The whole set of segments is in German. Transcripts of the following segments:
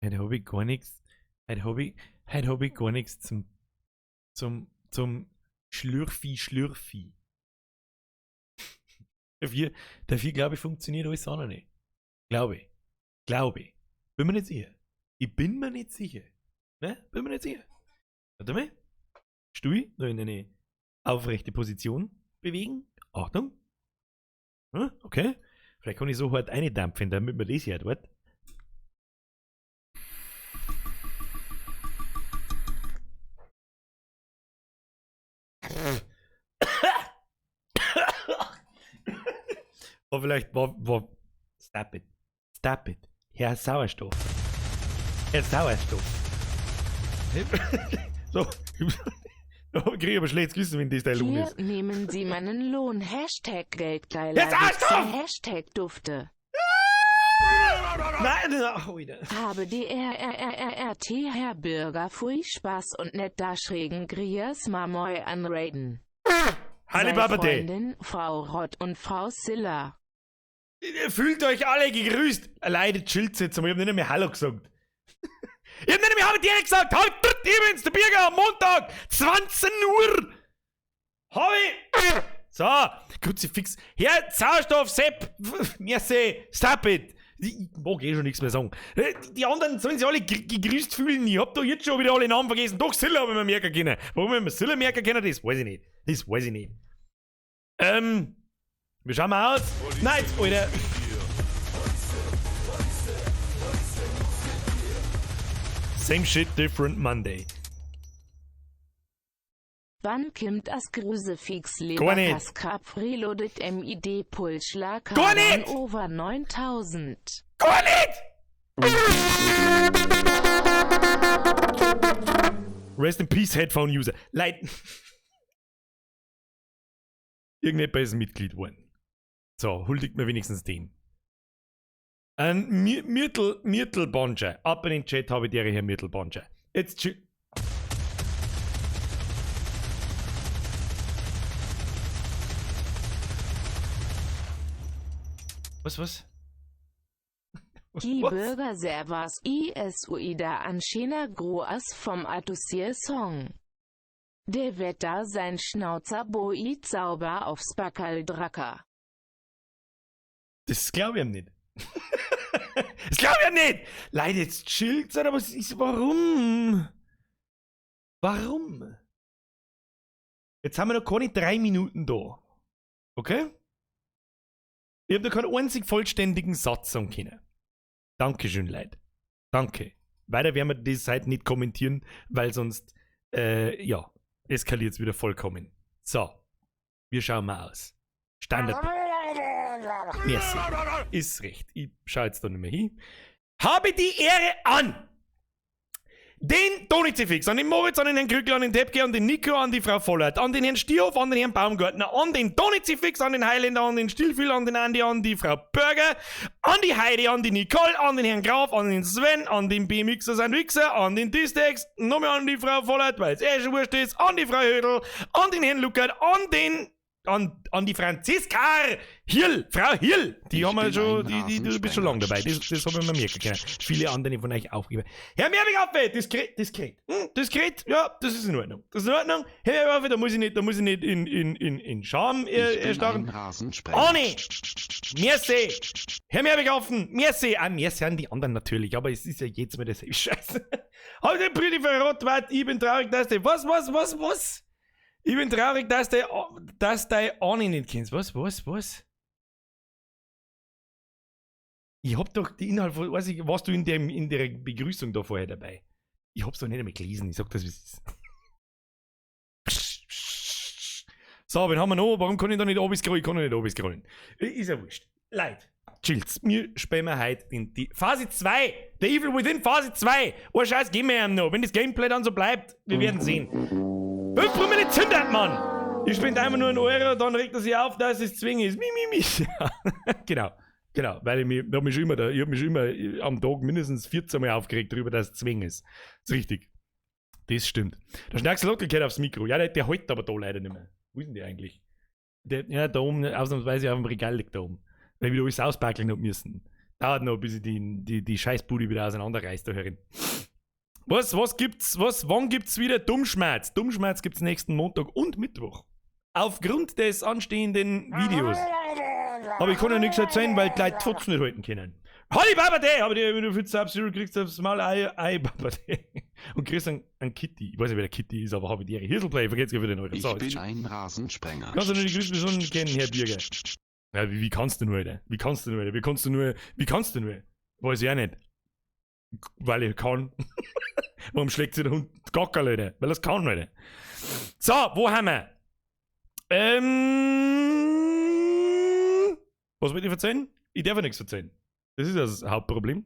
Heute habe ich gar nichts. Heute hab ich gar nichts zum Schlürfi. Dafür glaube ich, funktioniert alles auch noch nicht. Glaube ich. Bin mir nicht sicher. Ich bin mir nicht sicher. Ne? Bin mir nicht sicher. Warte mal. Stuhl, da in eine aufrechte Position bewegen. Achtung. Okay. Vielleicht kann ich so hart eindampfen, damit man das hört, warte. Aber vielleicht war. Stop it. Herr Sauerstoff. So. Da kriege ich aber schlechtes Gewissen, wenn das dein Lohn Hier ist. nehmen Sie meinen Lohn. Hashtag Geldgeiler. Jetzt Arschloch! Hashtag Dufte. Nein, wieder. Habe die RRRRT Herr Bürger Pfui Spaß und nicht da schrägen Griers Mamoy anraiden. Halli Sei Babate. Freundin, Frau Rott und Frau Silla. Fühlt euch alle gegrüßt. Leidet chillt jetzt, aber ich hab nicht mehr Hallo gesagt. Ich hab nicht mehr Hallo direkt gesagt. Halt, übrigens, der Bürger am Montag, 20 Uhr. Hab ich. So, Kruzifix. Herr Sauerstoff, Sepp. Merci, stop it. Ich mag schon nichts mehr sagen. Die anderen sollen sich alle gegrüßt fühlen. Ich hab da jetzt schon wieder alle Namen vergessen. Doch, Silla habe ich mir merken können. Warum ich mir Silla merken können, das weiß ich nicht. Wie schauen wir aus? Nein, Alter. Same shit, different Monday. Wann kommt das Grusefix Gar nicht. Leberkas Preloaded MID Pulsschlag Gar nicht. over 9000? Gar nicht! Rest in Peace, Headphone User. Leid. Irgendjemand ist ein Mitglied geworden. So, huldigt mir wenigstens den. Ein Myrtle-Bonja. Ab in den Chat habe ich dir hier Myrtle-Bonja. Jetzt Was? Die Bürger servas ISUIDA Anschena Groas vom Atusier Song. Der Wetter sein Schnauzer boi Zauber aufs Bacaldracker. Das glaube ich ihm nicht. Das glaube ich ihm nicht! Leute, jetzt chillt, aber was ist, warum? Warum? Jetzt haben wir noch keine 3 Minuten da. Okay? Ich habe da keinen einzig vollständigen Satz sagen können. Dankeschön, Leute. Danke. Weiter werden wir das heute nicht kommentieren, weil sonst, eskaliert es wieder vollkommen. So. Wir schauen mal aus. Standard. Merci. Ist recht. Ich schaue jetzt da nicht mehr hin. Habe die Ehre an den Tonizifix, an den Moritz, an den Herrn Krückel, an den Tepke, an den Nico, an die Frau Vollert, an den Herrn Stierhoff, an den Herrn Baumgartner, an den Tonizifix, an den Highlander, an den Stillfühl, an den Andi, an die Frau Burger, an die Heidi, an die Nicole, an den Herrn Graf, an den Sven, an den B-Mixer, sein Wichser, an den Distex, nochmal an die Frau Vollert, weil es schon wurscht ist, an die Frau Hödel, an den Herrn Luckert, an die Franziska Frau Hill, die haben wir schon, die bist schon lange dabei, das haben wir mir merken können. Viele andere von euch auch. Herr Mehrweg, diskret, ja, das ist in Ordnung. Herr Mehrweg, da muss ich nicht in Scham erstarren. Anni, merci. Herr Mehrweg, merci. Merci an die anderen natürlich, aber es ist ja jetzt mal das Scheiße. Heute Brüder verrottet, ich bin traurig, dass die, was? Ich bin traurig, dass du Anni nicht kennst. Was? Ich hab doch die Inhalt, warst du in der Begrüßung da vorher dabei? Ich hab's doch nicht einmal gelesen, ich sag das, wie es ist. So, wen haben wir noch? Warum kann ich da nicht runterscrollen? Ich kann nicht runterscrollen. Ist ja wurscht. Leute, chillt's. Wir spielen heute in die Phase 2. The Evil Within Phase 2. Oh Scheiß, gehen wir ihm noch. Wenn das Gameplay dann so bleibt, wir werden sehen. 5 Promille zündet, Mann! Ich spende einmal nur einen Euro, dann regt er sich auf, dass es zwingend ist. Genau, weil ich hab mich schon immer am Tag mindestens 14 Mal aufgeregt darüber, dass es zwingend ist. Das ist richtig. Das stimmt. Der Schnackselottel geht aufs Mikro. Ja, der hält aber da leider nicht mehr. Wo ist denn der eigentlich? Da oben, ausnahmsweise auf dem Regal liegt da oben. Weil wir alles auspackeln haben müssen. Dauert noch, bis ich die Scheißbude wieder auseinanderreiß, da herin. Wann gibt's wieder Dummschmerz? Dummschmerz gibt's nächsten Montag und Mittwoch. Aufgrund des anstehenden Videos. Aber ich kann ja nichts erzählen, weil die Leute Futz nicht halten können. Halli Baba Day! Aber wenn du viel Sub-Zero kriegst, aufs Mal Ei Baba Day. Und kriegst einen Kitty. Ich weiß nicht, wer der Kitty ist, aber habe ich die Hirselplay, vergesst ihr für den euren Ich bin ein Rasensprenger. Kannst du nur die Grüßpersonen kennen, Herr Bürger? Ja, wie kannst du nur, Alter? Wie kannst du nur? Weiß ich auch nicht. Weil ich kann. Warum schlägt sich der Hund Gackerl, Leute? Weil er es kann, Leute. So, wo haben wir? Was will ich erzählen? Ich darf ja nichts erzählen. Das ist das Hauptproblem.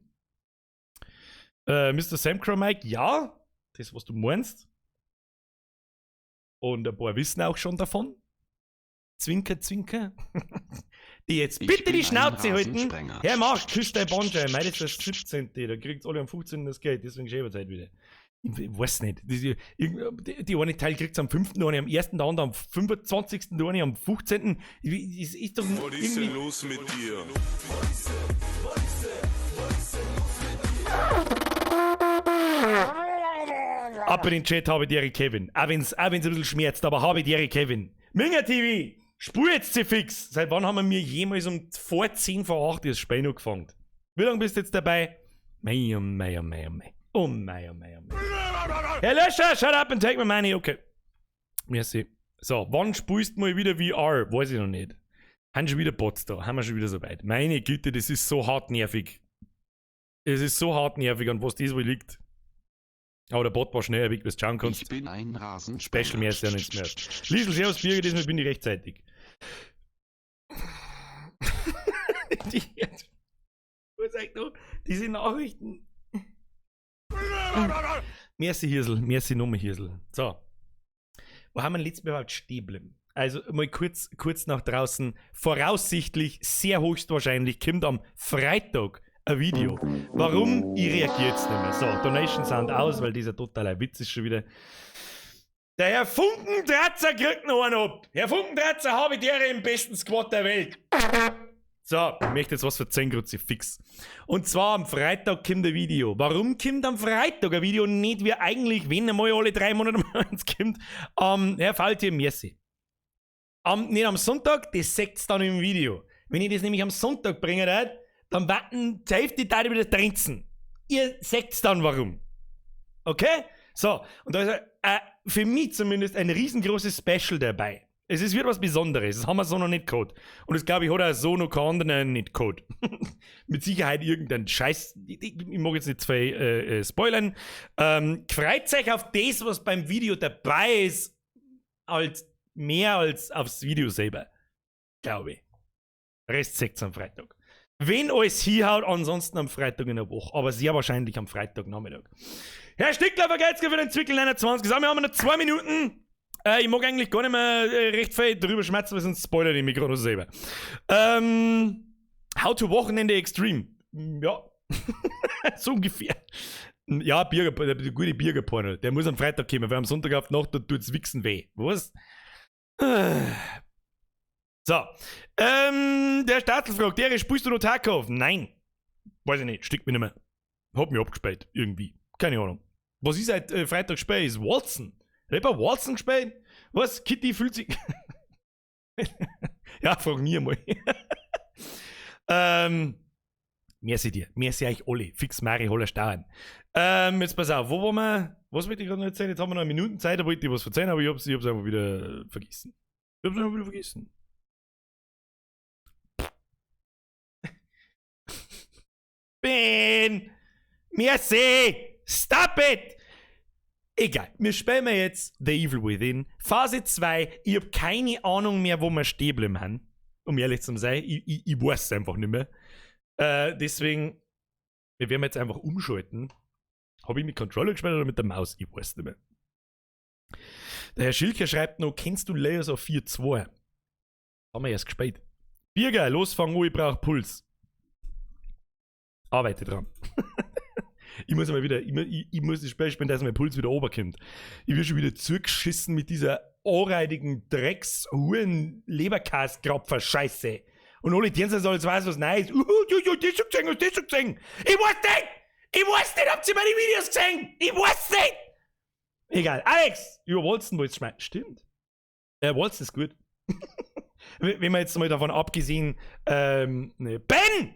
Mr. Sam Mike, ja, das, was du meinst. Und ein paar wissen auch schon davon. Zwinker, zwinker. Die jetzt bitte die Schnauze halten. Herr Marc, küsst dein Bandschein. Meint ist das 17. Da kriegt alle am 15. das Geld, deswegen Schäberzeit wieder. Ich weiß nicht. Die eine Teil kriegt es am 5., der eine am 1., der andere am 25., der eine am 15. Ist doch was ist denn los mit dir? Ab in den Chat habe ich dir Kevin. Auch wenn's ein bisschen schmerzt, aber habe ich dir Kevin. Minger TV, spur jetzt sie fix. Seit wann haben wir jemals um vor 10 vor 8 das Spiel noch gefangen? Wie lange bist du jetzt dabei? Mei, oh mei, oh mei, oh mei. Oh mei, oh mei, oh mei. Herr Löscher, shut up and take my money. Okay. Merci. So, wann spielst du mal wieder VR? Weiß ich noch nicht. Haben schon wieder Bots da? Haben wir schon wieder so weit? Meine Güte, das ist so hartnervig. Es ist so hartnervig, an was das wohl liegt. Aber der Bot war schneller weg, bis du schauen kannst. Ich bin ein Rasensprenger. Special mehr ist ja nichts mehr. Liesel, Servus, Birgit, diesmal bin ich rechtzeitig. Was sag du? Diese Nachrichten. Merci Hirsel, merci nochmal Hirsel. So. Wo haben wir letztes Mal überhaupt stehen geblieben? Also mal kurz nach draußen. Voraussichtlich, sehr höchstwahrscheinlich, kommt am Freitag ein Video. Warum? Ich reagiere jetzt nicht mehr. So, Donation Sound aus, weil dieser totaler Witz ist schon wieder. Der Herr Funkentratzer kriegt noch einen ab. Herr Funkentratzer habe ich dir im besten Squad der Welt. So, ich möchte jetzt was für 10 Grüße fix. Und zwar am Freitag kommt ein Video. Warum kommt am Freitag ein Video und nicht wie eigentlich, wenn einmal alle 3 Monate mal eins kommt? Herr Faltier, merci. Nicht am Sonntag, das seht ihr dann im Video. Wenn ich das nämlich am Sonntag bringe, dann warten die Hälfte Teile wieder trinken. Ihr seht dann warum. Okay? So, und da ist für mich zumindest ein riesengroßes Special dabei. Es ist wieder was Besonderes, das haben wir so noch nicht gehabt. Und das glaube ich hat auch so noch kein anderer nicht gehabt. Mit Sicherheit irgendein Scheiß, ich mag jetzt nicht zu viel spoilern. Freut euch auf das, was beim Video dabei ist, mehr als aufs Video selber. Glaube ich. Rest seht ihr am Freitag. Wenn alles hinhaut, ansonsten am Freitag in der Woche. Aber sehr wahrscheinlich am Freitagnachmittag. Herr Stickler, vergeht's für den Zwickel 21. So, wir haben noch 2 Minuten. Ich mag eigentlich gar nicht mehr recht viel drüber schmerzen, weil sonst spoilert ich mich gerade noch selber. How to Wochenende Extreme. Ja. So ungefähr. Ja, der gute Biergerporno. Der muss am Freitag kommen, weil am Sonntag auf die Nacht tut's Wichsen weh. Was? So. Der Stadtl fragt, der spielst du noch Tarkov? Nein. Weiß ich nicht, steckt mir nicht mehr. Hab mich abgespielt, irgendwie. Keine Ahnung. Was ist seit Freitag gespielt? Ist Waltzen. Rapper Waltzen gespielt? Was? Kitty fühlt sich. Ja, frag mir mal. Merci dir. Merci euch alle. Fix Mari Holler Stauern. Jetzt pass auf, wo waren wir? Was wollte ich gerade noch erzählen? Jetzt haben wir noch eine Minuten Zeit, da wollte ich was erzählen, aber ich hab's einfach wieder vergessen. Ben! Merci! Stop it! Egal, wir spielen jetzt The Evil Within. Phase 2, ich hab keine Ahnung mehr, wo wir stehen bleiben haben. Um ehrlich zu sein, ich weiß es einfach nicht mehr. Deswegen, wir werden jetzt einfach umschalten. Habe ich mit Controller gespielt oder mit der Maus? Ich weiß nicht mehr. Der Herr Schilker schreibt noch, kennst du Layers of 4.2? Haben wir erst gespielt. Birger, losfangen, ich brauche Puls. Arbeite dran. Ich muss mal wieder, ich muss das Spiel spielen, dass mein Puls wieder runterkommt. Ich will schon wieder zugeschissen mit dieser anreidigen Drecks-Huren-Leberkast-Grapfer-Scheiße. Und alle tun so, als weiß was Neues. Das hast du gesehen, hast du gesehen. Ich weiß nicht, habt ihr meine Videos gesehen? Ich weiß nicht. Egal. Alex, über Walzen wolltest du schmeißen. Stimmt. Walzen ist gut. Wenn wir jetzt mal davon abgesehen, ne. Ben!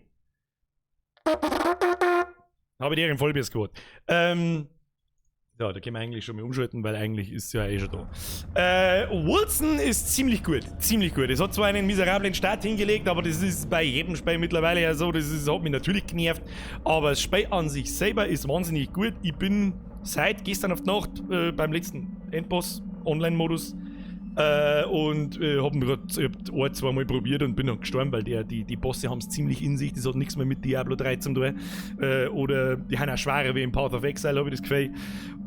Habe ich dir im Vollbiers gehört. Ja, da können wir eigentlich schon mal umschalten, weil eigentlich ist ja eh schon da. Wilson ist ziemlich gut. Ziemlich gut. Es hat zwar einen miserablen Start hingelegt, aber das ist bei jedem Spiel mittlerweile ja so. Das hat mich natürlich genervt. Aber das Spiel an sich selber ist wahnsinnig gut. Ich bin seit gestern auf die Nacht beim letzten Endboss Online-Modus und hab gerade zweimal probiert und bin dann gestorben, weil die Bosse haben es ziemlich in sich. Das hat nichts mehr mit Diablo 3 zu tun. Oder die haben auch schwerer wie im Path of Exile, habe ich das Gefühl.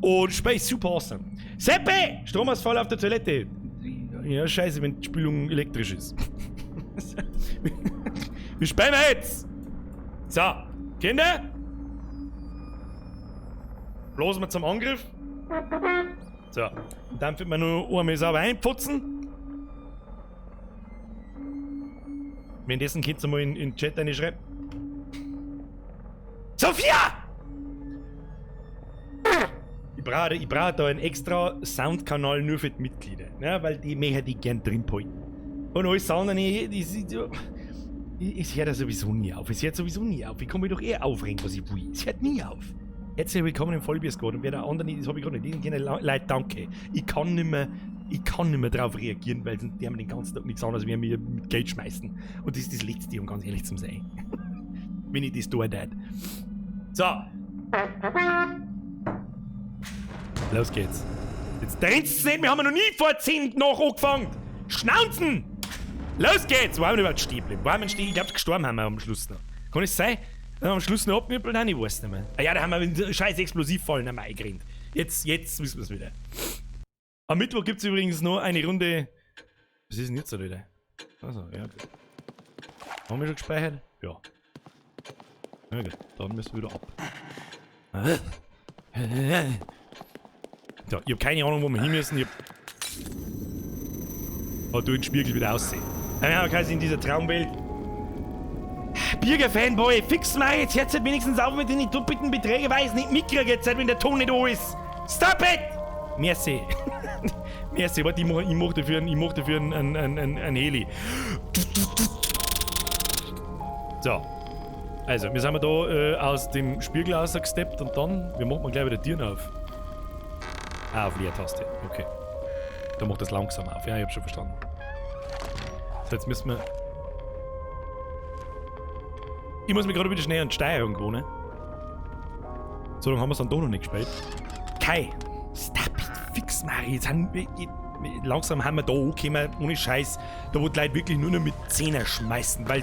Und Spiel ist super awesome. Seppe! Stromausfall auf der Toilette. Ja, scheiße, wenn die Spülung elektrisch ist. Wie spielen wir jetzt? So, Kinder? Bloß mal zum Angriff. So, und dann wird man nur einmal sauber einputzen. Währenddessen könnt ihr mal in den Chat reinschreiben. Sophia! Ich brauche da einen extra Soundkanal nur für die Mitglieder, ne? Weil die möchten die gern drin behalten. Und alles andere, es hört ja sowieso nie auf. Ich kann mich doch aufregen, was ich will. Es hört nie auf. Herzlich willkommen im Vollbiersgott und wer der andere nicht, das habe ich gerade nicht. Denen Leute, danke. Ich kann nicht mehr drauf reagieren, weil die haben den ganzen Tag nichts anderes, wie mir mit Geld schmeißen. Und das ist das Letzte, um ganz ehrlich zu sein. Wenn ich das tue, dort. So. Los geht's. Jetzt drehst du nicht, wir haben noch nie vor 10 nach angefangen. Schnauzen! Los geht's! Wo haben wir überhaupt stehen geblieben? Wo haben wir stehen? Ich glaube, gestorben haben wir am Schluss noch. Kann es sein? Dann haben wir am Schluss noch abgeknüppelt? Nein, ich weiß nicht mehr. Ah ja, da haben wir einen scheiß Explosivfallen eingerannt. Jetzt wissen wir es wieder. Am Mittwoch gibt es übrigens noch eine Runde. Was ist denn jetzt, Leute? Also, ja. Haben wir schon gespeichert? Ja. Okay, dann müssen wir wieder ab. So, ich hab keine Ahnung, wo wir hin müssen. Oh, du den Spiegel wieder aussehen. Ja, kann ich in dieser Traumwelt. Bürger-Fanboy, fix mal jetzt halt wenigstens auf mit den doppelten Beträgen, weil ich es nicht mitkriege jetzt, wenn der Ton nicht da ist. Stop it! Merci. Merci, warte, ich mach dafür einen Heli. So. Also, wir sind da aus dem Spiegel rausgesteppt und dann, wir machen gleich wieder die Türen auf. Ah, auf Leertaste. Okay. Da macht das langsam auf. Ja, ich hab schon verstanden. So, jetzt müssen wir... Ich muss mich gerade wieder schnell an die Steuerung gewöhnen. So lange haben wir es dann doch noch nicht gespielt. Kai! Stop it! Fix mal! Jetzt langsam haben wir da angekommen, ohne Scheiß. Da wo die Leute wirklich nur noch mit Zähnen schmeißen, weil...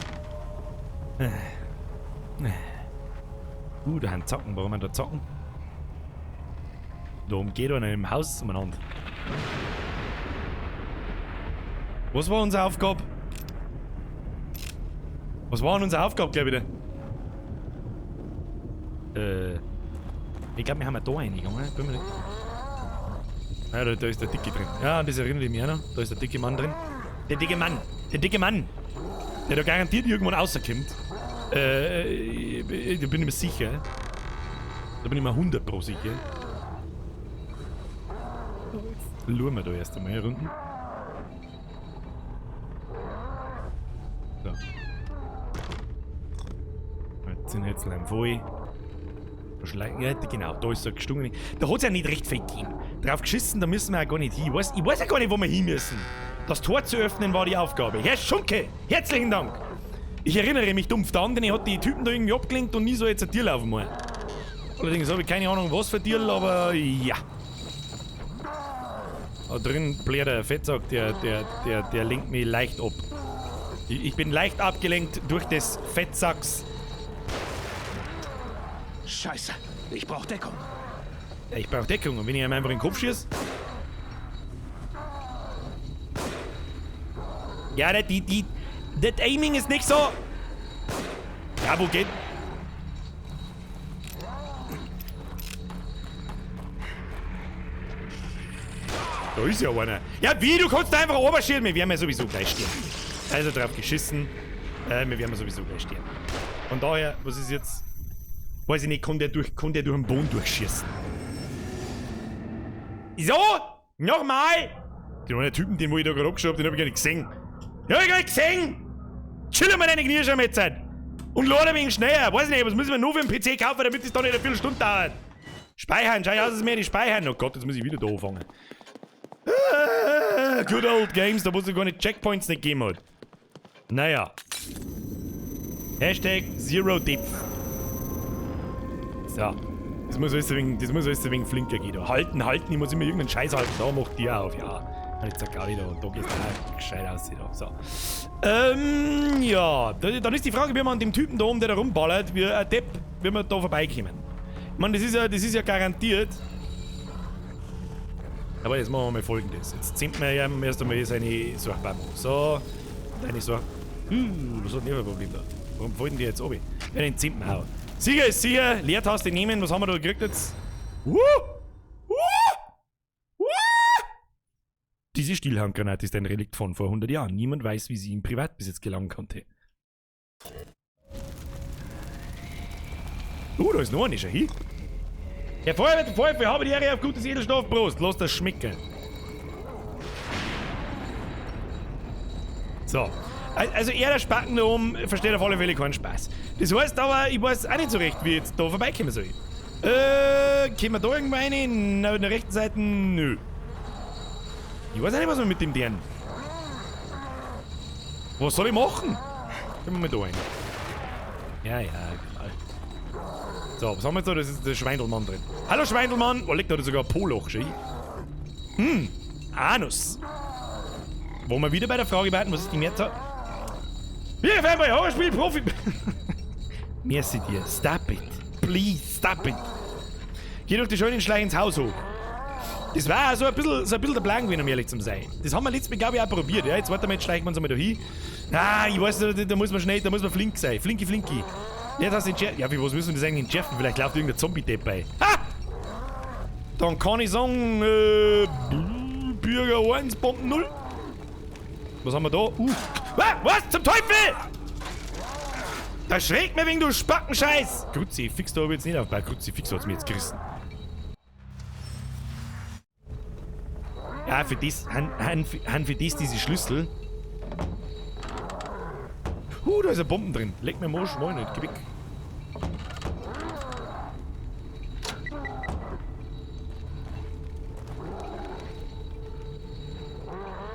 da haben Zacken. Warum haben da Zacken? Da umgeht einer im Haus umeinander. Was war unsere Aufgabe? Was war denn unsere Aufgabe gleich wieder? Ich glaube, wir haben da einige, oder? Bin mir nicht. Ja, da ist der Dicke drin. Ja, das erinnert mich auch noch. Da ist der dicke Mann drin. Der dicke Mann! Der dicke Mann! Der da garantiert irgendwann rauskommt. Da bin ich mir sicher. Da bin ich mir 100% sicher. Schauen wir da erst einmal herunter. So. Jetzt sind jetzt lang voll. Ja, genau, da ist so gestungen. Da hat es ja nicht recht viel gegeben. Drauf geschissen, da müssen wir ja gar nicht hin. Ich weiß ja gar nicht, wo wir hin müssen. Das Tor zu öffnen war die Aufgabe. Herr Schunke, herzlichen Dank. Ich erinnere mich dumpf daran, denn ich hat die Typen da irgendwie abgelenkt und nie so jetzt ein Tier laufen mal. Allerdings habe ich keine Ahnung, was für Tier, aber ja. Da drin bläht der Fettsack, der lenkt mich leicht ab. Ich bin leicht abgelenkt durch des Fettsacks. Scheiße, ich brauch Deckung. Ja, ich brauch Deckung und wenn ich ihm einfach in den Kopf schieße. Ja, das Aiming ist nicht so. Ja, wo geht? Da ist ja einer. Ja, wie? Du kannst da einfach oberschirmen. Wir werden ja sowieso gleich stehen. Also drauf geschissen. Wir werden sowieso gleich sterben. Von daher, was ist jetzt? Weiß ich nicht, kann der durch den Boden durchschießen. So! Nochmal! Den einen Typen, den wo ich da gerade abgeschoben habe, den hab ich gar nicht gesehen. Den hab ich gar nicht gesehen! Chillen wir deine Knie schon mit sein! Und lade wegen schneller! Weiß nicht, was müssen wir nur für einen PC kaufen, damit es da nicht eine Viertelstunde dauert? Speichern, schau aus, dass wir nicht speichern. Oh Gott, jetzt muss ich wieder da anfangen. Good old games, da wo es gar nicht Checkpoints nicht gegeben hat. Naja. Hashtag Zero Depth. So. Das muss alles ein wenig flinker gehen. Da. Halten, ich muss immer irgendeinen Scheiß halten. Da macht die auch auf, ja. Und jetzt sag auch wieder, und da geht's auch gescheit aus. So. Ja. Dann ist die Frage, wie man an dem Typen da oben, der da rumballert, wie ein Depp, wie wir da vorbeikommen. Ich meine, das ist ja garantiert. Aber jetzt machen wir mal Folgendes. Jetzt zieht man ja erst einmal seine Suchbahn. So. Deine Such... was hat denn der für ein Problem da? Warum fällt denn die jetzt runter? Ja, den zieht man auch. Sicher ist sicher. Leertaste nehmen. Was haben wir da gekriegt jetzt? Diese Stielhandgranate ist ein Relikt von vor 100 Jahren. Niemand weiß, wie sie in Privatbesitz gelangen konnte. Da ist noch eine schon hin. Herr Feuerwehr, wir haben die Ehre auf gutes Edelstoffbrust. Lass das schmecken. So. Also er, der Spacken da oben, versteht auf alle Fälle keinen Spaß. Das heißt aber, ich weiß auch nicht so recht, wie ich jetzt da vorbeikommen soll. Können wir da irgendwo rein? Auf der rechten Seite? Nö. Ich weiß auch nicht, was wir mit dem deren. Was soll ich machen? Gehen wir mal da rein. Ja, genau. So, was haben wir jetzt da? Das ist der Schweindelmann drin. Hallo Schweindelmann! Oh, liegt da sogar ein Poloch schon. Anus. Wo wir wieder bei der Frage warten, was ist die Mehrzahl? Wir fahren bei Horrorspiel-Profi. Merci dir. Stop it. Please, stop it. Geh durch die schönen Schleich ins Haus hoch. Das war so ein bisschen der Plan gewesen, um ehrlich zu sein. Das haben wir letztes Mal, glaube ich, auch probiert. Ja, jetzt warte mal, jetzt schleichen wir uns einmal da hin. Ah, ich weiß, da muss man schnell, da muss man flink sein. Flinky. Ja, das ist ja, wie was müssen wir das eigentlich entschärfen? Vielleicht läuft irgendein Zombie-Depp bei. Ha! Dann kann ich sagen, Bürger 1, Bomben 0. Was haben wir da? Was zum Teufel? Da schrägt mir wegen du Spackenscheiß! Kruzifix, da hab ich jetzt nicht aufgebaut. Kruzifix hat's mir jetzt gerissen. Ja, für das, für das diese Schlüssel. Da ist eine Bombe drin. Leg mir mal schmal nicht. Geh weg.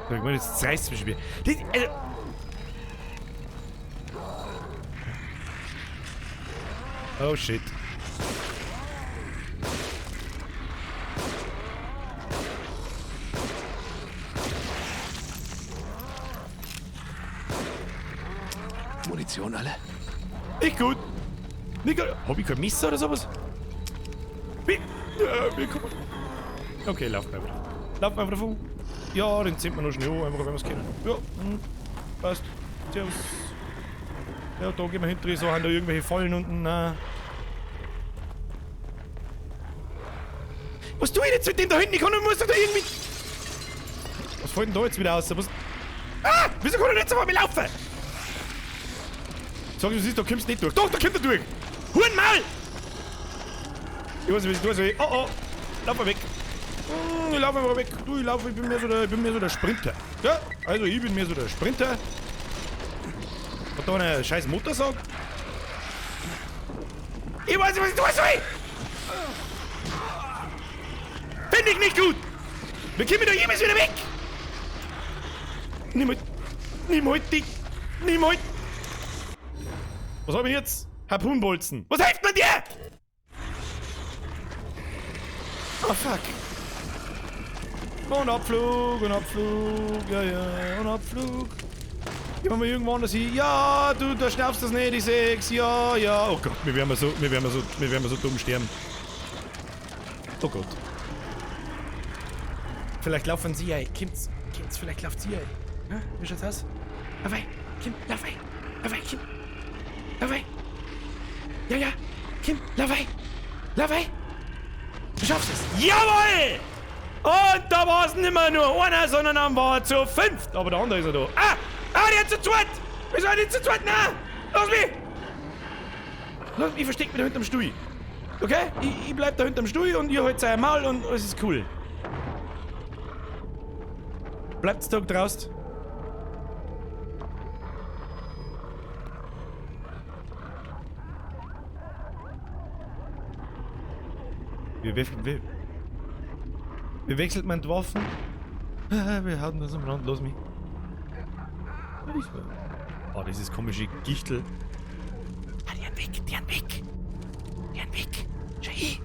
Ich meine, jetzt reißt es mich wieder. Oh shit. Munition alle? Nicht gut. Hab ich kein Messer oder sowas? Okay, lauf mal wieder. Lauf mal wieder davon. Ja, den zieht man noch schnell an, einfach wenn wir es kennen. Ja, passt. Servus. Ja, da gehen wir hinter, so haben da irgendwelche Fallen unten. Was tue ich jetzt mit dem da hinten? Ich muss doch da irgendwie... Was fällt denn da jetzt wieder aus? Wieso kann er nicht so vor mir laufen? Sag ich, du siehst, da kommst du nicht durch. Doch, da kommt er durch! Hurenmaul! Ich weiß nicht, wie ich tue. Oh, lauf mal weg. Ich laufe einfach weg. Du, ich bin mehr so der Sprinter. Ja, also ich bin mehr so der Sprinter. Hat da eine scheiß Motorsag? Ich weiß nicht, was ich tun soll! Finde ich nicht gut! Wir kommen da jemals wieder weg! Niemand! Was hab ich jetzt? Harpunbolzen. Was hilft mir dir? Oh fuck. Und Abflug, ja, und Abflug. Gehen wir mal irgendwo anders hin. Ja, du, da schnappst das nicht, ich seh's. Ja. Oh Gott, wir werden so dumm sterben. Oh Gott. Vielleicht laufen sie ja. Kim's, vielleicht lauft sie ja. Ja, wie schaut's aus? Lauf weg, Kim, lauf weg, Kim. Lauf weg. Ja, Kim, lauf weg. Du schaffst es. Jawohl! Und da war es nicht mehr nur einer, sondern dann war er zu 5. Aber der andere ist er da. Der hat zu zweit. Wir sollen nicht zu zweit. Nein! Lass mich! Lass mich, ich versteck mich da hinterm Stuhl. Okay? Ich bleib da hinterm Stuhl und ihr haltet euer Maul und alles ist cool. Bleibt's da draußen. Wir wechselt man die Waffen. Wir hatten das am Rand. Los mich. Oh, dieses komische Gichtel. Ah, die haben weg. Schau hin.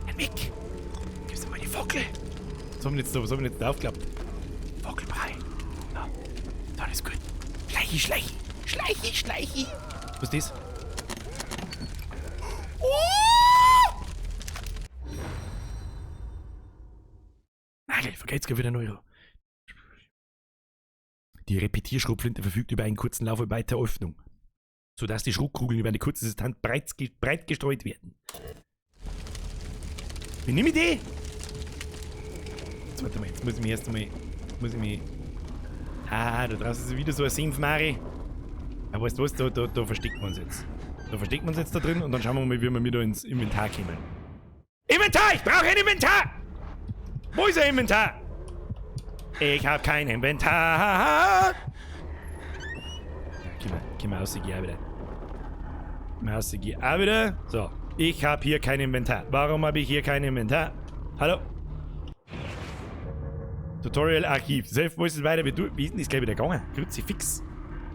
Die haben weg. Gib's mal die Fackel. Was haben wir jetzt da aufgeklappt? Fackelbrei. Ja, das ist gut. Schleichi. Was ist das? Nagel, vergeht's gleich wieder einen Euro. Die Repetierschrotflinte verfügt über einen kurzen Lauf bei der Öffnung, sodass die Schrotkugeln über eine kurze Distanz breit gestreut werden. Wie nehme ich die? Jetzt warte mal, jetzt muss ich mich erst einmal... da draußen ist wieder so ein Senfmari. Aber weißt du was, da verstecken wir uns jetzt. Da verstecken wir uns jetzt da drin und dann schauen wir mal, wie wir wieder ins Inventar kommen. Inventar! Ich brauche ein Inventar! Wo ist ein Inventar? Ich hab kein Inventar! Ja, geh mal aus, geh auch wieder. So, ich hab hier kein Inventar. Warum habe ich hier kein Inventar? Hallo? Tutorial Archiv. Selbst wo ist es weiter? Wie ist denn das gleich wieder gegangen? Kruzifix.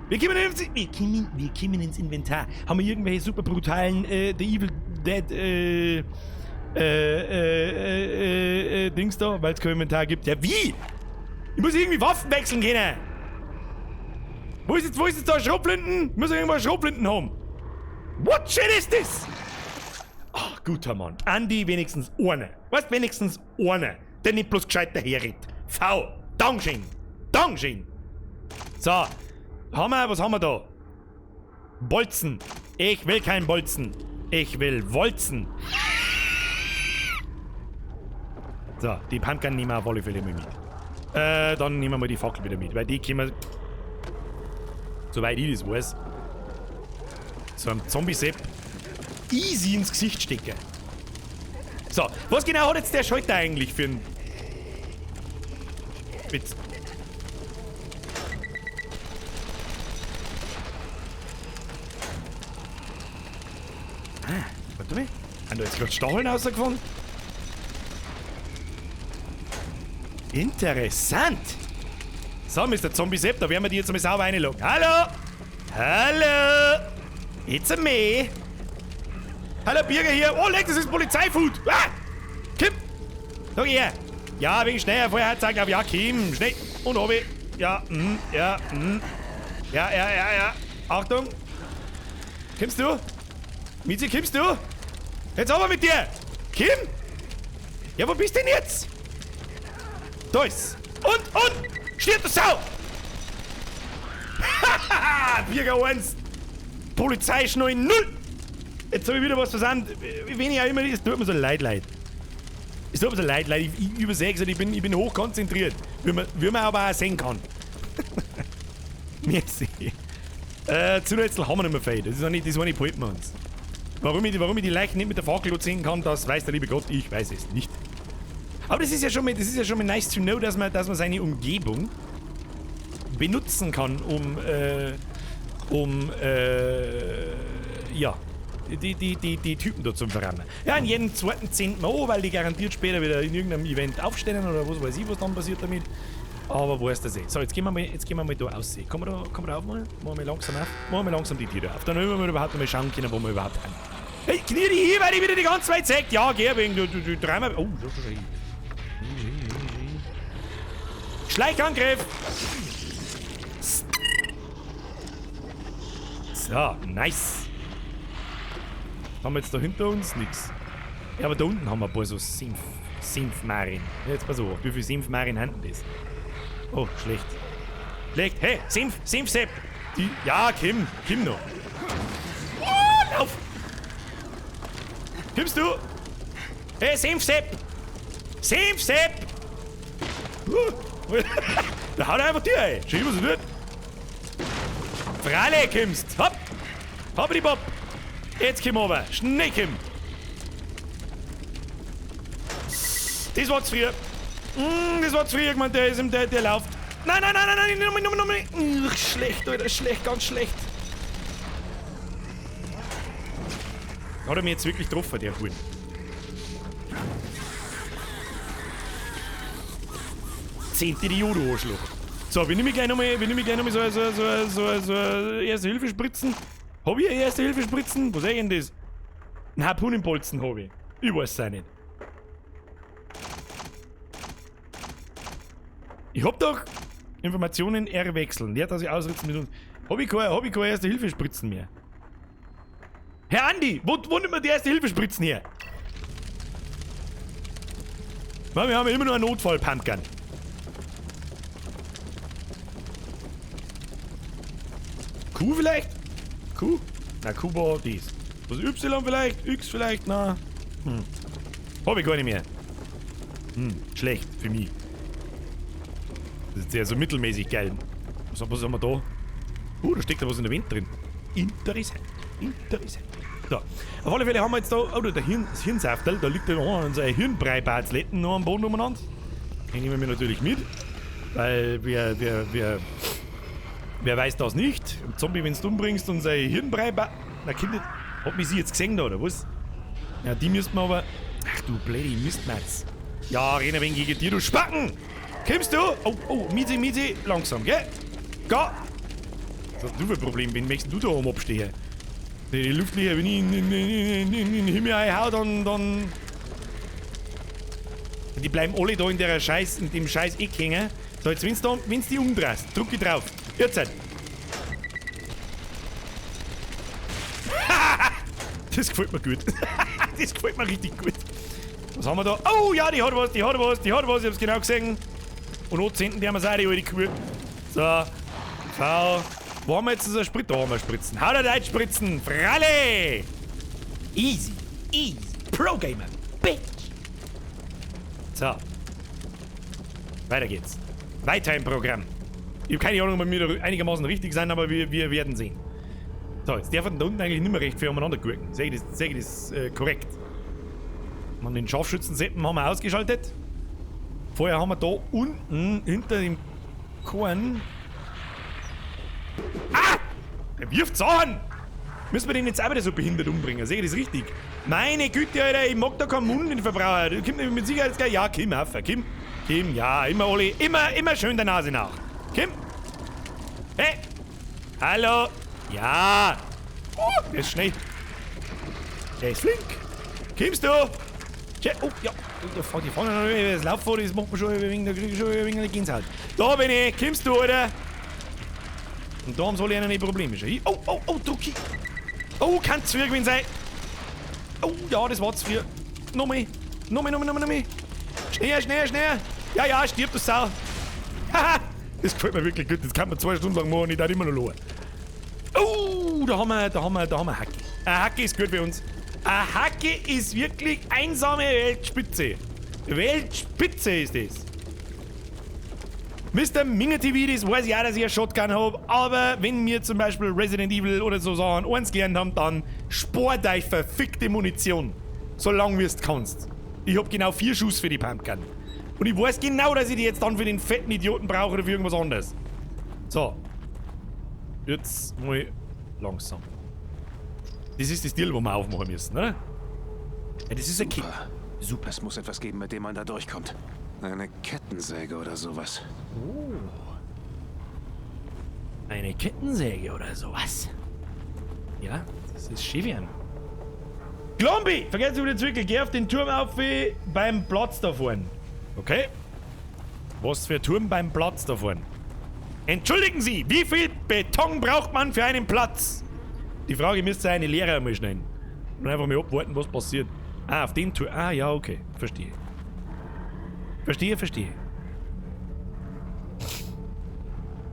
Wir kommen ins Inventar. Haben wir irgendwelche super brutalen The Evil Dead Dings da, weil es kein Inventar gibt? Ja, wie? Ich muss irgendwie Waffen wechseln können. Wo ist jetzt da Schrotflinten? Ich muss irgendwann Schrotflinten haben. What shit is this? Ach, guter Mann. Andi, wenigstens eine. Weißt, wenigstens eine, der nicht bloß gescheit daherredet. V. Dankeschön. So. Was haben wir da? Bolzen. Ich will keinen Bolzen. Ich will Wolzen. So, die Pumpgun nehmen wir auf alle Fälle mit. Dann nehmen wir mal die Fackel wieder mit, weil die können wir, soweit ich das weiß, so einem Zombie-Sepp easy ins Gesicht stecken. So, was genau hat jetzt der Schalter eigentlich für ein... Witz? Warte mal. Haben da jetzt gerade Stacheln rausgefunden? Interessant. So, Mr. Zombie-Sepp, da werden wir die jetzt mal sauber reinloggen. Hallo? It's a me. Hallo, Bürger hier. Oh, leck, das ist Polizeifood. Ah! Kim! Sag her. Ja, wegen schneller Feuerzeug auf. Ja, Kim. Schnell. Und obi. Ja, ja. Achtung. Kimmst du? Mizi, kimmst du? Jetzt aber mit dir. Kim? Ja, wo bist denn jetzt? Da ist. Und! Stirb du Sau! Hahaha! Bürger 1. Polizei schnell 0. Jetzt habe ich wieder was versandt. Wenn ich auch immer, es tut mir so leid. Es tut mir so leid. Ich übersehe es, ich bin hochkonzentriert. Wie man aber auch sehen kann. Merci. Zuletzt haben wir nicht mehr viel. Das eine behalten wir uns. Warum ich die Leichen nicht mit der Fackel sehen kann, das weiß der liebe Gott, ich weiß es nicht. Aber das ist ja schon mal nice to know, dass man seine Umgebung benutzen kann, die Typen da zum Verrammen. Ja, in jedem zweiten 10. Mal, weil die garantiert später wieder in irgendeinem Event aufstellen oder was weiß ich, was dann passiert damit. Aber wo ist das eh? So, jetzt gehen wir mal da aussehen. Kommen wir da auf mal? Machen wir langsam die Tür auf. Dann wollen wir überhaupt mal schauen können, wo wir überhaupt haben. Hey, knie dich hier, weil ich wieder die ganze Zeit sagt, ja, geh wegen du dreimal. Oh, das ist ein Schleichangriff! So, nice. Haben wir jetzt da hinter uns? Nix. Ja, aber da unten haben wir ein paar so Senfmarien. Jetzt pass auf, wie viele Senfmarien haben denn das? Oh, schlecht. Hey, Senfsepp! Ja, Kim noch. Oh, lauf! Kimmst du? Hey, Senfsepp! Da haut er einfach dir, ey. Schau, was er tut. Fralle kommst. Hopp. Hoppidi-bopp. Jetzt komm runter. Schnell komm. Das war zu früh. Das war zu früh, ich mein, der läuft. Nein, nochmal. Schlecht, Alter, schlecht, ganz schlecht. Hat er mich jetzt wirklich getroffen, der Huhn? Zehnte die Judo-Arschloch. So, wir nehmen gleich nochmal so Erste-Hilfe-Spritzen. Hab ich Erste-Hilfe-Spritzen? Was ist denn das? Ein Harpunenbolzen hab ich. Ich weiß es auch nicht. Ich hab doch Informationen erwechseln. Der hat sich ausritzen mit uns. Hab ich keine Erste-Hilfe-Spritzen mehr. Herr Andi, wo nimmt man die Erste-Hilfe-Spritzen her? Wir haben ja immer nur einen Notfall-Pumpgun. Q vielleicht? Q? Na, Q war dies. Was Y vielleicht? X vielleicht? Na. Hab ich gar nicht mehr. Schlecht für mich. Das ist ja so mittelmäßig geil. Was haben wir da? Da steckt da was in der Wind drin. Interessant. So. Auf alle Fälle haben wir jetzt da. Oh, das Hirnsaftel. Da liegt ja noch unser Hirnbrei-Batzletten noch am Boden umeinander. Den nehmen wir natürlich mit. Weil wer weiß das nicht? Ein Zombie, wenn du umbringst und sein Hirnbrei. Na, Kinder. Hat mich sie jetzt gesehen da, oder was? Ja, die müssten wir aber. Ach du blöde Mistmatz. Ja, renn ein wenig gegen dir, du Spacken! Kommst du? Oh, Miezi, langsam, gell? Geh! Was hast du für ein Problem? Wen möchtest du da oben abstehen? Die Luftlöcher, wenn ich in den Himmel einhau, dann. Die bleiben alle da in dem scheiß Eck hängen. So, jetzt wenn's die umdrehst, drück ich drauf. Jetzt halt. Das gefällt mir gut. Das gefällt mir richtig gut. Was haben wir da? Oh ja, die hat was. Ich hab's genau gesehen. Und unten hinten, die haben wir auch die alte Kuh. So. V. Wo haben wir jetzt so Sprit? Da haben wir Spritzen. Hau da Deutsch spritzen. Fralle! Easy. Pro-Gamer. Bitch. So. Weiter geht's. Weiter im Programm. Ich habe keine Ahnung, ob wir da einigermaßen richtig sein, aber wir werden sehen. So, jetzt darf da unten eigentlich nicht mehr recht viel umeinander gucken. Sehe ich das korrekt? Und den Scharfschützen-Seppen haben wir ausgeschaltet. Vorher haben wir da unten hinter dem Korn. Ah! Er wirft Sachen! Müssen wir den jetzt auch wieder so behindert umbringen? Sehe ich das richtig? Meine Güte, Alter, ich mag da keinen Mund, den Verbraucher. Du kommst mit Sicherheit gleich. Ja, Kim, Affe, Kim, ja, immer schön der Nase nach. Kim? Hey! Hallo? Ja! Der ist schnell. Der ist flink. Kommst du? Oh, ja. Die fahren noch nicht, das Lauffahren, das macht man schon ein wenig, da krieg ich schon ein wenig eine Gänsehaut. Da bin ich. Kommst du, oder? Und da haben sie alle einen Probleme schon. Oh, Drucki. Oh, kann zu viel gewesen sein. Oh, ja, das war zu viel. Noch mehr. Schneller. Ja, stirb, du Sau. Haha. Das gefällt mir wirklich gut. Das kann man 2 Stunden lang machen, ich darf immer noch schauen. Oh, da haben wir Hacke. Eine Hacke ist gut für uns. Eine Hacke ist wirklich einsame Weltspitze. Weltspitze ist das. Mr. Minge TV, das weiß ich auch, dass ich eine Shotgun habe, aber wenn wir zum Beispiel Resident Evil oder so Sachen eins gelernt haben, dann spart euch verfickte Munition. Solange wie du kannst. Ich hab genau 4 Schuss für die Pumpgun. Und ich weiß genau, dass ich die jetzt dann für den fetten Idioten brauche oder für irgendwas anderes. So. Jetzt mal langsam. Das ist das Deal, wo wir aufmachen müssen, oder? Ja, das ist ein Kick. Super. Es muss etwas geben, mit dem man da durchkommt. Eine Kettensäge oder sowas. Oh. Eine Kettensäge oder sowas. Ja, das ist Schivian. Glombi! Vergesst über den Zwickel, geh auf den Turm auf beim Platz da vorne. Okay? Was für Turm beim Platz da vorne? Entschuldigen Sie, wie viel Beton braucht man für einen Platz? Die Frage müsste eine Lehrer einmal stellen. Und einfach mal abwarten, was passiert. Ah, auf den Turm. Ah, ja, okay. Verstehe.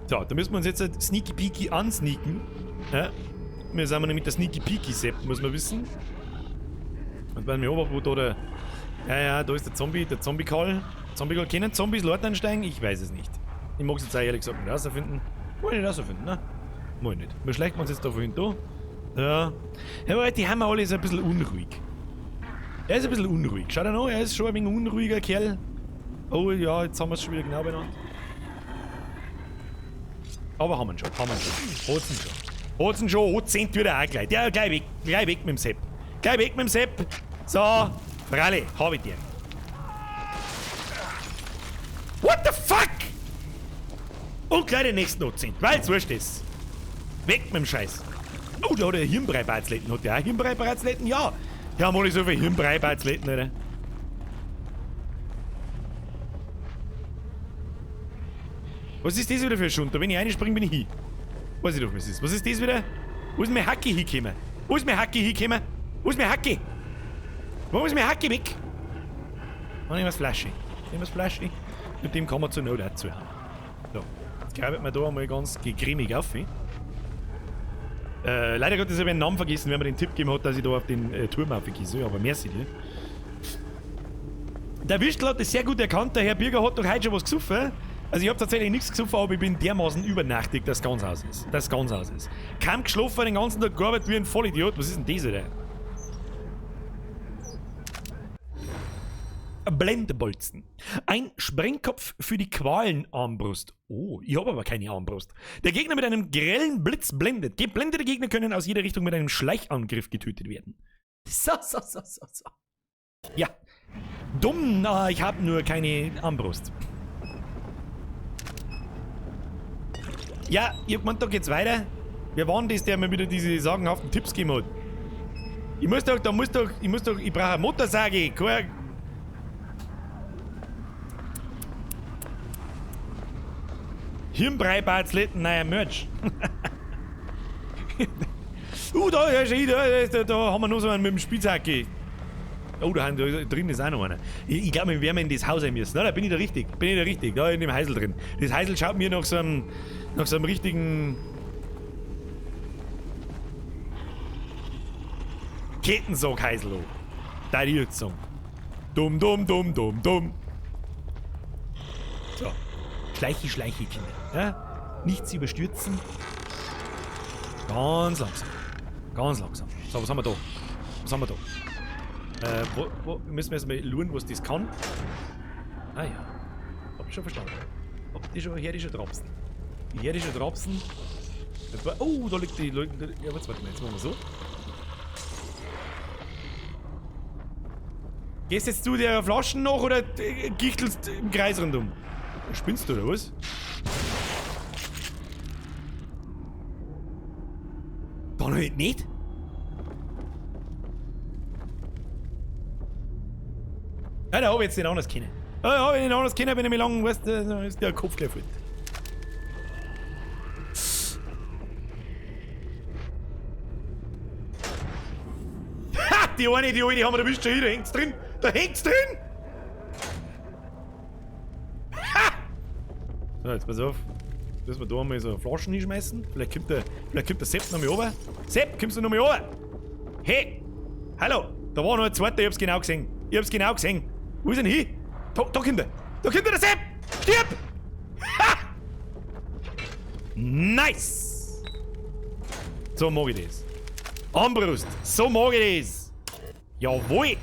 So, da müssen wir uns jetzt halt Sneaky Peaky ansneaken. Ja? Wir sind mit der Sneaky Peaky Sepp, muss man wissen. Und wenn wir oben, wo da der. Ja, da ist der Zombie-Call. Zombie-Call. Kennen Zombies Leute einsteigen? Ich weiß es nicht. Ich mag es jetzt auch ehrlich gesagt nicht rausfinden. Wollte nicht rausfinden, ne? mal nicht. Wir schleichen uns jetzt da vorhin da. Ja. Ja, aber die haben wir alle so ein bisschen unruhig. Er ist ein bisschen unruhig. Schau dir an, er ist schon ein wenig unruhiger Kerl. Oh ja, jetzt haben wir es schon wieder genau benannt. Aber haben wir ihn schon, Hat's ihn schon. Hat's ihn schon, hat's ihn wieder auch gleich. Ja, gleich weg mit dem Sepp. Gleich weg mit dem Sepp. So, Fralle, hab ich dir. What the fuck? Und gleich den nächsten Notzind, weil es wurscht ist. Weg mit dem Scheiß. Oh, da hat er Hirnbrei-Batzletten. Hat der auch Hirnbrei-Batzletten? Ja. Ja, mal so viele Hirnbrei-Batzletten, oder? Was ist das wieder für ein Schund? Da wenn ich reinspringe, bin ich hin. Weiß ich doch, was ist. Was ist das wieder? Wo ist mein Hacki hingekommen? Wo ist mein Hacki hingekommen? Wo ist mein Hacki? Wo ist mein Hacki weg? Nehmen wir das Flasche. Nehmen wir das Flasche. Mit dem kann man zur Not auch zuhauen. So. Jetzt graben wir da einmal ganz cremig auf. Leider Gottes habe ich einen Namen vergessen, wenn man den Tipp gegeben hat, dass ich da auf den Turm aufgehe soll, aber merci dir. Der Wichtel hat das sehr gut erkannt, der Herr Bürger hat doch heute schon was gesoffen. Also ich habe tatsächlich nichts gesoffen, aber ich bin dermaßen übernachtig, dass es ganz aus ist. Dass es ganz aus ist. Kaum geschlafen, den ganzen Tag gearbeitet wie ein Vollidiot. Was ist denn das, oder? Blendebolzen. Ein Sprengkopf für die Qualenarmbrust. Oh, ich habe aber keine Armbrust. Der Gegner mit einem grellen Blitz blendet. Geblendete Gegner können aus jeder Richtung mit einem Schleichangriff getötet werden. So. Ja. Dumm, ich habe nur keine Armbrust. Ja, ich hab gemeint, da geht's weiter. Wer war denn das, der mir wieder diese sagenhaften Tipps gegeben hat? Ich brauche eine Motorsäge, keine... Hirnbrei-Batzletten, neuer Merch. Da haben wir noch so einen mit dem Spitzhacke. Oh, da drin ist auch noch einer. Ich glaube, wir werden in das Haus rein müssen. Na, da bin ich da richtig. Da in dem Heisel drin. Das Heisel schaut mir nach so einem richtigen... Kettensack-Heisel an. Da die jetzt sagen. Dumm. So. Schleichi, Kinder. Ja? Nichts überstürzen. Ganz langsam. So, was haben wir da? Müssen wir erstmal schauen, was das kann. Ah ja. Hab ich schon verstanden. Irdische Tropfen. Oh, da liegt die... Ja, warte mal, jetzt machen wir so. Gehst jetzt du der Flaschen nach oder gichtelst im Kreis rundum? Spinnst du oder was? Da noch nicht? Ja, da hab ich jetzt nicht anders kennen. Ja, wenn ich nicht anders kenne, wenn ich mich lang, weißt du, dann ist der Kopf gleich voll. Ha! Die eine, die haben wir erwischt schon hier, da hängt's drin! Ha! So, jetzt pass auf. Müssen wir da mal so Flaschen hinschmeißen. Vielleicht kommt der Sepp noch mal runter. Sepp, kommst du noch mal runter? Hey! Hallo! Da war noch ein zweiter, ich hab's genau gesehen. Wo ist denn hin? Da kommt er! Da kommt der Sepp! Stirb! Ha! Nice! So mag ich das. Armbrust, so mag ich das. Jawohl!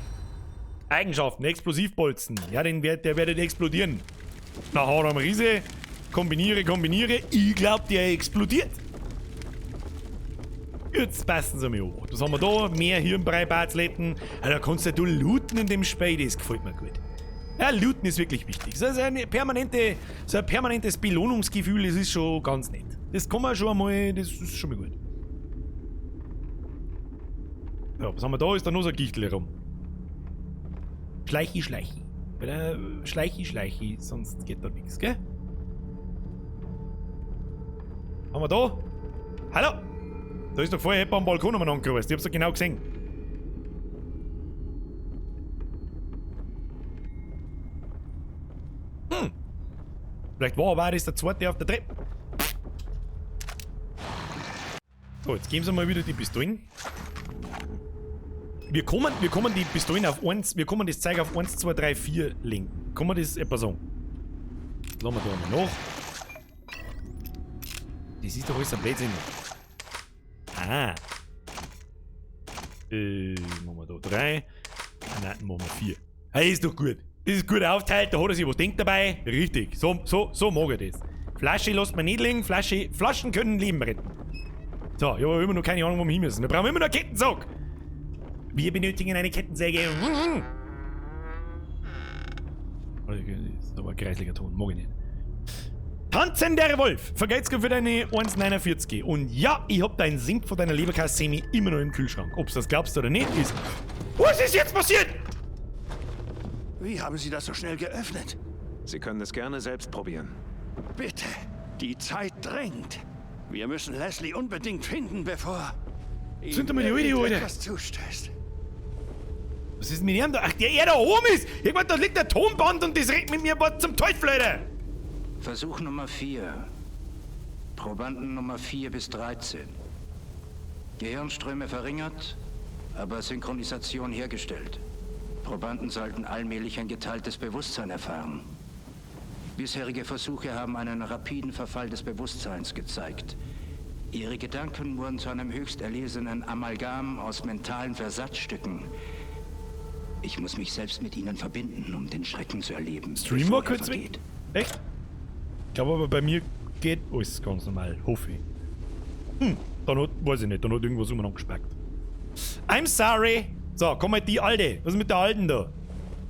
Eigenschaften, Explosivbolzen. Ja, der werdet explodieren. Na, haut am Riese. Kombiniere. Ich glaub, der explodiert. Jetzt passen sie mir an. Was haben wir da? Mehr Hirnbrei-Batzletten. Ja, da kannst du looten in dem Spiel, das gefällt mir gut. Ja, looten ist wirklich wichtig. So ein permanentes Belohnungsgefühl, das ist schon ganz nett. Das kann man schon einmal, das ist schon mal gut. Ja, was haben wir da? Ist da noch so ein Gichtel herum. Schleichi. Bei der Schleichi, sonst geht da nichts, gell? Haben wir da? Hallo? Da ist doch vorher jemand am Balkon umeinander gereist. Ich hab's doch genau gesehen. Vielleicht war aber auch das der zweite auf der Treppe. So, jetzt geben sie mal wieder die Pistolen. Wir kommen die Pistolen auf 1, wir kommen das Zeug auf 1, 2, 3, 4 lenken. Kann man das etwa sagen? Lassen wir da mal nach. Das ist doch alles ein Blödsinn. Ah. Machen wir da 3. Nein, machen wir 4. Hey, ist doch gut. Das ist gut aufteilt, da hat er sich was denkt dabei. Richtig, so mag ich das. Flasche lässt man nicht liegen, Flaschen können Leben retten. So, ich habe immer noch keine Ahnung, wo wir hin müssen. Wir brauchen immer noch einen Kettensack. Wir benötigen eine Kettensäge. Das ist aber ein kreislicher Ton, mag ich nicht. Tanzender Wolf, vergeht's für deine 1,49. Und ja, ich hab deinen Simp von deiner Leberkass-Semi immer noch im Kühlschrank. Ob's das glaubst oder nicht, ist... Was ist jetzt passiert? Wie haben Sie das so schnell geöffnet? Sie können es gerne selbst probieren. Bitte, die Zeit drängt. Wir müssen Leslie unbedingt finden, bevor Sind doch mal die Leute, Alter. etwas zustößt. Was ist mit ihm da? Ach, der da oben ist! Irgendwann, da liegt der Tonband und das redet mit mir was zum Teufel, Alter! Versuch Nummer 4. Probanden Nummer 4 bis 13. Gehirnströme verringert, aber Synchronisation hergestellt. Probanden sollten allmählich ein geteiltes Bewusstsein erfahren. Bisherige Versuche haben einen rapiden Verfall des Bewusstseins gezeigt. Ihre Gedanken wurden zu einem höchst erlesenen Amalgam aus mentalen Versatzstücken. Ich muss mich selbst mit ihnen verbinden, um den Schrecken zu erleben. Stream bevor war er kurz vergeht. weg. Echt? Ich glaube aber bei mir geht alles ganz normal, hoffe ich. Dann hat, weiß ich nicht, dann hat irgendwas umeinander gespackt. I'm sorry! So, komm mal die Alte. Was ist mit der Alten da?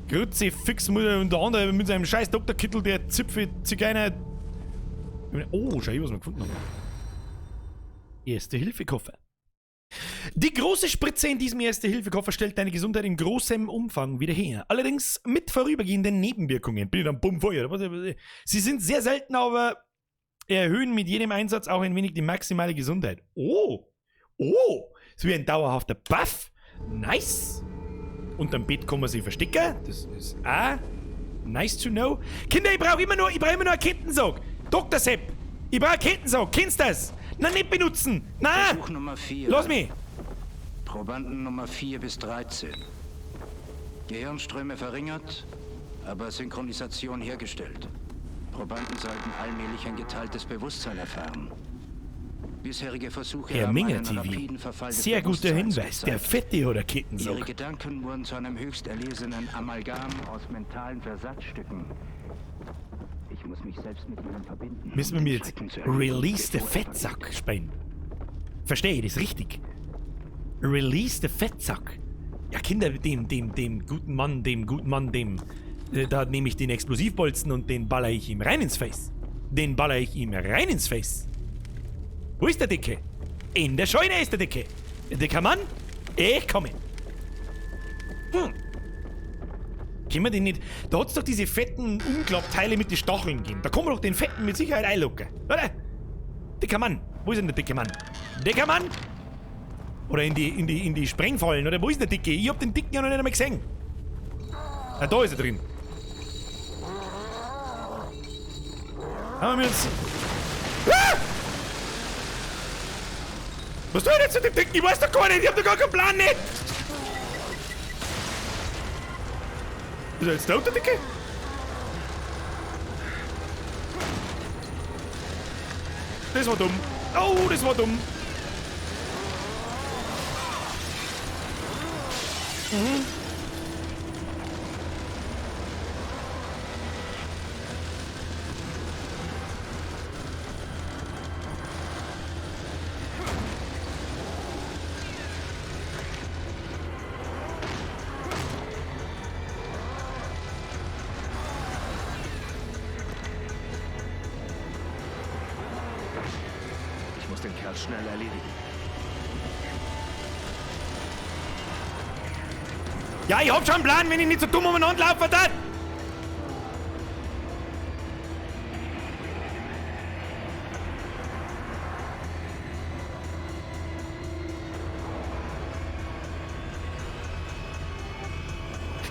Grütze, Fixmutter und der andere mit seinem scheiß Doktorkittel, der Zipfel, Zigeuner. Oh, schau hier, was wir gefunden haben. Erste-Hilfe-Koffer. Die große Spritze in diesem Erste-Hilfe-Koffer stellt deine Gesundheit in großem Umfang wieder her. Allerdings mit vorübergehenden Nebenwirkungen. Bin ich dann bumm Feuer, oder was? Sie sind sehr selten, aber erhöhen mit jedem Einsatz auch ein wenig die maximale Gesundheit. Oh! Oh! So wie ein dauerhafter Buff. Nice! Unterm Bett kann man sich verstecken. Das ist auch nice to know. Kinder, ich brauche immer nur einen Kettensack. Dr. Sepp, ich brauche einen Kettensack. Kennst du das? Nein, nicht benutzen. Nein! Versuch Nummer 4. Lass mich! Probanden Nummer 4 bis 13. Gehirnströme verringert, aber Synchronisation hergestellt. Probanden sollten allmählich ein geteiltes Bewusstsein erfahren. Bisherige Versuche Herr haben Minger einen TV. rapiden Verfall des Sehr guter Bewusstseins Hinweis. Der gezeigt. Fette oder Ihre Kettensack. Gedanken wurden zu einem höchst erlesenen Amalgam aus mentalen Versatzstücken. Ich muss mich selbst mit ihnen verbinden. Müssen wir um mir den jetzt Schrecken zu erleben, Release the bevor er Fettsack spielen? Verstehe ich das richtig? Release the Fettsack. Ja, Kinder, dem guten Mann, da nehme ich den Explosivbolzen und den baller ich ihm rein ins Face. Den baller ich ihm rein ins Face. Wo ist der Dicke? In der Scheune ist der Dicke. Der dicke Mann, ich komme. Können wir den nicht... Da hat's doch diese fetten Umklappteile mit den Stacheln gegeben. Da kann man doch den Fetten mit Sicherheit einlocken, oder? Dicker Mann. Wo ist denn der dicke Mann? Dicker Mann? Oder in die Sprengfallen, oder wo ist der Dicke? Ich hab den Dicken ja noch nicht einmal gesehen. Ah, da ist er drin. Haben wir jetzt... Ah! Was tue ich jetzt mit dem Dicken? Ich weiß doch gar nicht, ich hab doch gar keinen Plan nicht! Ist er jetzt tot, der Dicke? Das war dumm. Oh, das war dumm. Ich muss den Kerl schnell erledigen. Ja, ich hab schon einen Plan, wenn ich nicht so dumm umeinander laufe, dann.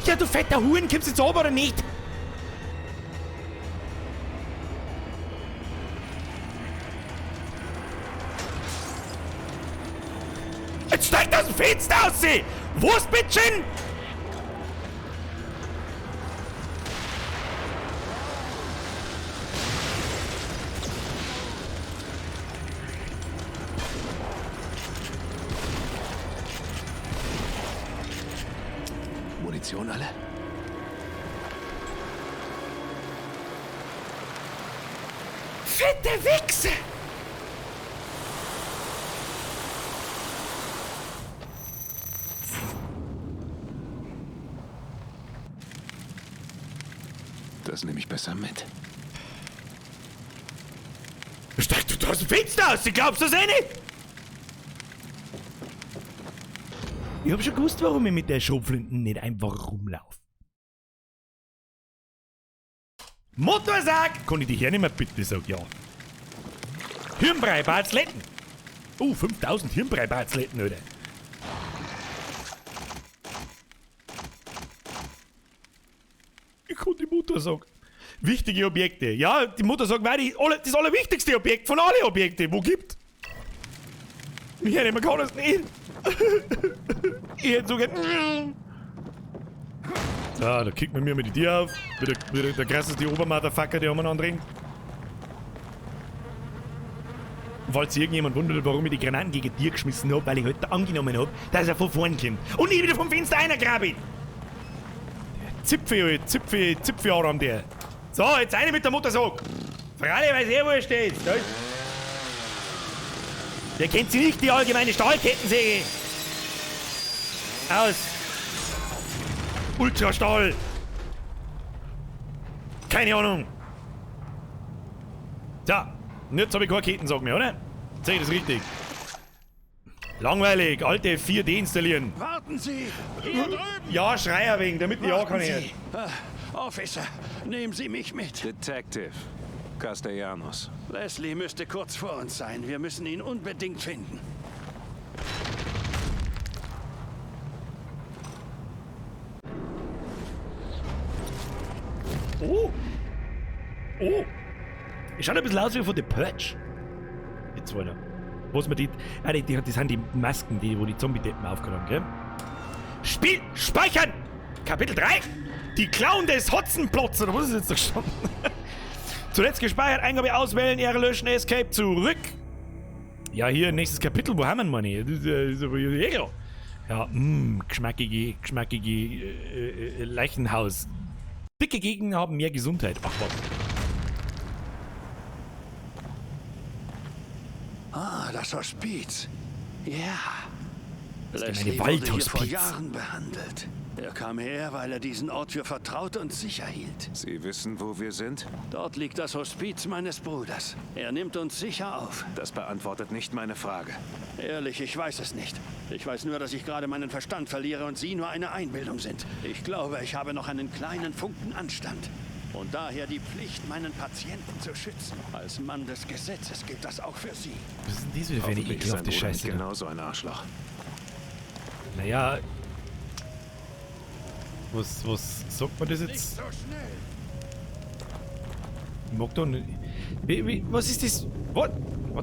Ja, du fetter Huren, kommst du jetzt oben oder nicht? Jetzt steigt aus dem Fenster aus, sie! Wurstbittchen! Munition alle? Fette Wichse! Das nehme ich besser mit. Steig du aus dem Fenster aus, du glaubst das eh nicht? Ich hab schon gewusst, warum ich mit der Schrotflinten nicht einfach rumlaufe. Motorsag! Kann ich dich hernehmen, bitte? Sag ja. Hirnbrei-Barzletten. Oh, 5000 Hirnbrei-Barzletten, Alter. Ich kann die Motorsag. Wichtige Objekte. Ja, die Motorsag war das allerwichtigste Objekt von allen Objekten, wo gibt. Ich hätte mir das nicht. Ich hätte so gern. So, da kickt man mir mal die Tür auf. Wieder der krasseste Obermotherfucker, der umeinander ringt. Falls sich irgendjemand wundert, warum ich die Granaten gegen Tier geschmissen habe, weil ich heute angenommen habe, dass er von vorn kommt. Und nicht wieder vom Fenster reingrabe. Zipfelarm der. So, jetzt eine mit der Motorsag. Freilich, weil es eh wurscht ist. Der kennt sie nicht, die allgemeine Stahlkettensäge. Aus. Ultrastahl. Keine Ahnung. So, und jetzt habe ich keine Kettensäge mehr, oder? Sehe ich das richtig? Langweilig, alte 4D installieren. Warten Sie! Hier drüben! Ja, Schreier wegen, damit ich ja kann ich. Officer, nehmen Sie mich mit. Detective Castellanos. Leslie müsste kurz vor uns sein. Wir müssen ihn unbedingt finden. Oh! Oh! Ich schaue ein bisschen aus wie von The Purge. Jetzt weiter. Was man das sind die Masken, wo die Zombie-Deppen aufgeräumt, gell? Spiel! Speichern! Kapitel 3! Die Clown des Hotzenplotz, oder was ist jetzt da gestanden? Zuletzt gespeichert, Eingabe auswählen, Ehre löschen, Escape zurück. Ja, hier, nächstes Kapitel, wo haben wir ihn, Mann? Das ist aber eh klar. Ja, geschmackige Leichenhaus. Dicke Gegenden haben mehr Gesundheit. Ach, was. Ah, das Hospiz. Ja. Das ist Leslie eine wurde hier Waldhospiz. vor Jahren behandelt. Er kam her, weil er diesen Ort für vertraut und sicher hielt. Sie wissen, wo wir sind? Dort liegt das Hospiz meines Bruders. Er nimmt uns sicher auf. Das beantwortet nicht meine Frage. Ehrlich, ich weiß es nicht. Ich weiß nur, dass ich gerade meinen Verstand verliere und Sie nur eine Einbildung sind. Ich glaube, ich habe noch einen kleinen Funken Anstand. Und daher die Pflicht, meinen Patienten zu schützen. Als Mann des Gesetzes gilt das auch für Sie. Was ist denn das wieder für eine Hoffentlich ist sein ekelhafte Bruder Scheiße? nicht genauso ein Arschloch. Naja. Was sagt man das Nicht jetzt? so schnell! Ich mag doch nicht. Was ist das? What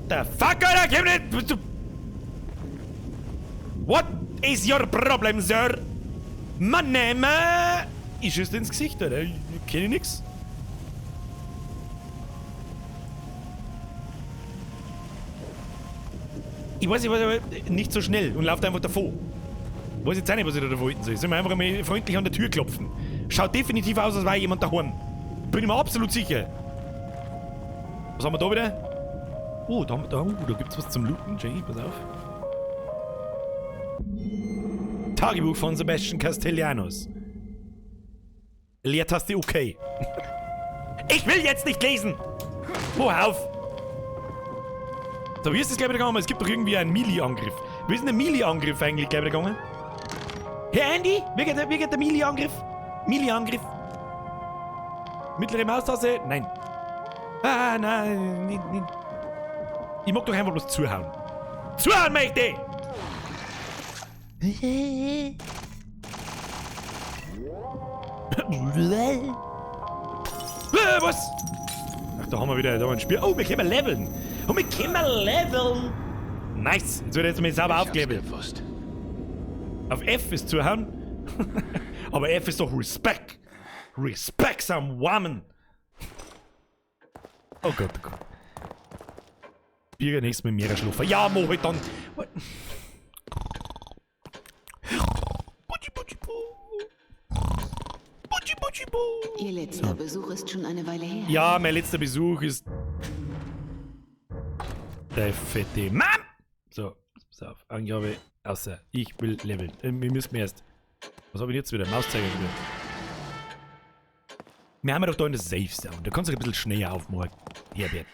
the fuck, Alter? Gib nicht! Was du. What is your problem, sir? Mein Name. Ich schieße ins Gesicht, Alter. Ich kenne nix. Ich weiß nicht so schnell und lauft einfach davor. Ich weiß jetzt auch nicht, was ich da wollten soll. Sollen wir einfach mal freundlich an der Tür klopfen? Schaut definitiv aus, als wäre jemand daheim. Bin ich mir absolut sicher. Was haben wir da wieder? Oh, da gibt's was zum Looten. Jackie, pass auf. Tagebuch von Sebastian Castellanos. Leertaste OK. Ich will jetzt nicht lesen! Oh, auf! So, wie ist das gleich wieder gegangen? Es gibt doch irgendwie einen Melee-Angriff. Wie ist denn der Melee-Angriff eigentlich gleich wieder gegangen? Herr Andy, wie geht der Melee-Angriff? Melee-Angriff. Mittlere Maustaste? Nein. Ah, nein. Nicht. Ich mag doch einfach bloß zuhauen. Zuhauen möchte ich! Was? Ach, da haben wir wieder ein Spiel. Oh, wir können leveln. Nice. Jetzt wird jetzt mal sauber aufgelevelt. Gewusst. Auf F ist zuhauen. Aber F ist doch Respect. Respect some woman. Oh Gott, oh Gott. Bierger nächstes mit Meeresschluffer. Ja, mo halt dann. Tschibu. Ihr letzter Besuch ist schon eine Weile her. Ja, mein letzter Besuch ist der fette Mann. So, pass auf. Angabe, außer ich will leveln. Wir müssen erst. Was habe ich jetzt wieder? Mauszeiger wieder. Wir haben ja doch da in der Safe Zone. Da kannst du ein bisschen schneller aufmachen, Herbert.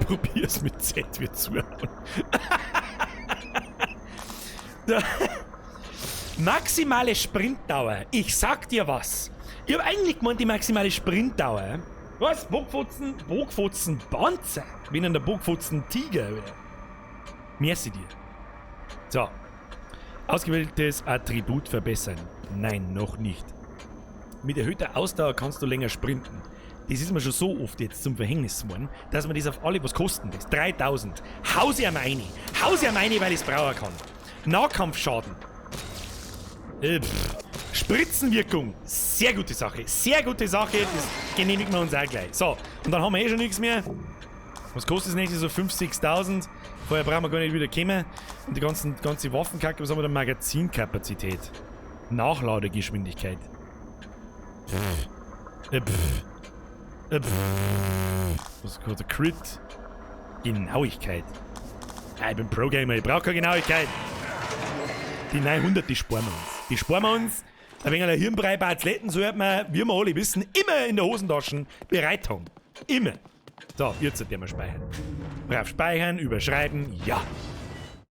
Probier's mit Z, wird zuhauen. Maximale Sprintdauer. Ich sag dir was. Ich habe eigentlich gemeint, die maximale Sprintdauer. Was? Bogfutzen Panzer. Wie in der Bogfutzen Tiger. Merci dir. So. Ausgewähltes Attribut verbessern. Nein, noch nicht. Mit erhöhter Ausdauer kannst du länger sprinten. Das ist mir schon so oft jetzt zum Verhängnis geworden, dass man das auf alle was kosten lässt. 3000. Hau sie am eine. Hau sie am eine, weil ich es brauchen kann. Nahkampfschaden. Spritzenwirkung. Sehr gute Sache. Sehr gute Sache. Das genehmigen wir uns auch gleich. So, und dann haben wir eh schon nichts mehr. Was kostet das nächste? So 5.000, 6.000. Vorher brauchen wir gar nicht wieder kommen. Und die ganze Waffenkacke, was haben wir da? Magazinkapazität. Nachladegeschwindigkeit. Was ist gerade? Crit. Genauigkeit. Ich bin Pro-Gamer, ich brauche keine Genauigkeit. Die 900, die sparen wir uns. Die sparen wir uns. Ein wenig ein Hirnbrei bei Athleten sollte man, wie wir alle wissen, immer in der Hosentaschen bereit haben. Immer. So, jetzt sollten wir speichern. Brav speichern, überschreiben, ja.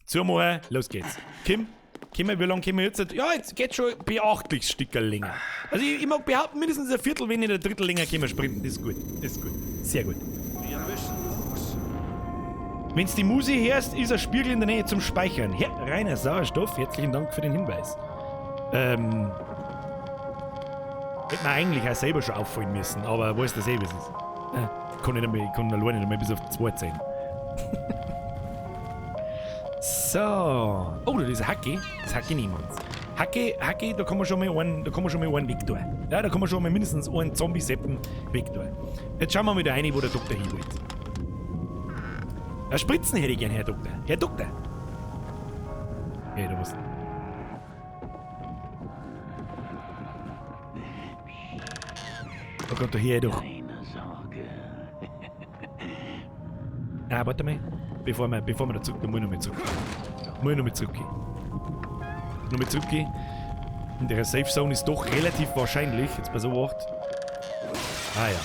Zumachen, los geht's. Kim, wie lange können wir jetzt? Ja, jetzt geht's schon beachtlich Stück länger. Also ich mag behaupten, mindestens ein Viertel, wenn nicht ein Drittel länger können wir sprinten. Das ist gut, das ist gut. Sehr gut. Wir müssen los. Wenn's die Musik hörst, ist ein Spiegel in der Nähe zum Speichern. Herr Rainer Sauerstoff, herzlichen Dank für den Hinweis. Hätte man eigentlich auch selber schon auffallen müssen, aber weißt du selber, wie es ist. Kann alleine nicht mehr bis auf 2 zählen. So. Oh, das ist Hacke. Das Hacke nehmen wir uns. Hacke, da kann man schon mal einen weg tun. Ja, da kann man schon mal mindestens einen Zombie-Seppen weg tun. Jetzt schauen wir mal da rein, wo der Doktor hin will. Spritzen hätte ich gern, Herr Doktor. Herr Doktor. Ja, da was. Oh Gott, da hier doch. Ah, warte mal. Bevor wir da zurück, da muss ich noch mal zurückgehen. Noch mal zurückgehen. In der Safe Zone ist doch relativ wahrscheinlich, jetzt bei so 8. Ah ja.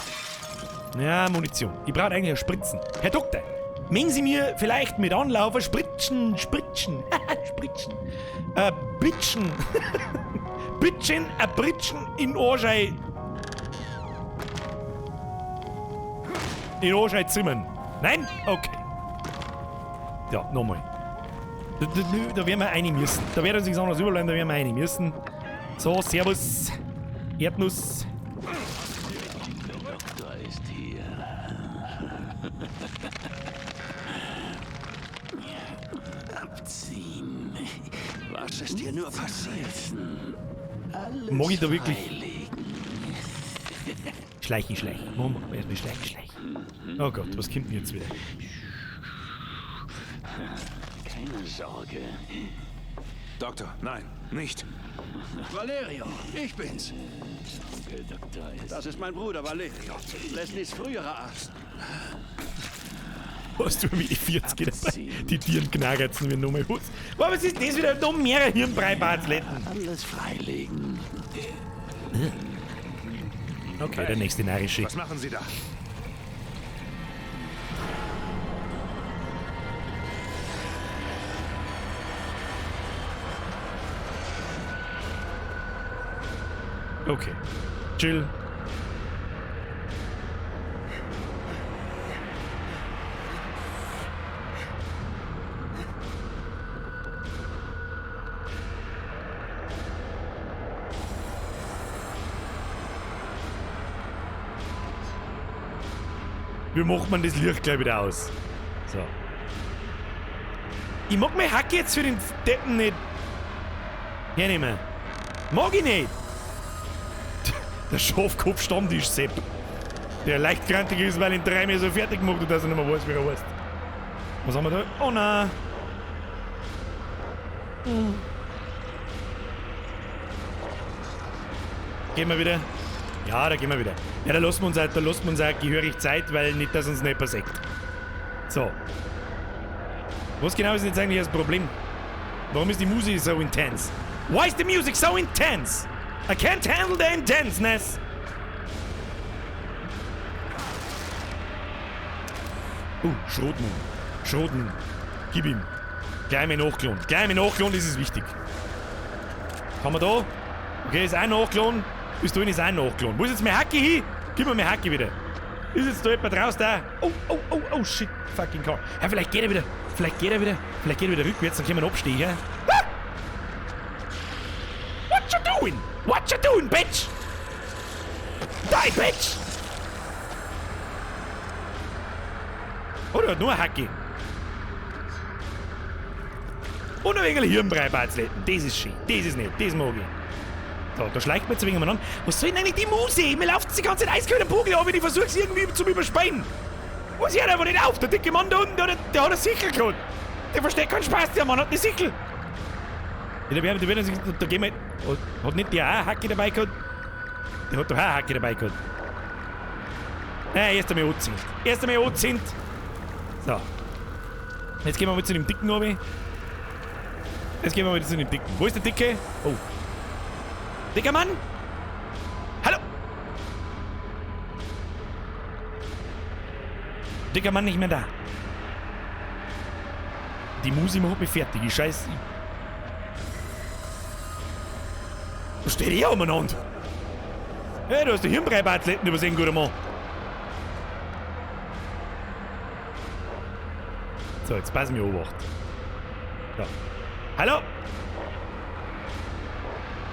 Ja, Munition. Ich brauche eigentlich Spritzen. Herr Doktor, mengen Sie mir vielleicht mit Anlauf ein Spritzen. Bitchen. Bitchen, ein Britschen in Orschei. In Orschei zimmern. Nein? Okay. Ja, nochmal. Da werden wir eine müssen. Da werden wir uns nichts anderes überlegen, da werden wir eine müssen. So, servus. Erdnuss. Der Doktor ist hier. Abziehen. Was ist hier nur passiert? Mag ich da wirklich... Schleichen. Machen wir erstmal schleichen. Oh Gott, was kommt denn jetzt wieder? Keine Sorge. Doktor, nein, nicht. Valerio, ich bin's. Das ist mein Bruder Valerio. Leslies früherer Arzt. Hast du wie die 40 dabei? Die Tieren knagertzen mir nochmal was. Aber was ist das wieder? Noch mehr Hirnbrei bei Athleten. Alles freilegen. Okay, der nächste narische. Was machen Sie da? Okay. Chill. Wie macht man das Licht gleich wieder aus? So. Ich mag meine Hacke jetzt für den Deppen nicht hernehmen. Mag ich nicht. Der Schafkopf-Stammtisch-Sepp. Der leicht grantig ist, weil ihn 3 Mal so fertig gemacht hat, dass er nicht mehr weiß, wie er heißt. Was haben wir da? Oh nein. Gehen wir wieder? Ja, da gehen wir wieder. Ja, da lassen wir uns auch gehörig Zeit, weil nicht, dass uns nicht passiert. So. Was genau ist jetzt eigentlich das Problem? Warum ist die Musik so intense? Why is the music so intense? I can't handle the intenseness. Schroten. Schroten. Gib ihm. Gleich mal nachgeladen. Gleich mal nachgeladen, das ist wichtig. Kann man da? Okay, ist auch nachgeladen. Bis dahin ist auch nachgeladen. Wo ist jetzt mein Hacke hin? Gib mir mein Hacke wieder. Ist jetzt da jemand raus da? Oh, shit. Fucking car. Ja, vielleicht geht er wieder. Vielleicht geht er wieder rückwärts, dann können wir ihn abstehen, ja? Ah! What you doing? What you doing, bitch? Die, bitch! Oh, der hat nur eine Hacke. Und ein wenig Hirnbrei beizuleiten. Das ist schön. Das ist nett. Das mag ich. So, da schleicht man jetzt ein wenig an. Was soll denn eigentlich die Muse? Mir läuft die ganze Zeit eiskalt am Pugel, aber ich versuche es irgendwie zu überspähen. Was hört einfach nicht auf? Der dicke Mann da unten, der hat eine Sichel gehabt. Der versteht keinen Spaß, der Mann hat eine Sichel. Ja, da gehen wir. Hat nicht der auch eine Hacke dabei gehabt? Der hat doch auch eine Hacke dabei gehabt. Erst einmal anziehen. So. Jetzt gehen wir mal zu dem Dicken runter. Wo ist der Dicke? Oh. Dicker Mann? Hallo? Dicker Mann nicht mehr da. Die Musi macht mich fertig, ich scheiß. Was steht hier umeinander? Hey, du hast die Hirnbrei-Athleten übersehen, guter Mann. So, jetzt passen wir Obacht. So. Hallo?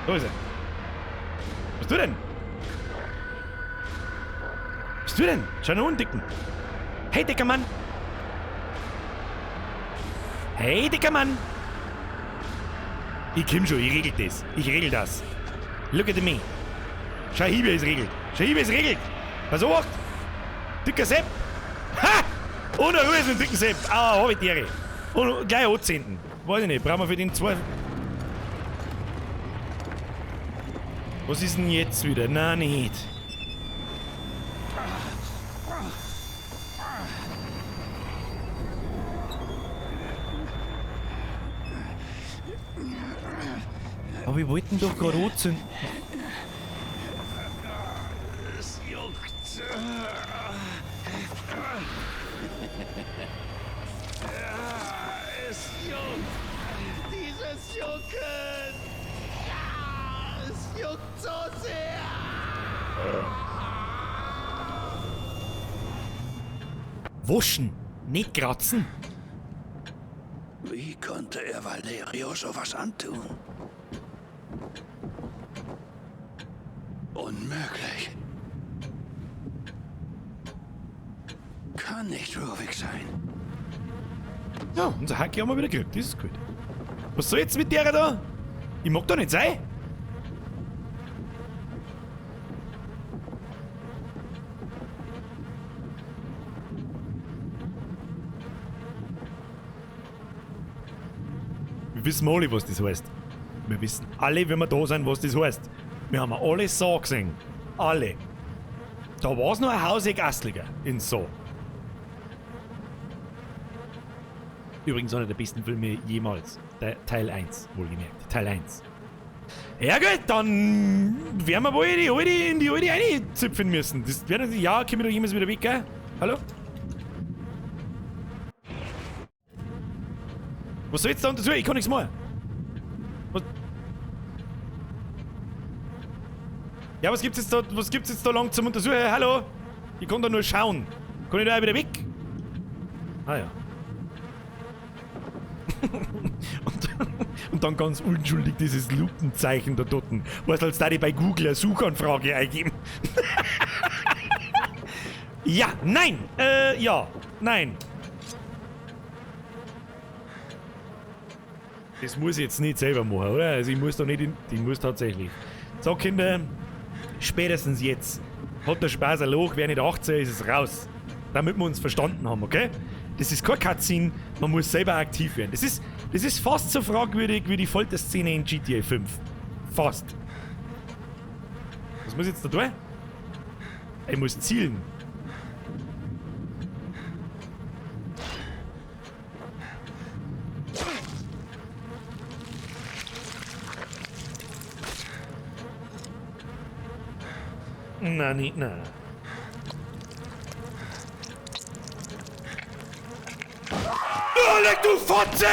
Wo ist er? Was du denn? Schau nach unten, Dicken. Hey, dicker Mann. Ich komm schon, ich regel das. Look at me. Schau hin, wie es regelt. Pass auf. Dicker Sepp. Ha! Ohne Ruhe ist ein dicken Sepp. Ah, hab ich die Ehre. Und gleich anzünden. Weiß ich nicht, brauchen wir für den 2... Was ist denn jetzt wieder? Na, nicht. Aber wir wollten doch gerade anzünden. Es juckt. Es juckt. Dieses Jucken. Ja, es juckt so sehr. Wuschen, nicht kratzen. Wie konnte er Valerio sowas antun? Unmöglich. Kann nicht Ruvik sein. Ja, unser Hacke haben wir wieder gekriegt, das ist gut. Was soll jetzt mit der da? Ich mag doch nicht sein. Wir wissen alle, was das heißt. Wir wissen alle, wenn wir da sind, was das heißt. Wir haben alle so gesehen. Alle. Da war es noch ein Hauseck Astliger in So. Übrigens einer der besten Filme jemals. Teil 1, wohlgemerkt. Teil 1. Ja gut, dann werden wir wohl in die alte reinzüpfen müssen. Das werden sie. Ja, können wir doch jemals wieder weg, gell? Hallo? Was soll jetzt da untersuchen? Ich kann nichts machen. Was? Ja, was gibt's jetzt da lang zum Untersuchen? Hallo? Ich kann da nur schauen. Kann ich da auch wieder weg? Ah ja. und dann ganz unschuldig dieses Lupenzeichen da drunten. Was als da die bei Google eine Suchanfrage eingeben? Ja, nein! Ja, nein. Das muss ich jetzt nicht selber machen, oder? Also ich muss da nicht ich muss tatsächlich. So, Kinder, spätestens jetzt hat der Spaß ein Loch, wer nicht 18 ist, ist raus. Damit wir uns verstanden haben, okay? Das ist kein Cutscene, man muss selber aktiv werden. Das ist Das ist fast so fragwürdig wie die Folterszene in GTA 5. Fast. Was muss ich jetzt da tun? Ich muss zielen. Na, nicht, na. Oh, leg du Fotze!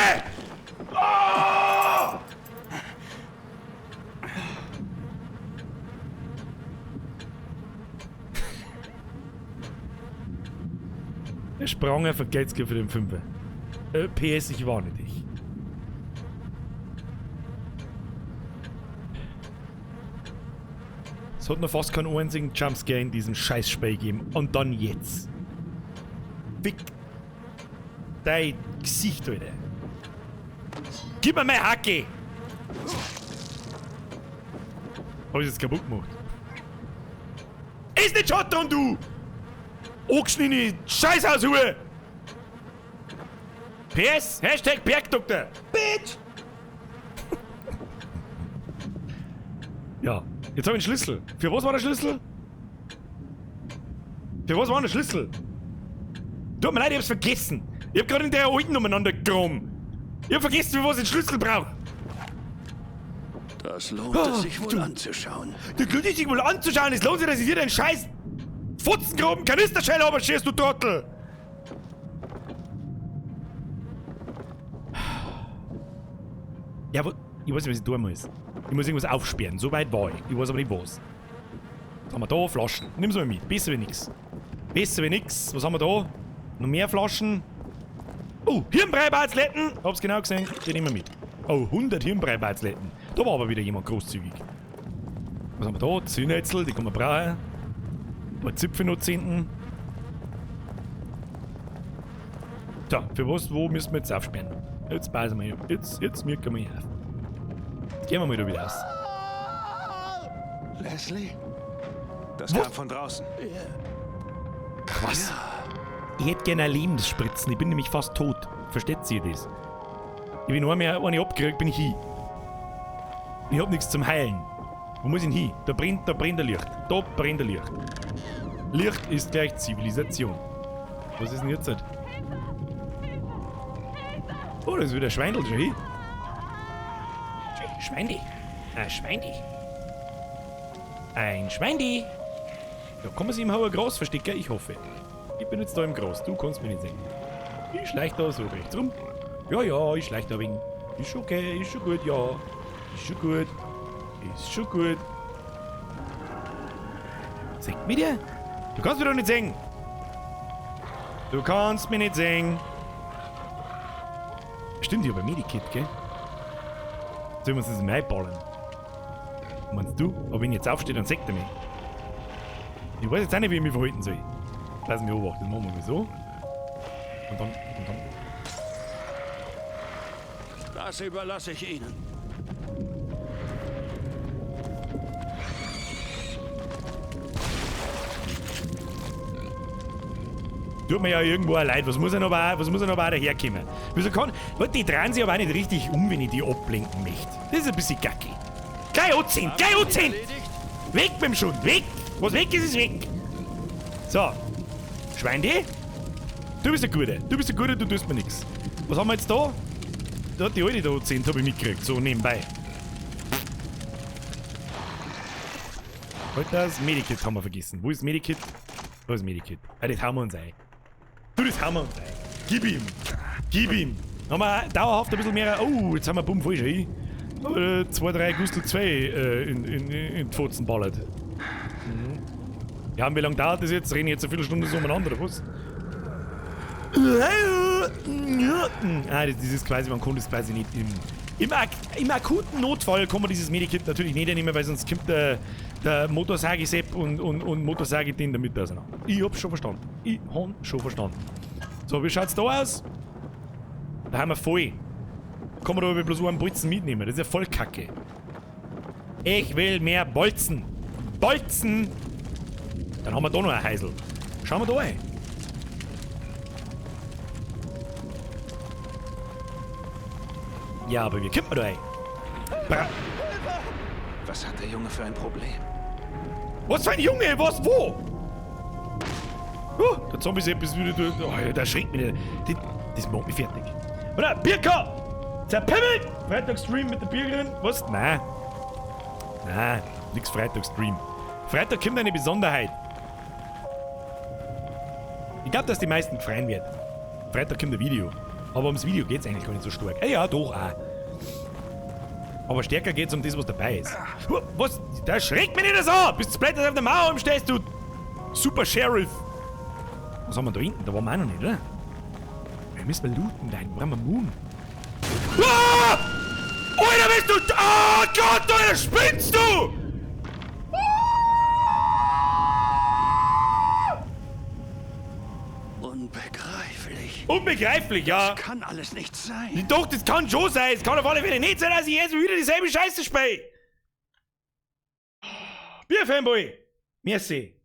Oh! Er sprang einfach Geldske für den Fünfer. PS, ich warne dich. Es hat noch fast keinen einzigen Jumpscare in diesem Scheißspiel gegeben. Und dann jetzt. Fick dein Gesicht, Alter. Gib mir meine Hacke! Hab ich jetzt kaputt gemacht? Ist nicht Schotter, du! Ochschnini, Scheißhaushuhe! PS, Hashtag Bergdoktor! Bitch! Ja, jetzt habe ich einen Schlüssel. Für was war der Schlüssel? Für was war der Schlüssel? Tut mir leid, ich hab's vergessen. Ich hab gerade in der alten umeinander gegraben. Ich hab vergessen, für was ich den Schlüssel brauch. Das lohnt es sich wohl anzuschauen. Das lohnt sich wohl anzuschauen. Es lohnt sich, dass ich dir den scheiß Futzengroben Kanisterschell abschießt, du Trottel. Ja, aber ich weiß nicht, was ich tun muss. Ich muss irgendwas aufsperren. So weit war ich. Ich weiß aber nicht was. Was haben wir da? Flaschen. Nimm's mal mit. Besser wie nix. Besser wie nix. Was haben wir da? Noch mehr Flaschen. Oh, Hirnbrei-Barzletten. Hab's genau gesehen. Die nehmen wir mit. Oh, 100 Hirnbrei-Barzletten. Da war aber wieder jemand großzügig. Was haben wir da? Zühnetzel, die kann man brauchen. Ein paar Zipfel noch hinten. So, für was, wo müssen wir jetzt aufsperren? Jetzt beißen wir. Jetzt mirken wir auf. Jetzt gehen wir mal da wieder aus. Leslie? Das kam von draußen. Was? Ich hätte gerne eine Lebensspritzen. Ich bin nämlich fast tot. Versteht ihr das? Ich bin eine abgekriegt, bin ich hin. Ich hab nichts zum Heilen. Wo muss ich hin? Da brennt ein Licht. Da brennt ein Licht. Licht ist gleich Zivilisation. Was ist denn jetzt? Oh, da ist wieder ein Schweindel schon hin. Schweindi. Ein Schweindi. Ein Schweindi. Da kann man sich im Hauer Gras verstecken, ich hoffe. Ich bin jetzt da im Gras, du kannst mich nicht sehen. Ich schleich da so rechts rum. Ja, ich schleich da wegen. Ist schon okay, ist schon gut, ja. Ist schon gut. Ist schon gut. Seht mich dir? Du kannst mich doch nicht sehen. Du kannst mich nicht sehen. Stimmt, ich hab ein Medikit, gell? Sollen wir uns das mal einballen? Meinst du? Aber wenn ich jetzt aufstehe, dann sagt er mich. Ich weiß jetzt auch nicht, wie ich mich verhalten soll. Lass mich beobachten. Das machen wir mal so. Und dann. Das überlasse ich Ihnen. Tut mir ja irgendwo auch leid. Was muss er noch daherkommen? Wieso kann. Die drehen sich aber auch nicht richtig um, wenn ich die ablenken möchte. Das ist ein bisschen gacki. Gleich anziehen! Gleich anziehen! Weg mit dem Schund! Weg! Was weg ist, ist weg! So. Schweindi? Du bist ein Guter. Du tust mir nichts. Was haben wir jetzt da? Da hat die Alte da angezogen, habe ich mitgekriegt. So nebenbei. Halt, das Medikit haben wir vergessen. Wo ist das Medikit? Da ist das Medikit. Ah, das hauen wir uns ein. Du, das hauen wir uns ein. Gib ihm. Gib ihm. Haben wir dauerhaft ein bisschen mehr. Oh, jetzt haben wir bumm voll schon hin. 2, 3 Gustel 2 in die Pfotzen ballert. Ja, und wie lange dauert das jetzt? Reden jetzt eine Viertelstunde so umeinander, oder was? Ah, das ist quasi, man kann das quasi nicht im akuten Notfall kann man dieses Medikit natürlich nicht nehmen, weil sonst kommt der Motorsagi-Sepp und Motorsagi-Den damit auseinander. Ich hab's schon verstanden. So, wie schaut's da aus? Da haben wir voll. Kann man da aber bloß einen Bolzen mitnehmen. Das ist ja voll kacke. Ich will mehr Bolzen. Bolzen! Dann haben wir da noch ein Heisel. Schauen wir da rein. Ja, aber wie kommt man da rein? Was hat der Junge für ein Problem? Was für ein Junge? Was? Wo? Der Zombie ist etwas wieder durch. Oh, ja, der schreckt mich nicht. Das macht mich fertig. Oder? Birka! Zerpimmelt! Freitagsstream mit der Birgerin? Was? Nein. Nein, nix Freitagsstream. Freitag kommt eine Besonderheit. Ich glaube, dass die meisten gefreien werden. Freitag kommt ein Video. Aber ums Video geht's eigentlich gar nicht so stark. Ja, doch auch. Aber stärker geht's um das, was dabei ist. Was? Da schreckt mich nicht so an! Bist du splattert auf der Mauer umstehst, du Super Sheriff! Was haben wir da hinten? Da waren wir auch noch nicht, oder? Wir müssen mal looten, da hinten. Wo haben wir Moon? Ah! Alter, bist du... Oh Gott, Alter, spinnst du? Unbegreiflich. Unbegreiflich, ja. Das kann alles nicht sein. Doch, das kann schon sein. Es kann auf alle Fälle nicht sein, dass ich jetzt wieder dieselbe Scheiße spiele. Bier, Fanboy. Merci.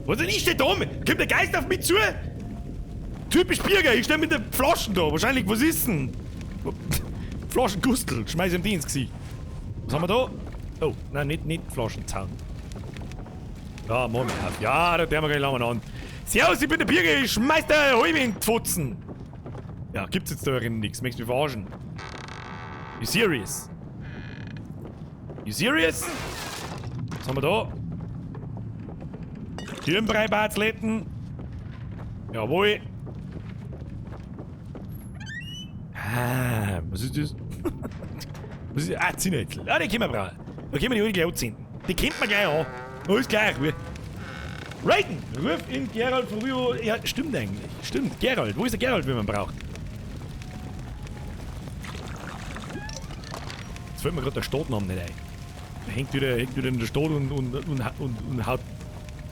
Was denn? Ich steh da oben? Kommt der Geist auf mich zu? Typisch Birger, ich steh mit den Flaschen da. Wahrscheinlich, was ist denn? Flaschengustel, schmeiß ihm die ins Gesicht. Was haben wir da? Oh, nein, nicht Flaschenzaun. Ja, machen wir auf. Ja, da der wir gleich lang an. Servus, ich bin der Birger, ich schmeiß der Halme in die Pfotzen. Ja, gibt's jetzt da drin nichts, möchtest du mich verarschen? You serious? You serious? Was haben wir da? Hirnbrei-Batzletten. Jawohl. Ah, was ist das? Was ist das? Ah, Zinnetzel. Ah, die können wir brauchen. Da können wir die alle gleich anziehen. Die kennt man gleich an. Alles gleich. Raiden! Ruf in Gerald von Rio. Ja, stimmt eigentlich. Stimmt. Gerald. Wo ist der Gerald, wenn man braucht? Jetzt fällt mir gerade der Stadtname nicht ein. Der hängt wieder in der Stadt und haut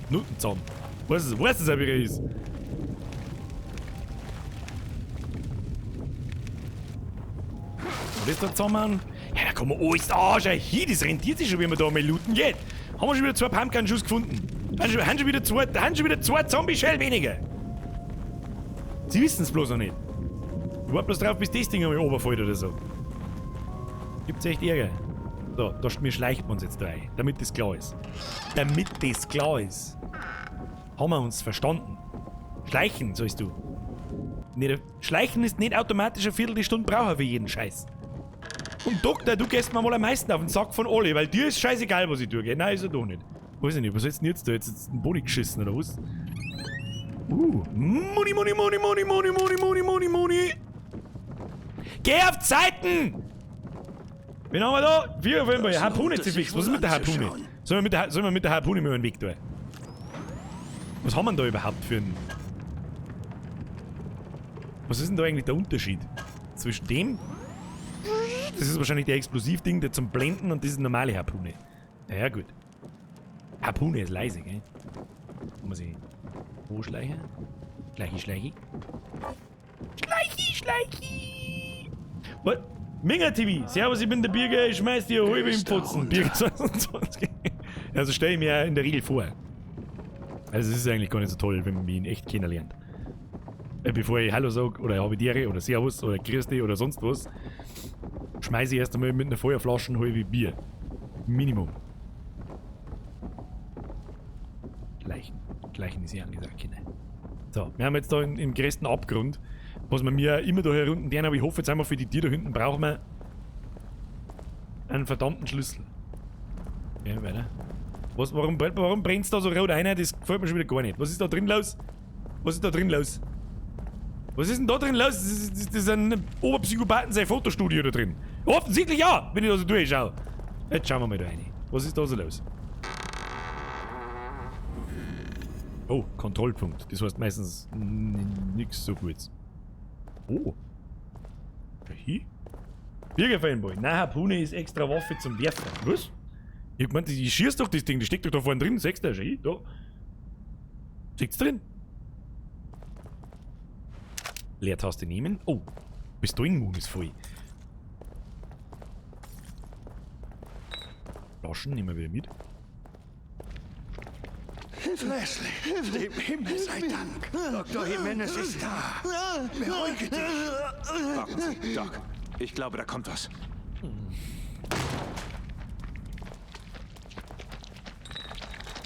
Nutten zusammen. Weißt du, was er wieder ist? Was ist da zusammen? Ja, da kann man alles anschauen. Hier, das rentiert sich schon, wenn man da mal looten geht. Haben wir schon wieder 2 Pumpgun-Schuss gefunden. Haben schon wieder zwei Zombie-Shell weniger. Sie wissen es bloß noch nicht. Ich warte bloß drauf, bis das Ding einmal runterfällt oder so. Gibt's echt Ärger. So, wir schleichen uns jetzt rein, damit das klar ist. Damit das klar ist. Haben wir uns verstanden. Schleichen sollst du. Nicht, schleichen ist nicht automatisch eine Viertelstunde brauchen für jeden Scheiß. Und Doktor, du gehst mir mal am meisten auf den Sack von alle, weil dir ist scheißegal, was ich tue, gell? Nein, ist er doch nicht. Weiß ich nicht, was sollst du denn jetzt da? Jetzt einen Body geschissen, oder was? Money, money, money, money, money, money, money, money, money. Geh auf Zeiten! Wen haben wir da? 4 auf einmal. Harpune zu fix. Was ist mit der Harpune? Sollen wir mit der Harpune mal einen Weg tun? Was haben wir denn da überhaupt für einen... Was ist denn da eigentlich der Unterschied? Zwischen dem... Das ist wahrscheinlich der Explosivding, der zum Blenden, und das ist eine normale Harpune. Ja, gut. Harpune ist leise, gell? Kann man sie hochschleichen? Schleichi, schleichi. Schleichi, schleichi! Was? Minga TV! Servus, ich bin der Birger, ich schmeiß dir eine halbe im Putzen. Birger 22. Also stell ich mir ja in der Regel vor. Also es ist eigentlich gar nicht so toll, wenn man mich in echt kennenlernt. Bevor ich Hallo sage, oder Habidere, oder Servus, oder Grüß dich, oder sonst was, schmeiße ich erst einmal mit einer Feuerflasche eine halbe Bier. Minimum. Schleichen ist ja angesagt, Kinder. So, wir haben jetzt da im größten Abgrund, was wir mir immer da herunten tun, aber ich hoffe jetzt einmal für die Tiere da hinten brauchen wir einen verdammten Schlüssel. Ja, weiter. Warum brennt es da so rot rein? Das gefällt mir schon wieder gar nicht. Was ist da drin los? Was ist da drin los? Was ist denn da drin los? Das ist ein Oberpsychopathen sein Fotostudio da drin. Offensichtlich ja, wenn ich da so durchschaue. Jetzt schauen wir mal da rein. Was ist da so los? Oh, Kontrollpunkt. Das heißt meistens nichts so Gutes. Oh. Hier? Bürgerfanboy. Nein, Harpune ist extra Waffe zum Werfen. Was? Ich hab gemeint, ich schieß doch das Ding. Das steckt doch da vorne drin. Sechst du schon? Da. Steckt's drin? Leertaste nehmen. Oh, Pistolenmund ist voll. Flaschen nehmen wir wieder mit. Leslie, dem Himmel sei Dank. Dr. Jimenez ist da. Beruhige dich. Warten Sie, Doc. Ich glaube, da kommt was.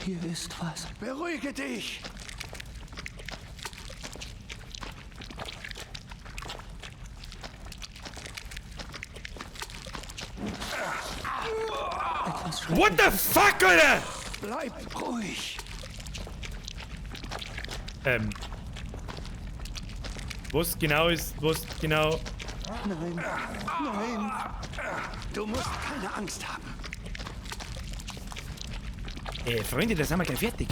Hier ist was. Beruhige dich. What the fuck, Alter? Bleib ruhig. Was genau ist, was genau... Nein. Du musst keine Angst haben. Freunde, da sind wir gleich fertig.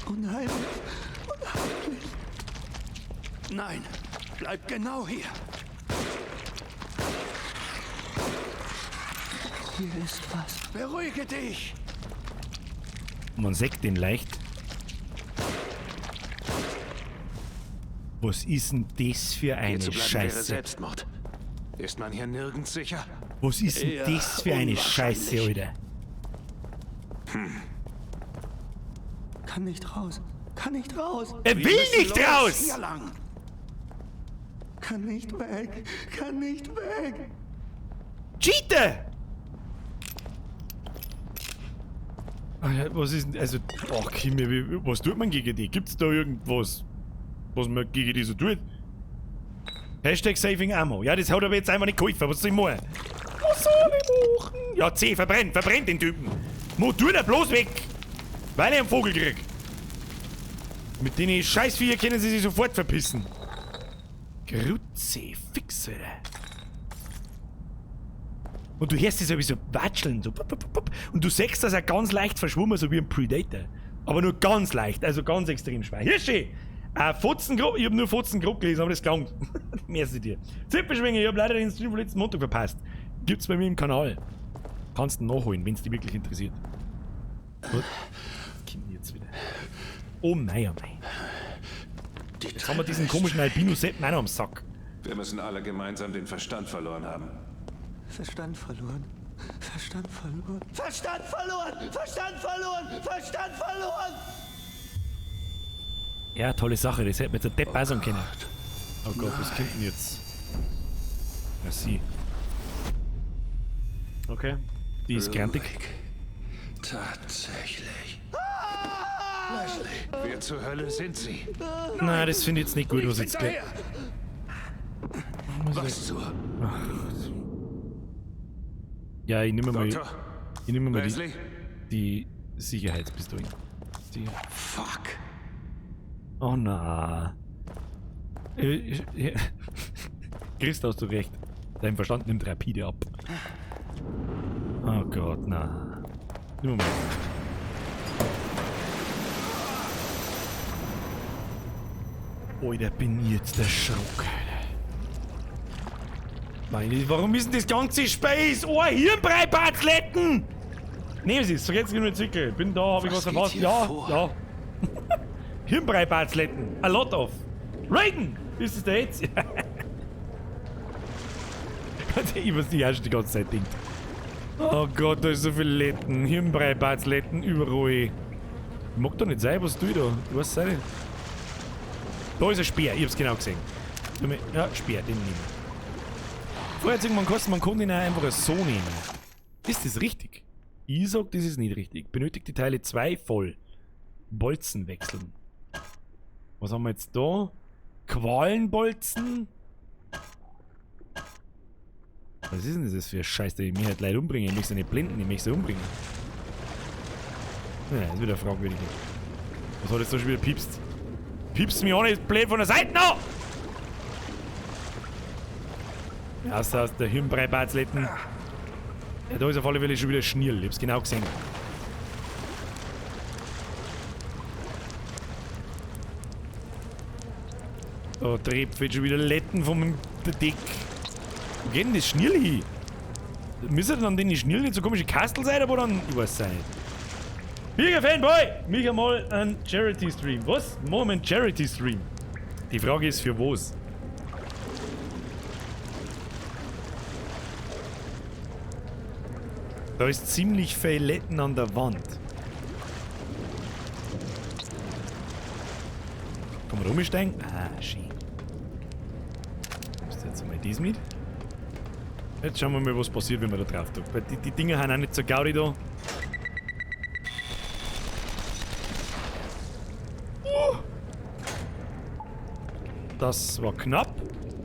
Oh nein. Nein, bleib genau hier. Hier ist was. Beruhige dich. Man sieht den leicht. Was ist denn das für eine Hier zu bleiben wäre Scheiße? Selbstmord. Ist man hier nirgends sicher? Was ist denn Ja, das für eine unwahrscheinlich. Scheiße, Alter? Kann nicht raus. Kann nicht raus. Er Wir will müssen nicht los. raus! Hier lang. Kann nicht weg. Kann nicht weg. Cheater! Alter, was ist denn, also, ach Kimi, was tut man gegen die? Gibt's da irgendwas, was man gegen die so tut? Hashtag Saving Ammo. Ja, das hat aber jetzt einfach nicht geholfen. Was soll ich machen? Was soll ich machen? Ja, C, verbrennt den Typen. Mo, tu ihn bloß weg. Weil ich einen Vogel krieg. Mit denen Scheißviecher können sie sich sofort verpissen. Grütze, fix, Alter. Und du hörst das sowieso watscheln. So, und du siehst, dass er ganz leicht verschwommen, so wie ein Predator. Aber nur ganz leicht, also ganz extrem schwer. Hirschi! Fotzengrub, ich hab nur Fotzengrub gelesen, aber das klang. Merci dir. Zipfelschwinge, ich hab leider den Stream vom letzten Montag verpasst. Gibt's bei mir im Kanal. Kannst du nachholen, wenn's dich wirklich interessiert. Gut. Kommt jetzt wieder. Oh mein, oh mein. Jetzt haben wir diesen komischen Albino-Seppen auch noch am Sack. Wir müssen alle gemeinsam den Verstand verloren haben. Verstand verloren. Verstand verloren. Verstand verloren. Verstand verloren. Verstand verloren. Ja, tolle Sache, das hätte mir jetzt der Depp auch sagen können. Oh Gott, was kommt denn jetzt? Ja, sie. Okay. Die ist grantig. Tatsächlich. Leslie, wer zur Hölle sind Sie? Nein, das finde ich jetzt nicht gut, was jetzt gleich. Was zur... Ja, ich nehme mal. Doktor? Ich nehme mal Leslie? die Sicherheitspistolen. Fuck. Oh na. Christ, hast du recht. Dein Verstand nimmt rapide ab. Oh Gott, na. Nimm mal. Alter, bin ich jetzt erschrocken. Meine, warum ist denn das ganze Space? Oh, Hirnbrei-Patzletten! Nehmen Sie es, vergessen Sie nur den Zwickel. Bin da, hab ich was erfasst. geht Ja, hier vor? ja. Hirnbrei-Patzletten. A lot of. Reagan! Ist es der jetzt? Ich weiß nicht, was die ganze Zeit denkt. Oh Gott, da ist so viel Letten. Hirnbrei-Patzletten überall. Mag doch nicht sein, was tue ich da? Du weißt es nicht. Da ist ein Speer, ich hab's genau gesehen. Ja, Speer, den nehmen wir. Vorher hat es irgendwann gekostet, man konnte ihn auch einfach so nehmen. Ist das richtig? Ich sag, das ist nicht richtig. Benötigt die Teile 2 voll. Bolzen wechseln. Was haben wir jetzt da? Qualenbolzen? Was ist denn das für ein Scheiß, der ich mir halt Leute umbringen? Ich möchte sie nicht blenden, ich möchte sie umbringen. Ja, das ist wieder fragwürdig. Was hat jetzt da schon wieder piepst? Piepst mich auch nicht blöd von der Seite noch! Ja, aus der Hirnbrei-Patzletten. Ja, da ist auf alle Fälle schon wieder Schnirl, ich hab's genau gesehen. Da treibt jetzt schon wieder Letten vom Deck. Wo geht denn das Schnirl hin? Müsste dann an den Schnirl nicht so komische Kastel sein, aber dann. Ich weiß es nicht. Bierger Fanboy! Mich einmal ein Charity-Stream. Was? Moment, Charity-Stream. Die Frage ist für was? Da ist ziemlich viel Letten an der Wand. Kann man rumsteigen? Ah, schön. Nimmst du jetzt einmal dies mit? Jetzt schauen wir mal, was passiert, wenn man da drauf drückt. Weil die Dinger haben auch nicht so gaudi da. Das war knapp.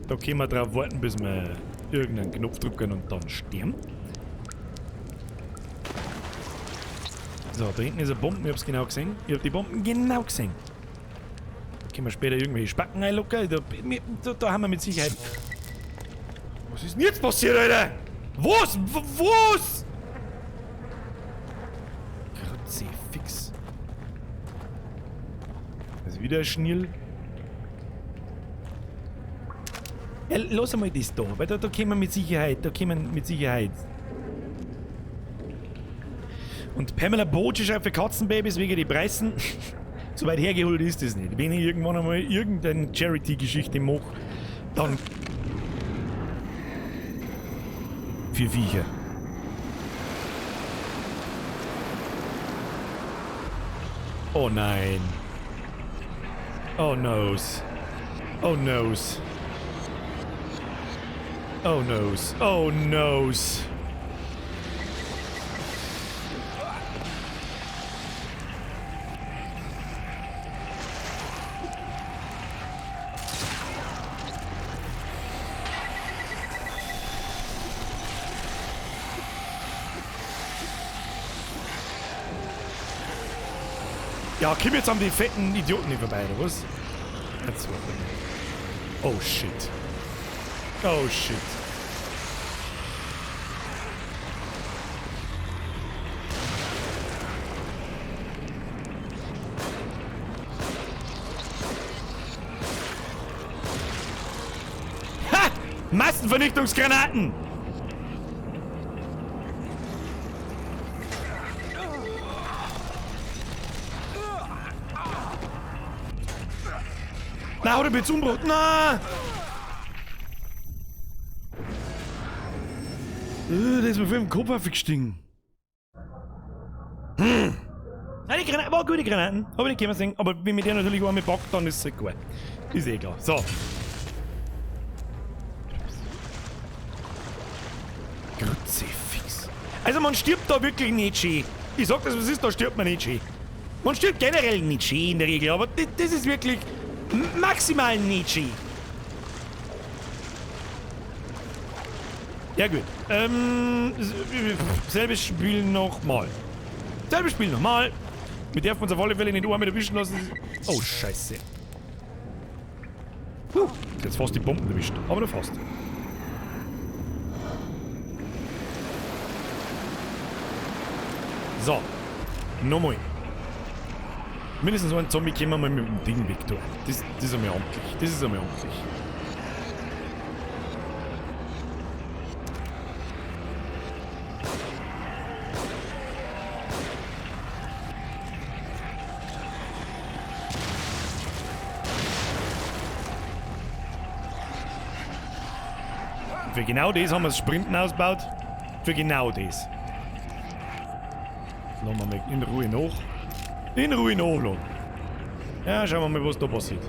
Da können wir drauf warten, bis wir irgendeinen Knopf drücken und dann sterben. So, da hinten ist eine Bombe, ich hab's genau gesehen. Ich hab die Bomben genau gesehen. Da können wir später irgendwelche Spacken einlocken. Da haben wir mit Sicherheit... Was ist denn jetzt passiert, Alter? Was? Was? Grütze, fix. Das ist wieder ein Schnirl. Ja, lass einmal das da, weil da können wir mit Sicherheit, Und Pamela Boach ist auch für Katzenbabys wegen die Preisen. So weit hergeholt ist das nicht. Wenn ich irgendwann einmal irgendeine Charity-Geschichte mache, dann für Viecher. Oh nein. Oh noes. Oh noes. Oh noes. Oh noes. Ja, komm jetzt an die fetten Idioten nicht vorbei, oder was? Jetzt oh shit. Oh shit. Ha! Massenvernichtungsgranaten! Na, oder bitte Umbrot? Na! Der ist mir voll im Kopf aufgestiegen. Nein, die Granaten, war gute Granaten. Hab ich nicht gesehen. Aber wenn mir der natürlich einmal packt, dann ist es halt gut. Ist eh klar. So. Grütze fix. Also man stirbt da wirklich nicht schön. Ich sag das, was ist, da stirbt man nicht schön. Man stirbt generell nicht schön in der Regel, aber das ist wirklich maximal nicht schön. Ja gut. Selbes Spiel nochmal. Selbes Spiel nochmal. Wir dürfen uns auf alle Fälle nicht einmal erwischen lassen. Oh, scheiße. Jetzt fast die Bomben erwischt. Aber nur fast. So. Nochmal. Mindestens so ein Zombie können wir mal mit dem Ding weg tun. Das ist einmal amtlich. Das ist einmal amtlich. Für genau das haben wir das Sprinten ausgebaut. Für genau das. Lassen wir mal in Ruhe nach. In Ruhe nachladen. Ja, schauen wir mal, was da passiert.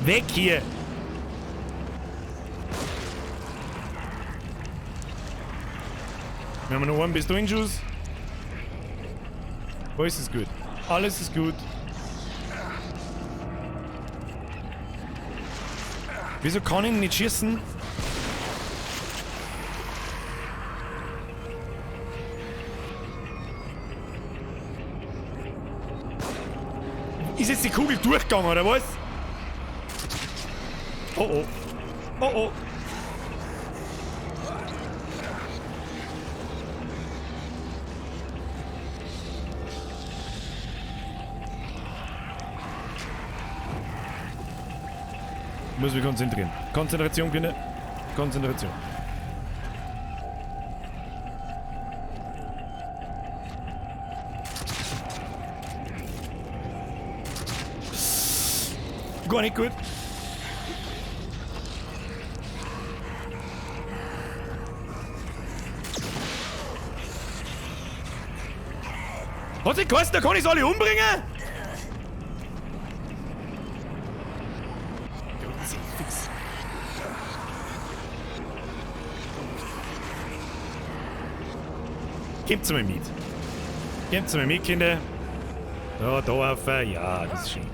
Weg hier! Wir haben noch einen Pistolenschuss. Alles ist gut. Alles ist gut. Wieso kann ich nicht schießen? Ist jetzt die Kugel durchgegangen, oder was? Oh oh. Oh oh. Muss mich konzentrieren. Konzentration, Kinder. Konzentration. Gar nicht gut. Hat sich geheißen, da kann ich alle umbringen? Gebt's mir mit. Gebt's mir mit, Kinder. Da auf. Ja, das ist schön.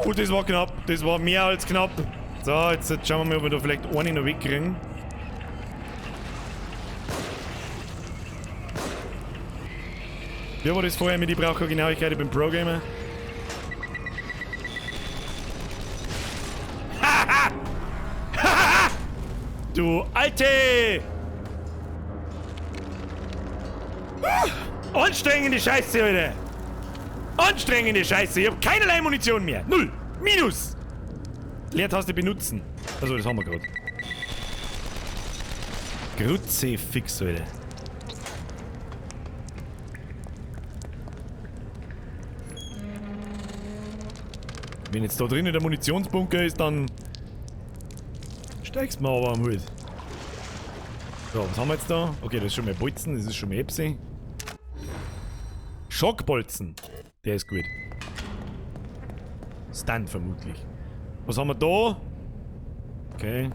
Oh, das war knapp. Das war mehr als knapp. So, jetzt schauen wir mal, ob wir da vielleicht einen noch wegkriegen. Wie war das vorher mit, ich brauche keine Genauigkeit beim Pro-Gamer? Haha! Haha! Du Alte! Anstrengende Scheiße, Alter! Anstrengende Scheiße! Ich hab keinerlei Munition mehr! Null! Minus! Leertaste benutzen. Also, das haben wir gerade. Grutze fix, Alter. Wenn jetzt da drinnen der Munitionsbunker ist, dann steigst du mir aber am Hut. So, was haben wir jetzt da? Okay, das ist schon mehr Bolzen, das ist schon mehr Epsi. Schockbolzen. Der ist gut. Stun vermutlich. Was haben wir da? Okay.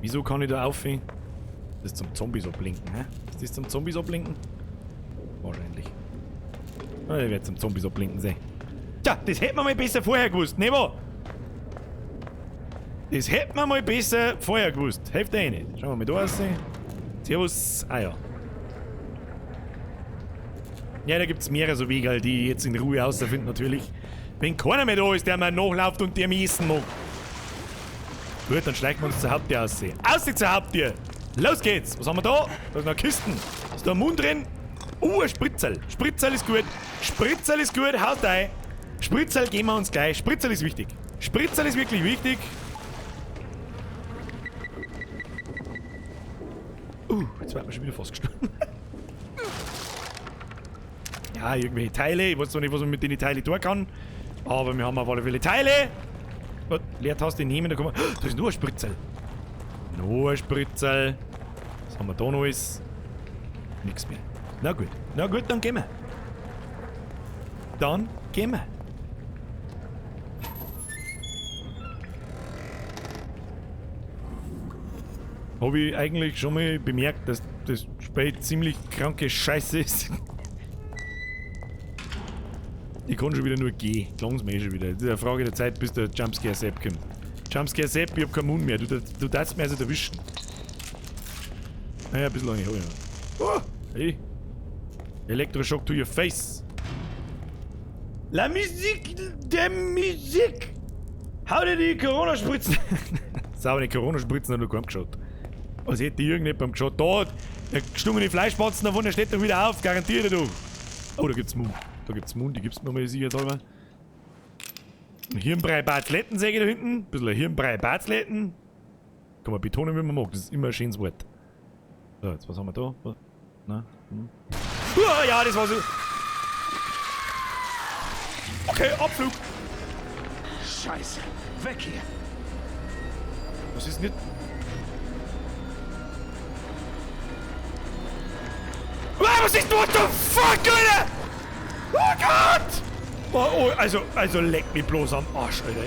Wieso kann ich da aufhören? Das ist zum Zombies ablenken, hä? Ist das zum Zombies ablenken? Wahrscheinlich. Ah, ich werde zum Zombies ablenken sehen. Tja, das hätten wir mal besser vorher gewusst, ne wahr? Das hätten wir mal besser vorher gewusst. Hilft eh nicht. Schauen wir mal da raus. Servus. Ah ja. Ja, da gibt es mehrere so Wege, die ich jetzt in Ruhe ausfinden natürlich. Wenn keiner mehr da ist, der mir nachläuft und der mich essen mag. Gut, dann schleichen wir uns zur Haupttür aus. Aus zur Haupttür! Los geht's! Was haben wir da? Da ist noch Kisten. Ist da ein Mund drin? Ein Spritzerl. Spritzerl ist gut. Spritzerl ist gut. Haut ein. Spritzerl geben wir uns gleich. Spritzerl ist wichtig. Spritzerl ist wirklich wichtig. Jetzt wird man schon wieder fast gestorben. Ja, irgendwelche Teile. Ich weiß zwar nicht, was man mit den Teilen tun kann. Aber wir haben auf alle Fälle Teile. Gut, Leertaste nehmen, da kommen wir. Da ist nur ein Spritzerl. Noch ein Spritzerl. Was haben wir da noch alles? Nix mehr. Na gut, dann gehen wir. Dann gehen wir. Habe ich eigentlich schon mal bemerkt, dass das Spiel ziemlich kranke Scheiße ist. Ich kann schon wieder nur gehen. Langsam schon wieder. Das ist eine Frage der Zeit, bis der Jumpscare Sepp kommt. Jumpscare Sepp, ich hab keinen Mund mehr. Du darfst mir also erwischen. Naja, ein bisschen lange habe ich noch. Oh, hey. Elektroschock to your face. La Musik der Musik. Hau dir die Corona-Spritzen. Sauber, die Corona-Spritzen hat noch kaum geschaut. Was hätte irgendjemand geschaut? Da, der gestungene Fleischbatzen davon, der steht doch wieder auf. Garantiert du. Oh, da gibt's Mund. Da gibt's Mund, die gibt's mir mal sicherheitshalber. Ein Hirnbrei-Batzletten sehe ich da hinten. Ein bisschen ein Hirnbrei-Batzletten. Kann man betonen, wie man mag. Das ist immer ein schönes Wort. So, jetzt was haben wir da? Was? Na? Ja, das war so. Okay, Abflug. Scheiße. Weg hier. Was ist nicht? Was ist what the fuck, Alter? Oh Gott! Oh, also leck mich bloß am Arsch, Alter.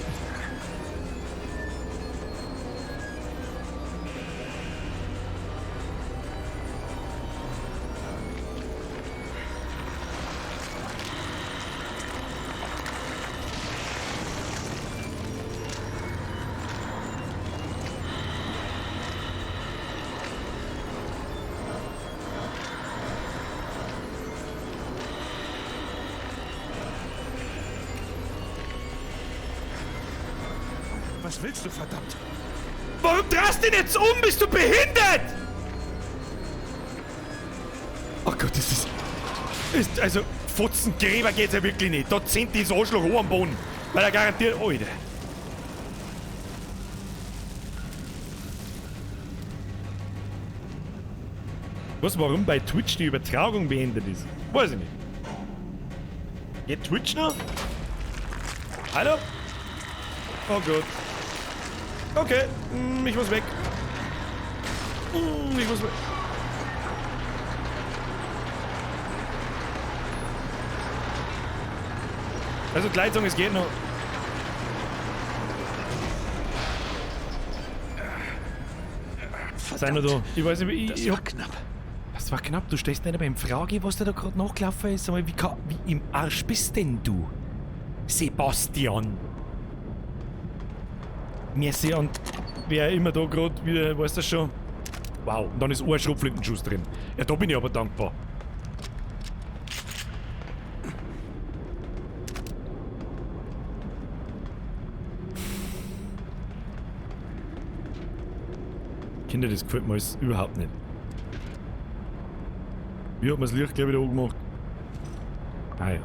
Was willst du, verdammt? Warum drehst du denn jetzt um? Bist du behindert? Oh Gott, das ist also Futzen Gräber geht's ja wirklich nicht. Da sind die so Arschloch hoch am Boden. Weil er garantiert... Alter. Was, warum bei Twitch die Übertragung beendet ist? Weiß ich nicht. Geht Twitch noch? Hallo? Oh Gott. Okay, ich muss weg. Ich muss weg. Also Kleidung, es geht noch. Sei nur da. Ich weiß nicht, Das war knapp. Das war knapp. Du stehst nicht beim Frage, was da gerade nachgelaufen ist. Aber wie im Arsch bist denn du? Sebastian. Merci und wer immer da gerade wieder, weißt du schon? Wow, und dann ist ein Schrotflintenschuss drin. Ja, da bin ich aber dankbar. Kinder, das gefällt mir alles überhaupt nicht. Wie hat man das Licht gleich wieder angemacht? Ah ja.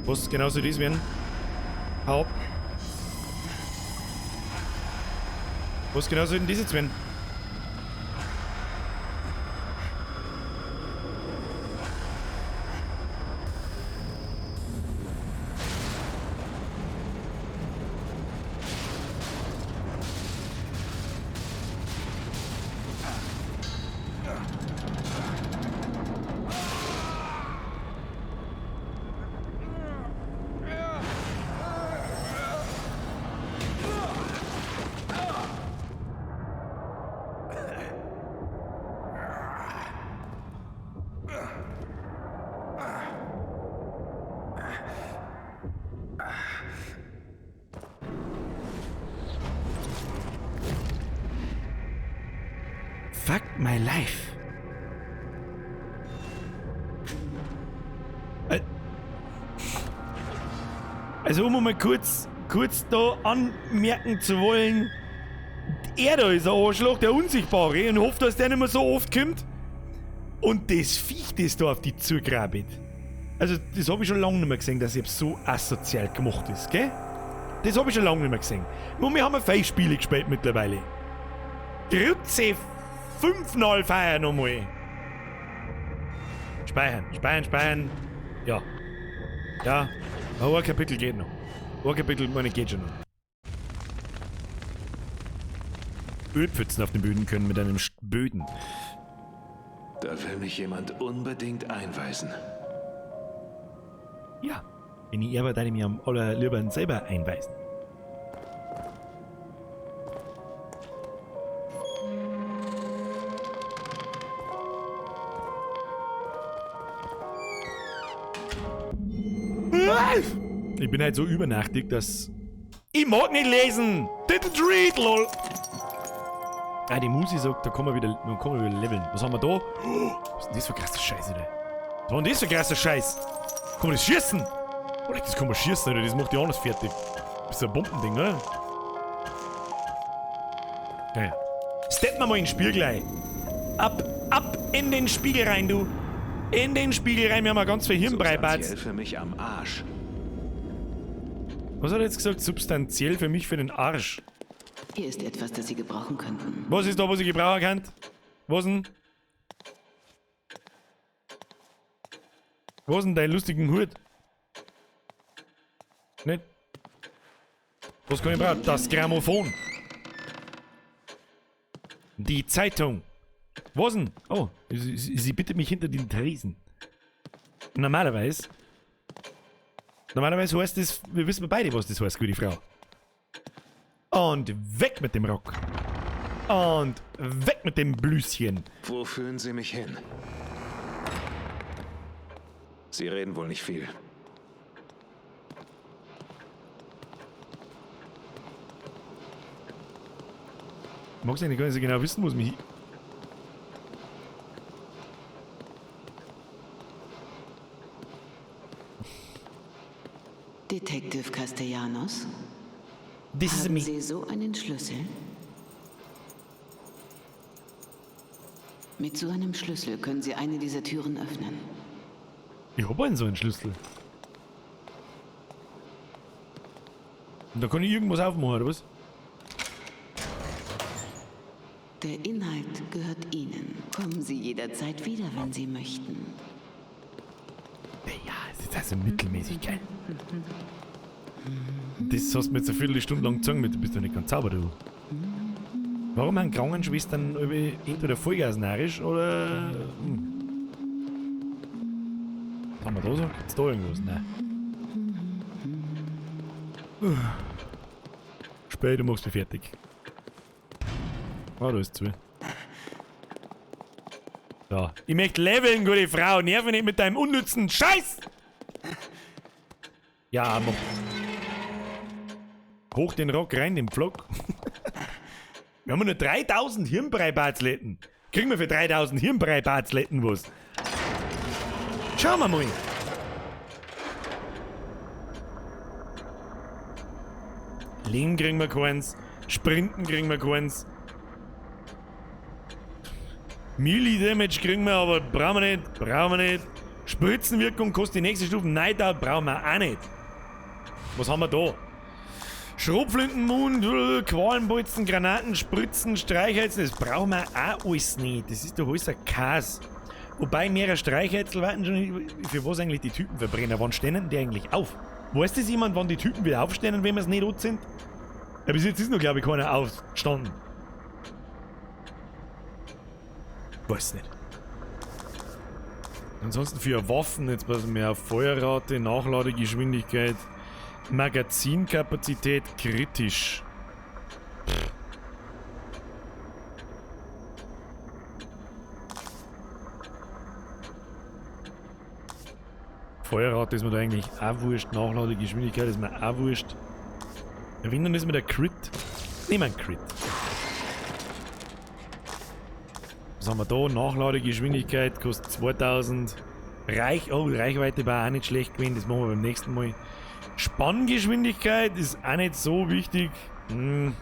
Was genau soll das werden? Haupt. Was genau soll denn das jetzt werden? Fuck my life. Also um mal kurz da anmerken zu wollen, er da ist ein Arschloch, der Unsichtbare, und hofft, dass der nicht mehr so oft kommt. Und das Viech, das da auf die zugrabet. Also das habe ich schon lange nicht mehr gesehen, dass es so asozial gemacht ist, gell? Das habe ich schon lange nicht mehr gesehen. Und wir haben Face-Spiele gespielt mittlerweile. Grütze 5-0 feiern nochmal. Speichern. Ja. Ja. Ein Kapitel geht noch. Ein Kapitel, meine, geht schon noch. Ölpfützen auf den Böden können mit einem Böden. Da will mich jemand unbedingt einweisen. Ja. Wenn ich aber dann mir am allerliebsten selber einweisen. Ich bin halt so übernachtig, dass... Ich mag nicht lesen! Didn't read, lol! Ah, die Musi sagt, da kann man wieder leveln. Was haben wir da? Was ist denn das für krasser Scheiß, Alter? Was war denn das für krasser Scheiß? Kann man das schießen? Oder das kann man schießen, Alter. Das macht ja anders fertig. Das ist ein Bombending, oder? Naja. Steppen wir mal in den Spiegel rein. Ab in den Spiegel rein, du! In den Spiegel rein, wir haben ja ganz viel Hirnbrei-Batz. Substanziell für mich am Arsch. Was hat er jetzt gesagt? Substanziell für mich für den Arsch. Hier ist etwas, das Sie gebrauchen könnten. Was ist da, was ich gebrauchen kann? Was denn? Was denn dein lustigen Hut? Nicht? Was kann ich brauchen? Das Grammophon. Die Zeitung. Was denn? Oh, sie bittet mich hinter den Tresen. Normalerweise heißt das, wir wissen beide, was das heißt, gute Frau. Und weg mit dem Rock. Und weg mit dem Blüschen. Wo führen Sie mich hin? Sie reden wohl nicht viel. Magst du eigentlich gar nicht so genau wissen, was mich... Detective Castellanos? Das ist Haben mich. Sie so einen Schlüssel? Mit so einem Schlüssel können Sie eine dieser Türen öffnen. Ich hab einen so einen Schlüssel. Und da kann ich irgendwas aufmachen, oder was? Der Inhalt gehört Ihnen. Kommen Sie jederzeit wieder, wenn Sie möchten. Ja, es ist also mittelmäßig geil. Das hast du mir jetzt eine Viertelstunde lang gezogen, du bist doch nicht ganz sauber, du. Warum haben Krankenschwestern entweder Vollgas narrisch oder... Haben wir da so? Gibt's da irgendwas? Nein. Spät, du machst mich fertig. Ah, da ist zu. So. Ich möchte leveln, gute Frau. Nerv mich nicht mit deinem unnützen Scheiß! Ja, mach. Hoch den Rock rein, den Pflock. Wir haben nur 3000 Hirnbrei-Barzletten. Kriegen wir für 3000 Hirnbrei-Barzletten was? Schauen wir mal. Leben kriegen wir keins. Sprinten kriegen wir keins. Melee-Damage kriegen wir, aber brauchen wir nicht. Spritzenwirkung kostet die nächste Stufe Nightout, brauchen wir auch nicht. Was haben wir da? Schrotflintenmund, Qualenbolzen, Granaten, Spritzen, Streichhölzer, das brauchen wir auch alles nicht. Das ist doch alles ein Käse. Wobei mehrere Streichhölzer warten schon, für was eigentlich die Typen verbrennen. Wann stehen die eigentlich auf? Weiß das jemand, wann die Typen wieder aufstehen, wenn wir es nicht rot sind? Ja, bis jetzt ist noch, glaube ich, keiner aufgestanden. Weiß nicht. Ansonsten für Waffen, jetzt passen wir auf Feuerrate, Nachladegeschwindigkeit, Magazinkapazität kritisch. Feuerrate ist mir da eigentlich auch wurscht, Nachladegeschwindigkeit ist mir auch wurscht. Wenn ist mir der Crit. Nehmen wir einen Crit. Was haben wir da? Nachladegeschwindigkeit kostet 2000. Reichweite war auch nicht schlecht gewesen, das machen wir beim nächsten Mal. Spanngeschwindigkeit ist auch nicht so wichtig. Und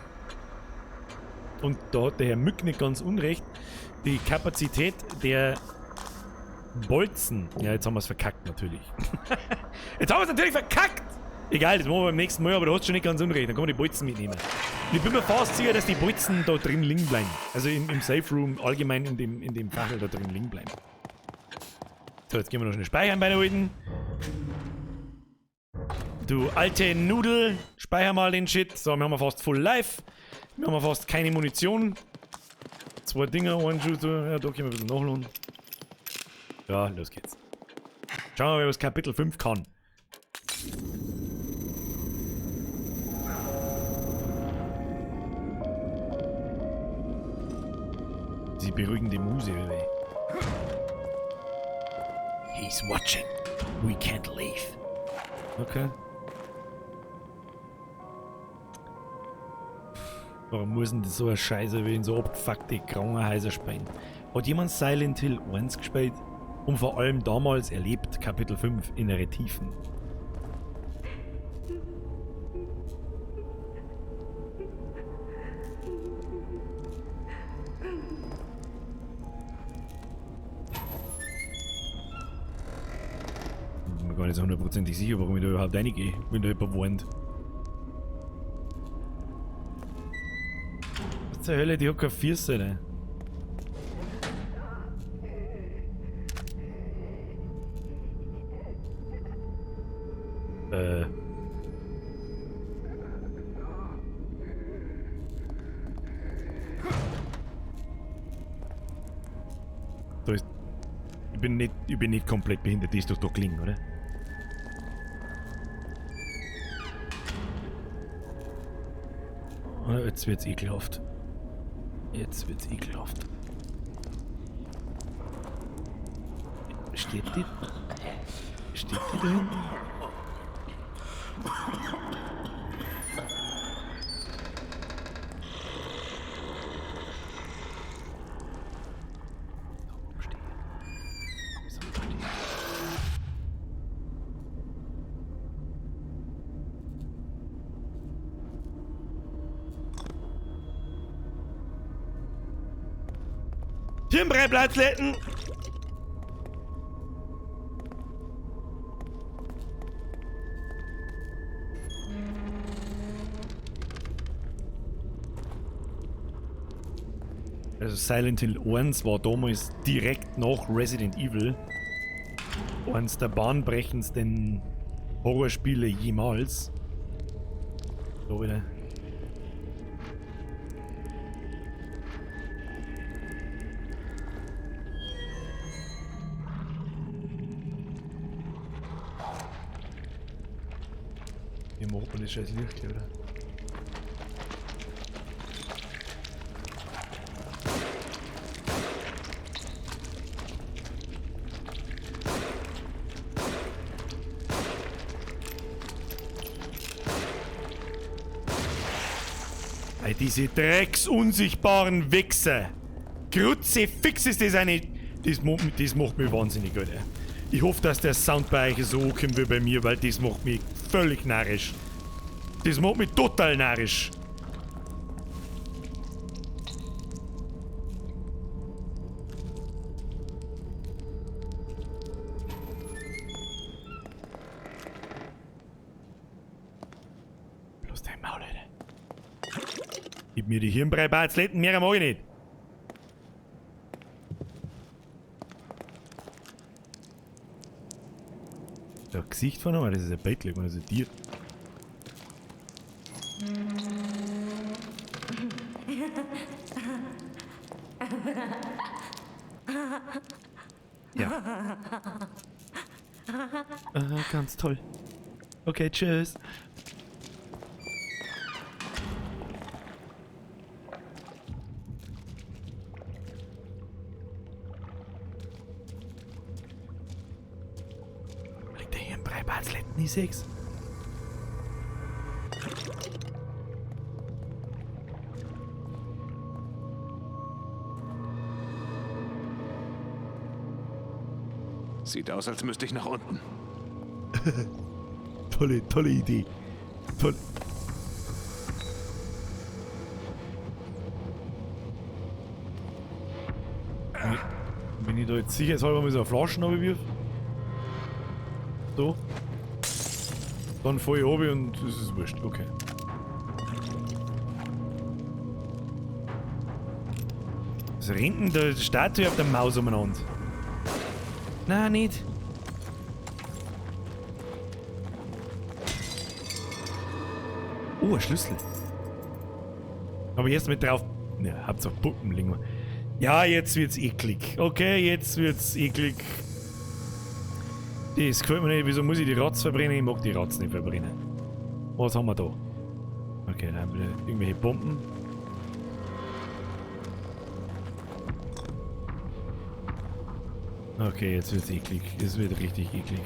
da hat der Herr Mück nicht ganz unrecht. Die Kapazität der Bolzen. Ja, jetzt haben wir es verkackt natürlich. Jetzt haben wir es natürlich verkackt! Egal, das machen wir beim nächsten Mal, aber du hast schon nicht ganz unrecht. Dann kann man die Bolzen mitnehmen. Ich bin mir fast sicher, dass die Bolzen da drin liegen bleiben. Also im Safe Room, allgemein in dem Fachel da drin liegen bleiben. So, jetzt gehen wir noch schnell speichern bei der alten. Du alte Nudel, speicher mal den Shit. So, wir haben fast Full Life. Wir haben fast keine Munition. 2 Dinger, One Shooter. Ja, da können wir ein bisschen nachladen. Ja, los geht's. Schauen wir mal, was Kapitel 5 kann. Sie beruhigen die Muse, oder? He's watching. We can't leave. Okay. Warum muss denn das so ein Scheiße wie in so abgefuckte Krankenhäuser spielen? Hat jemand Silent Hill 1 gespielt? Und vor allem damals erlebt Kapitel 5 innere Tiefen. Ich bin mir gar nicht so hundertprozentig sicher, warum ich da überhaupt reingehe, wenn da jemand wohnt. Was zur Hölle, die hat keine Füße, ne? Da ist... Ich bin nicht komplett behindert, die ist doch da gelingen, oder? Oh, jetzt wird's ekelhaft. Jetzt wird's ekelhaft. Steht die? Steht die da hinten? Hirnbrei-Platzletten! Also Silent Hill 1 war damals direkt nach Resident Evil eines der bahnbrechendsten Horrorspiele jemals. So wieder. Wie macht man das scheiß Licht, oder? Ey, diese drecksunsichtbaren Wichser. Kruzifix ist das eine... Das macht mich wahnsinnig, Alter. Ich hoffe, dass der Sound bei euch so kommt wie bei mir, weil das macht mich völlig narrisch. Das macht mich total narrisch. Bloß dein Maul, Alter. Gib mir die Hirnbrei-Batzletten, mehr mag ich nicht. Das Gesicht von einem, das ist ein Bettler, das ist ein Tier. Ja. Ganz toll. Okay, tschüss. Liegt der hier im Breibatzletten, ich seh's. Sieht aus, als müsste ich nach unten. Tolle Idee. Toll. Wenn ich da jetzt sicherheitshalber mal so eine Flaschen runterwirf. So. Dann falle ich runter und das ist wurscht. Okay. Was rennt denn da die Statue auf der Maus umeinander? Nein, nicht. Oh, ein Schlüssel. Aber jetzt mit drauf. Ja, Hauptsache Puppen liegen wir. Ja, jetzt wird's eklig. Okay, jetzt wird's eklig. Das gefällt mir nicht. Wieso muss ich die Ratz verbrennen? Ich mag die Ratz nicht verbrennen. Was haben wir da? Okay, dann haben wir irgendwelche Bomben. Okay, jetzt wird's eklig. Es wird richtig eklig.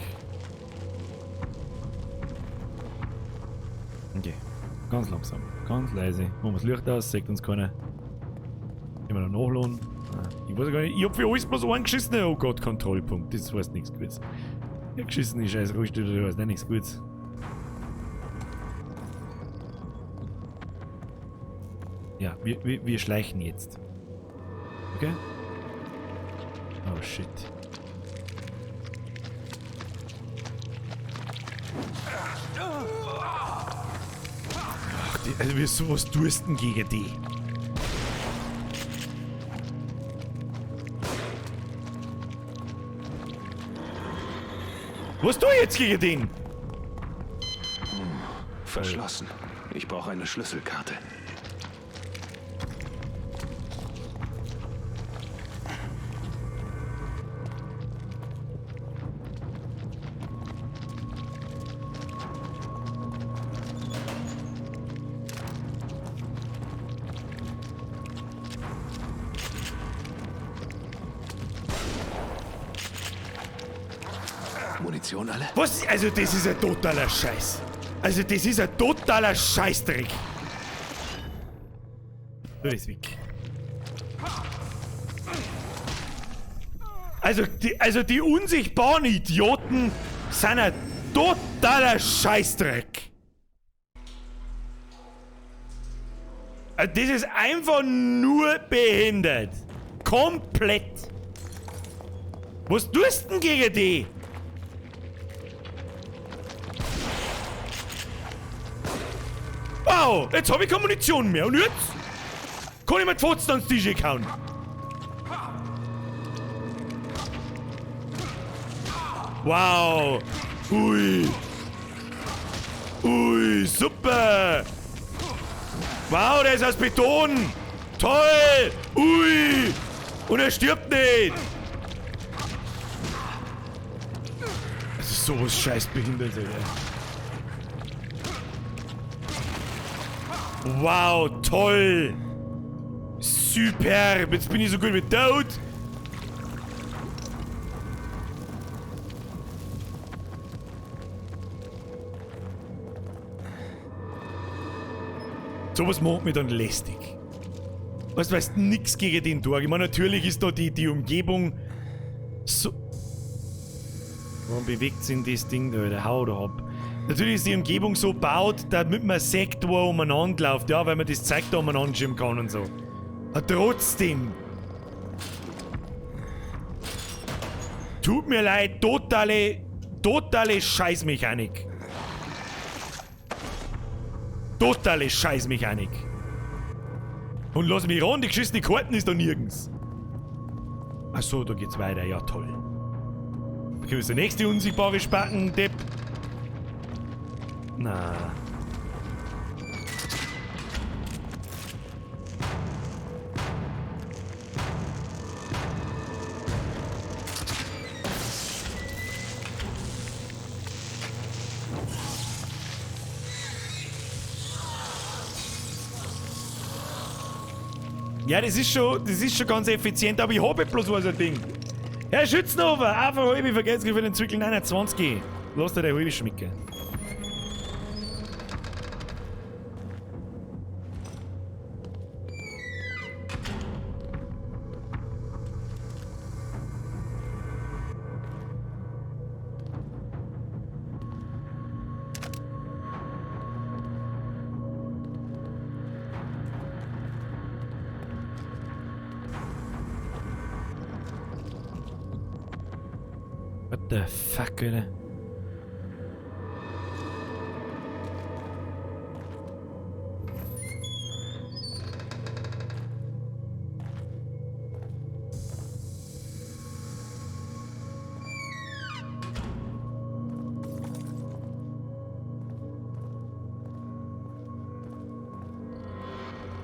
Okay. Ganz langsam. Ganz leise. Machen wir das Licht aus, sagt uns keiner. Können wir noch nachladen? Ich weiß gar nicht. Ich hab für alles bloß einen geschissen. Oh Gott, Kontrollpunkt. Das heißt nichts Gutes. Ja, geschissen ist scheiß Ruhestelle, das heißt nicht nichts Gutes. Ja, wir schleichen jetzt. Okay? Oh shit. Ach, also was tust du denn gegen die? Was tust du jetzt gegen den? Verschlossen. Ich brauche eine Schlüsselkarte. Munition alle? Was? Also das ist ein totaler Scheiß. Also das ist ein totaler Scheißdreck. Das ist weg. Also die unsichtbaren Idioten sind ein totaler Scheißdreck. Also das ist einfach nur behindert. komplett. Was tust du denn gegen die? Wow, jetzt habe ich keine Munition mehr. Und jetzt? Kann ich mir die Fotzen ans Tisch kauen? Wow. Ui. Ui, super. Wow, der ist aus Beton. Toll. Ui. Und er stirbt nicht. Das ist sowas scheißbehindert, Alter. Wow, toll. Superb. Jetzt bin ich so gut wie tot. Sowas macht mich dann lästig. Weißt du, nix gegen den Tag. Ich meine, natürlich ist da die Umgebung so... Warum bewegt sich das Ding da, der Haut ab? Natürlich ist die Umgebung so gebaut, damit man sagt, wo er umeinander läuft, ja, weil man das Zeug da umeinander schieben kann und so. Aber trotzdem. Tut mir leid, totale Scheißmechanik. Totale Scheißmechanik. Und lass mich ran, die geschissene Karten ist da nirgends. Achso, da geht's weiter, ja toll. Da können wir der nächste unsichtbare Spacken, Depp. Na. Ja, das ist schon ganz effizient, aber ich habe bloß so ein Ding. Herr Schützenhofer, einfach halbe vergessen für den Zirkel 29. Lass dir der halbe schmecken. What the fuck, Alter?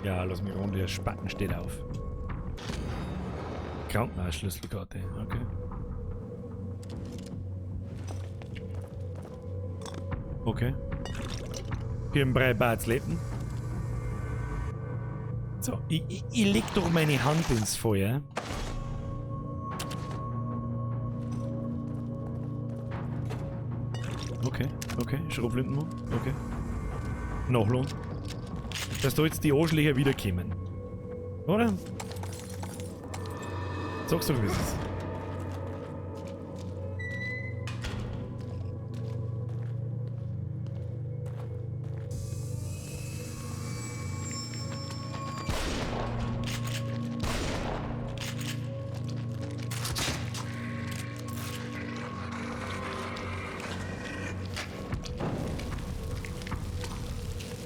Ja, lass mich runter, der Spacken steht auf. Krankenhausschlüsselkarte, okay. Okay. Hirnbrei Badsleten. So, ich leg doch meine Hand ins Feuer. Okay, okay, Schrotflinten, okay. Nachlohn. Dass da jetzt die Arschlöcher wiederkommen. Oder? Sag's doch, wie es ist.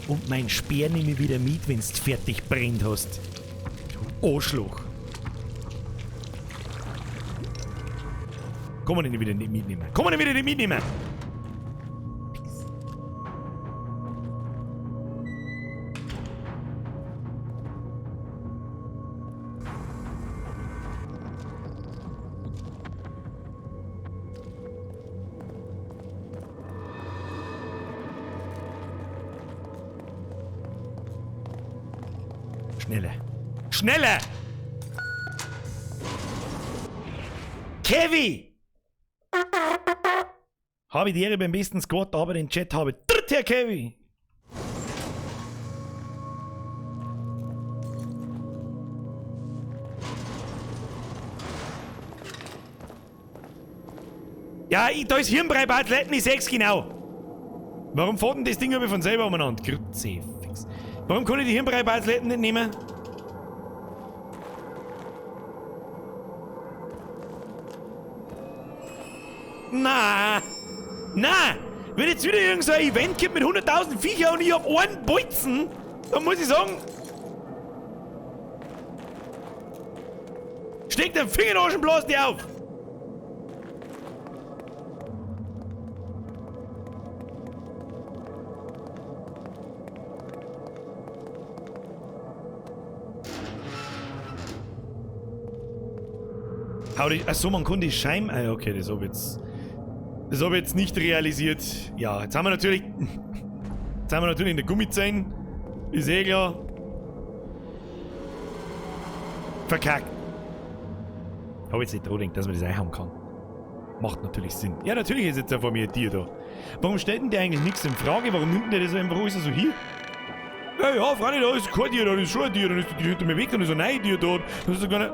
Und mein Speer nehme ich wieder mit, wenn's fertig brennt hast. Du Arschloch. Kann man den wieder nicht mitnehmen? Kann man den wieder nicht mitnehmen? Schneller. Schneller! Kevin! Habe ich die Ehre beim besten Squad, aber den Chat habe. Tritt her, Kevin! Ja, da ist Hirnbrei bei Athleten, ich seh's genau. Warum fährt denn das Ding aber von selber umeinander? Kruzifix. Warum kann ich die Hirnbrei bei Athleten nicht nehmen? Na! Na! Wenn jetzt wieder irgend so ein Event gibt mit 100.000 Viecher und ich hab einen Bolzen, dann muss ich sagen... Steck den Finger in den Arsch und blas die auf! Achso, man kann die Scheiben... Ah, okay, das hab ich jetzt nicht realisiert. Ja, jetzt haben wir natürlich... Jetzt haben wir natürlich in der Gummizähne. Ist eh klar. Verkackt. Hab jetzt nicht dran gedacht, dass man das einhauen kann. Macht natürlich Sinn. Ja, natürlich ist jetzt vor mir ein Tier da. Warum stellt denn der eigentlich nichts in Frage? Warum nimmt der das einfach alles so hier? Ja, Freunde, da ist kein Tier, da ist schon ein Tier. Dann ist die hinter mir weg, dann ist ein neues Tier da. Das ist doch gar nicht...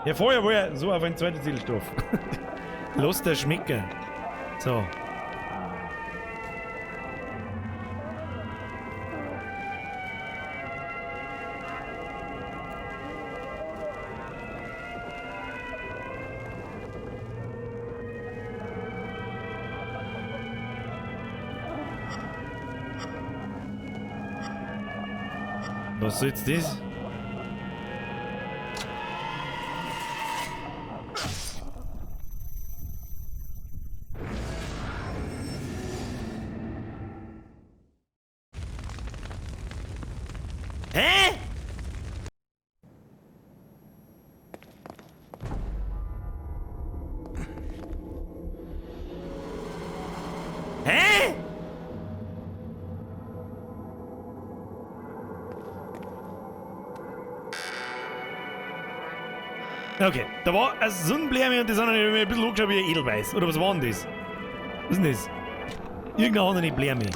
Ja, vorher war er so auf ein zweiter Ziegelstoff. Lass das schmecken. So. Was soll jetzt das? Hä? Hä? Okay, da war ein Sonnenblume und das andere mir ein bisschen angeschaut wie ein Edelweiß. Oder was war denn das? Was ist denn das? Irgendeine andere Blume.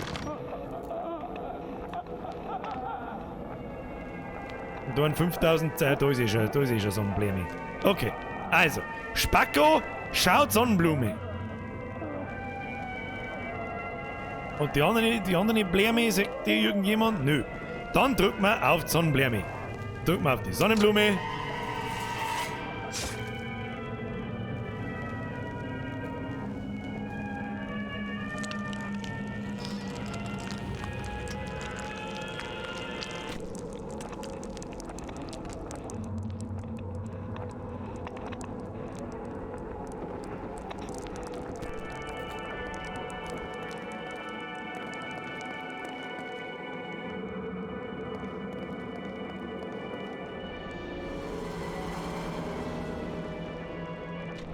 Und da ein 5000, da ist eh schon Sonnenblume. Okay, also, Spacko schaut Sonnenblume. Und die andere Blume, sagt dir irgendjemand? Nö. Dann drückt man auf die Sonnenblume. Drückt man auf die Sonnenblume.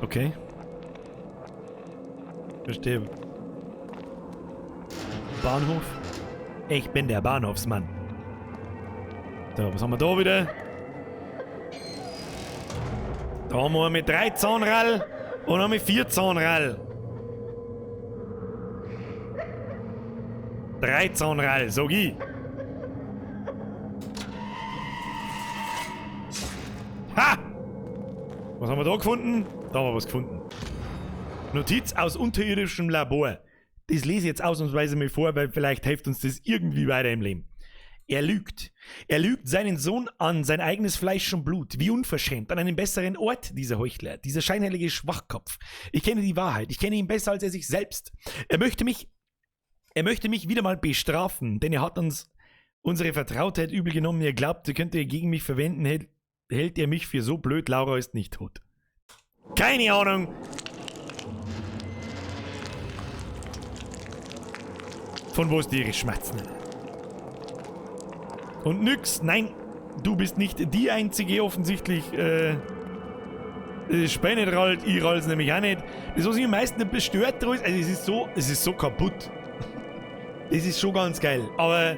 Okay. Verstehe. Bahnhof? Ich bin der Bahnhofsmann. So, was haben wir da wieder? Da haben wir mit 3 Zahnrad und haben wir 4 Zahnrad. 3 Zahnrad, sag ich. Ha! Was haben wir da gefunden? Da haben wir was gefunden. Notiz aus unterirdischem Labor. Das lese ich jetzt ausnahmsweise mal vor, weil vielleicht hilft uns das irgendwie weiter im Leben. Er lügt. Er lügt seinen Sohn an, sein eigenes Fleisch und Blut. Wie unverschämt. An einen besseren Ort, dieser Heuchler. Dieser scheinheilige Schwachkopf. Ich kenne die Wahrheit. Ich kenne ihn besser als er sich selbst. Er möchte mich wieder mal bestrafen, denn er hat uns unsere Vertrautheit übel genommen. Er glaubt, er könnte gegen mich verwenden. Hält er mich für so blöd? Laura ist nicht tot. Keine Ahnung. Von wo es die schmatzen. Und nix, nein, du bist nicht die Einzige offensichtlich. Späne rollt, ich roll's nämlich auch nicht. Das, was mich am meisten bestört, also es ist so kaputt. Das ist schon ganz geil, aber...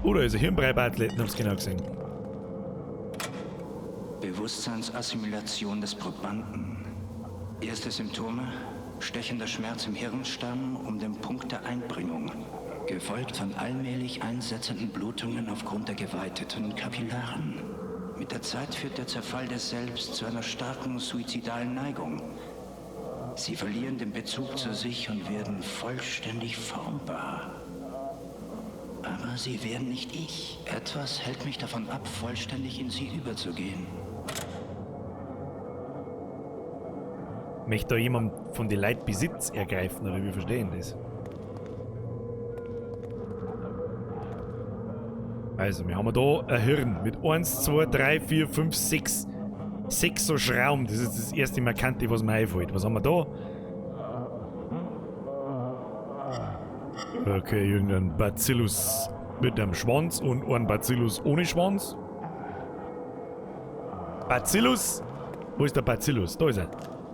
Oder ist ein Hirnbrei bei Athleten, hab's genau gesehen. Bewusstseinsassimilation des Probanden. Erste Symptome: stechender Schmerz im Hirnstamm um den Punkt der Einbringung. gefolgt von allmählich einsetzenden Blutungen aufgrund der geweiteten Kapillaren. Mit der Zeit führt der Zerfall des Selbst zu einer starken suizidalen Neigung. Sie verlieren den Bezug zu sich und werden vollständig formbar. Aber sie werden nicht ich. Etwas hält mich davon ab, vollständig in sie überzugehen. Möchte da jemand von den Leuten Besitz ergreifen, oder wie verstehen das? Also, wir haben da ein Hirn mit 1, 2, 3, 4, 5, 6. 6 so Schrauben. Das ist das erste Markante, was mir einfällt. Was haben wir da? Okay, irgendein Bacillus mit einem Schwanz und ein Bacillus ohne Schwanz. Bacillus? Wo ist der Bacillus? Da ist er.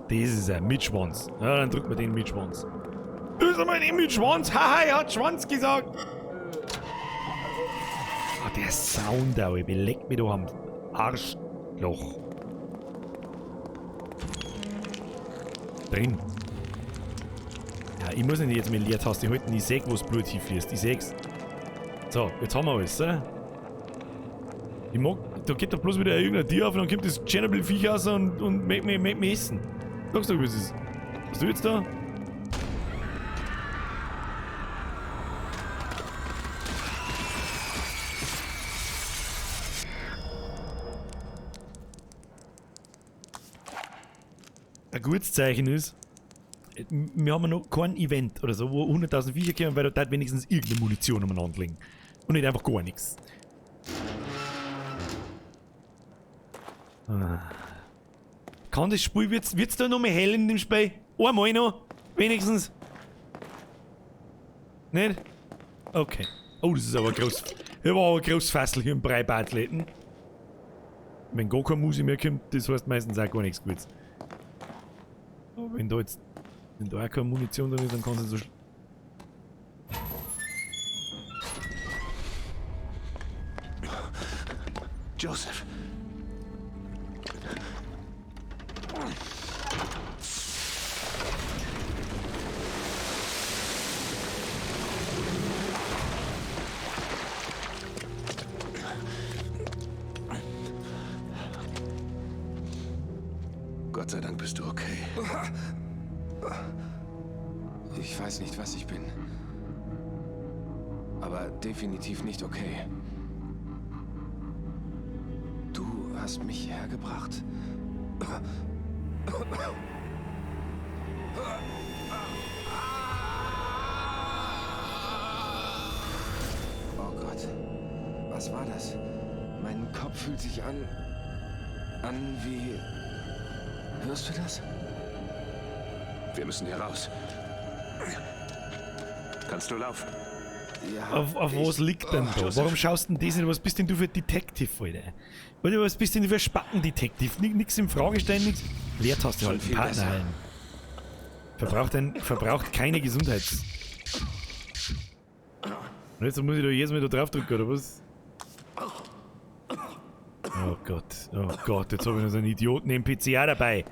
Das ist er, mit Schwanz. Ja, dann drücken wir den mit Schwanz. Das ist einmal den mit Schwanz. Haha, er hat Schwanz gesagt. Ah, der Sound da, ich beleckt mich da am Arschloch. Drin. Ja, ich muss nicht jetzt mit Leertaste halten, ich sehe, wo das Blut hinfließt. Ich seh's. So, jetzt haben wir alles, oder? Ich mag, da geht doch bloß wieder irgendein Tier auf und dann kommt das Tschernobyl-Viech raus und mag mich essen. Sagst du, was ist? Was du jetzt da? Ein gutes Zeichen ist, wir haben noch kein Event oder so, wo 100.000 Viecher kommen, weil da hat wenigstens irgendeine Munition umeinander liegen. Und nicht einfach gar nichts. Kann das Spiel, wird's da noch mehr hell in dem Spiel? Einmal noch? Wenigstens? Nicht? Okay. Oh, das ist aber groß. Hier war aber groß Fassel hier im Breibadläden. Wenn gar keine Musik mehr kommt, das heißt meistens auch gar nichts Gutes. Wenn da auch keine Munition drin ist, dann kann es so. Joseph. Gott sei Dank bist du okay. Ich weiß nicht, was ich bin. Aber definitiv nicht okay. Du hast mich hergebracht. Oh Gott. Was war das? Mein Kopf fühlt sich an wie... Hörst du das? Wir müssen hier raus. Kannst du laufen? Ja. Auf was liegt denn da? Warum schaust du denn das nicht? Was bist denn du für ein Detective, Alter? Oder was bist denn du für ein Spattendetektiv? Nix in Frage stellen, nix. Leertaste halten, Partner heilen. Verbraucht keine Gesundheits... Und jetzt muss ich da jedes Mal da drauf drücken, oder was? Oh Gott, jetzt habe ich noch so einen Idioten NPC auch dabei.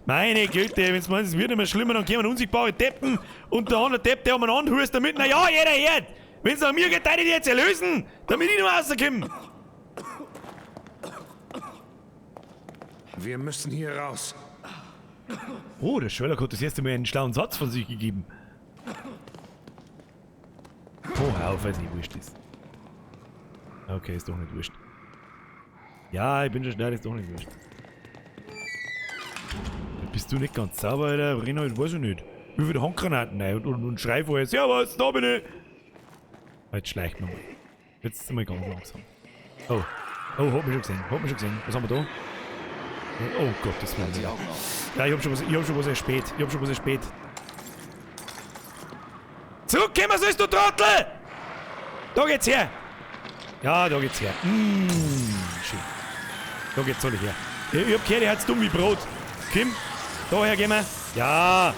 Meine Güte, wenn es meint, es wird immer schlimmer, dann kommen unsichtbare Deppen und der andere Depp, der um einen anhust, damit, naja, jeder hört. Wenn es an mir geht, darf ich die jetzt erlösen, damit ich nicht mehr rauskomme. Wir müssen hier raus. Oh, der Sherlock hat das erste Mal einen schlauen Satz von sich gegeben. Oh, hör auf, weil es nicht wurscht ist. Okay, ist doch nicht wurscht. Ja, ich bin schon schnell, ist doch nicht wurscht. Bist du nicht ganz sauber, Alter? Reinhold, weiß ich nicht. Wie viele Handgranaten rein und schrei vorher, servus, da bin ich! Jetzt schleicht nochmal. Jetzt sind wir ganz langsam. Oh, hat mich schon gesehen. Was haben wir da? Oh Gott, das war ja. Ja, ich hab schon was erspäht. Zurückkommen sollst du, Trottel! Da geht's her! Ja, da geht's her. Schön. Da geht's alle her. Ich hab gehört, ihr hat's dumm wie Brot. Kim, daher gehen wir. Ja.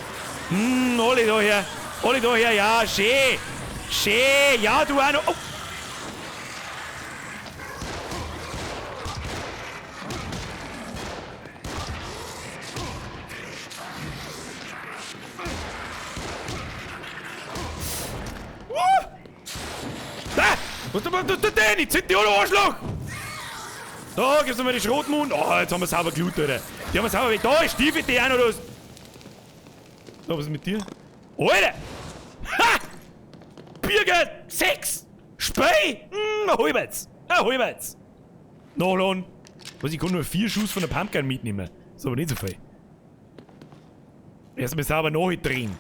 Alle daher. Ja, schön. Ja, du auch noch. Oh. Was tut der denn? Jetzt sind die alle Arschloch! Da, gib's nochmal den Schrotmund. Oh, jetzt haben wir sauber gelut, Alter. Die haben wir sauber weg. Da ist Stiefel, die auch noch los. So, was ist mit dir? Alter! Ha! Biergeld! 6! Spey! Ein halbes! Ein halbes! Nachladen. Was, ich kann nur 4 Schuss von der Pumpgun mitnehmen. Ist aber nicht so viel. Erstmal sauber nachdrehen.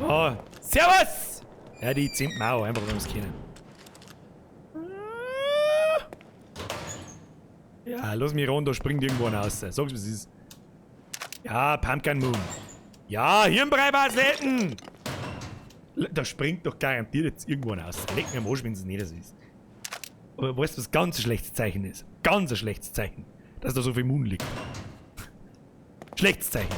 Oh, servus! Ja, die zimpen auch, einfach wenn wir es kennen. Ja, lass mich ran, da springt irgendwo raus. Sag's, was es ist. Ja, Pumpkin Moon. Ja, Hirnbrei Basletten! Da springt doch garantiert jetzt irgendwo raus. Leck mir am Arsch, wenn es nicht so ist. Aber weißt du, was ganz ein schlechtes Zeichen ist? Ganz ein schlechtes Zeichen. Dass da so viel Moon liegt. Schlechtes Zeichen.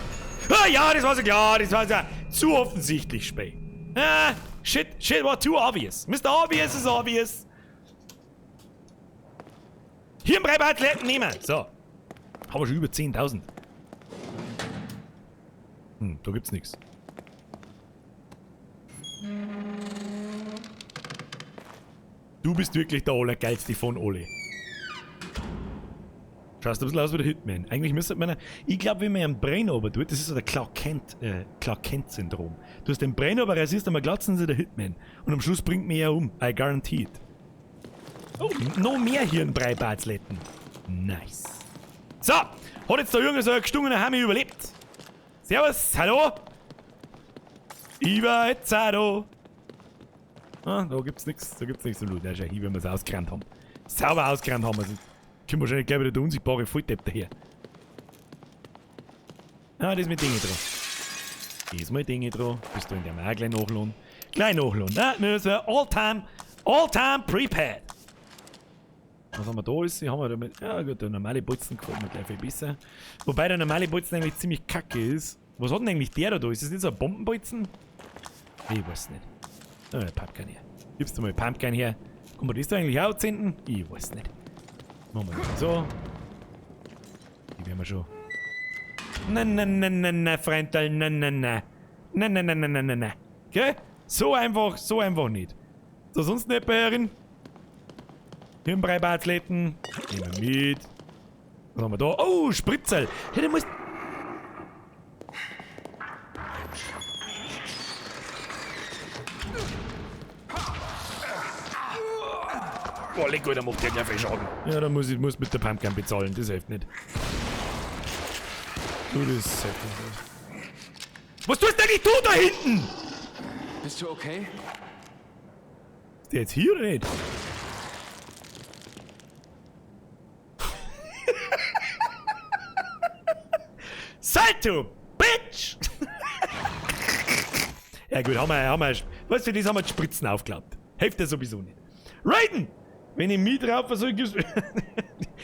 Ah, ja, das war so klar, das war so zu offensichtlich, Spey. Ah, shit war too obvious. Mr. Obvious is obvious. Hirnbrei Basletten nehmen. So. Haben wir schon über 10.000. Da gibt's nichts. Du bist wirklich der Allergeilste von alle. Schaust du ein bisschen aus wie der Hitman. Eigentlich müsste man... Ich glaube, wenn man einen Brain ober tut, das ist so der Clark Kent-Syndrom. Du hast den Brain ober rasierst, einmal glatzen sie der Hitman. Und am Schluss bringt mich er um. I guarantee it. Oh, noch mehr Hirnbrei-Batzletten. Nice. So, hat jetzt der Junge so ein gestungener Hammer überlebt. Servus, hallo? Ich war jetzt auch da. Ah, da gibt's nichts zu tun. Der ist ja hier, wenn wir es ausgerannt haben. Sauber ausgerannt haben wir es. Kommt wahrscheinlich gleich wieder der unsichtbare Volldepp daher. Ah, das ist mit Dinge dran. Das ist mal Dinge dran. Bist du in der Mal gleich nachladen? Gleich nachladen. Na, müssen wir all-time prepared. Was haben wir da alles? Haben wir damit. Ja gut, der normale Bolzen gefällt mir gleich viel besser. Wobei der normale Bolzen eigentlich ziemlich kacke ist. Was hat denn eigentlich der da? Ist das nicht so ein Bombenbolzen? Ich weiß nicht. Ah, Pumpkin her. Gibst du mal Pumpkin her. Kann man das da eigentlich auch zünden? Ich weiß nicht. Machen wir das so. Die werden wir schon. Na, Freundal, na. Na. Okay? So einfach nicht. So, sonst nicht bei Herren. Hirnbrei-Batzletten. Nehmen wir mit. Was haben wir da? Oh, Spritzel. Ja, der muss... Boah, leck, da macht der gleich viel Schaden. Ja, da muss mit der Pumpgun bezahlen, das hilft nicht. Du, das hilft nicht. Was tust denn nicht du da hinten? Bist du okay? Ist der jetzt hier oder nicht? Salto, Bitch! Ja gut, haben wir, weißt du, das haben wir die Spritzen aufgeklappt. Hilft ja sowieso nicht. Raiden! Wenn ich mich drauf versuche, gibst du...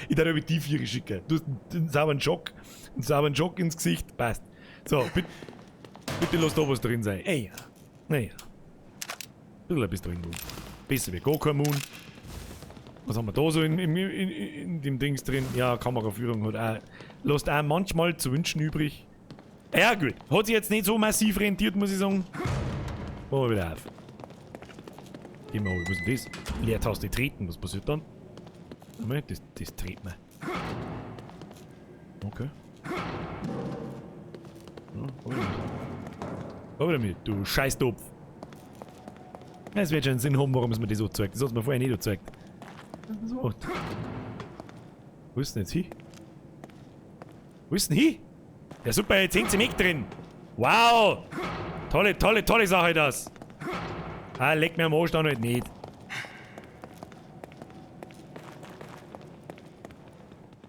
Ich darf über die Viere schicken. Du hast einen sauberen Schock ins Gesicht. Passt. So, bitte lass da was drin sein. Ey, ja. Naja. Ein bisschen drin. Besser wie gar kein Moon. Was haben wir da so in dem Dings drin? Ja, Kameraführung hat auch... Lässt auch manchmal zu wünschen übrig. Ja gut. Hat sich jetzt nicht so massiv rentiert, muss ich sagen. Machen wir wieder auf. Gehen wir mal, was ist das? Leertaste treten, was passiert dann? Moment, das dreht man. Okay. Ja, damit, du Scheißtopf. Es wird schon einen Sinn haben, warum es mir das so zeigt. Das hat es mir vorher nicht gezeigt. So. Wo ist denn jetzt hin? Wo ist denn hin? Ja super, jetzt hängt sie weg drin. Wow! Tolle Sache das. Ah, leck mir am Arsch dann halt nicht.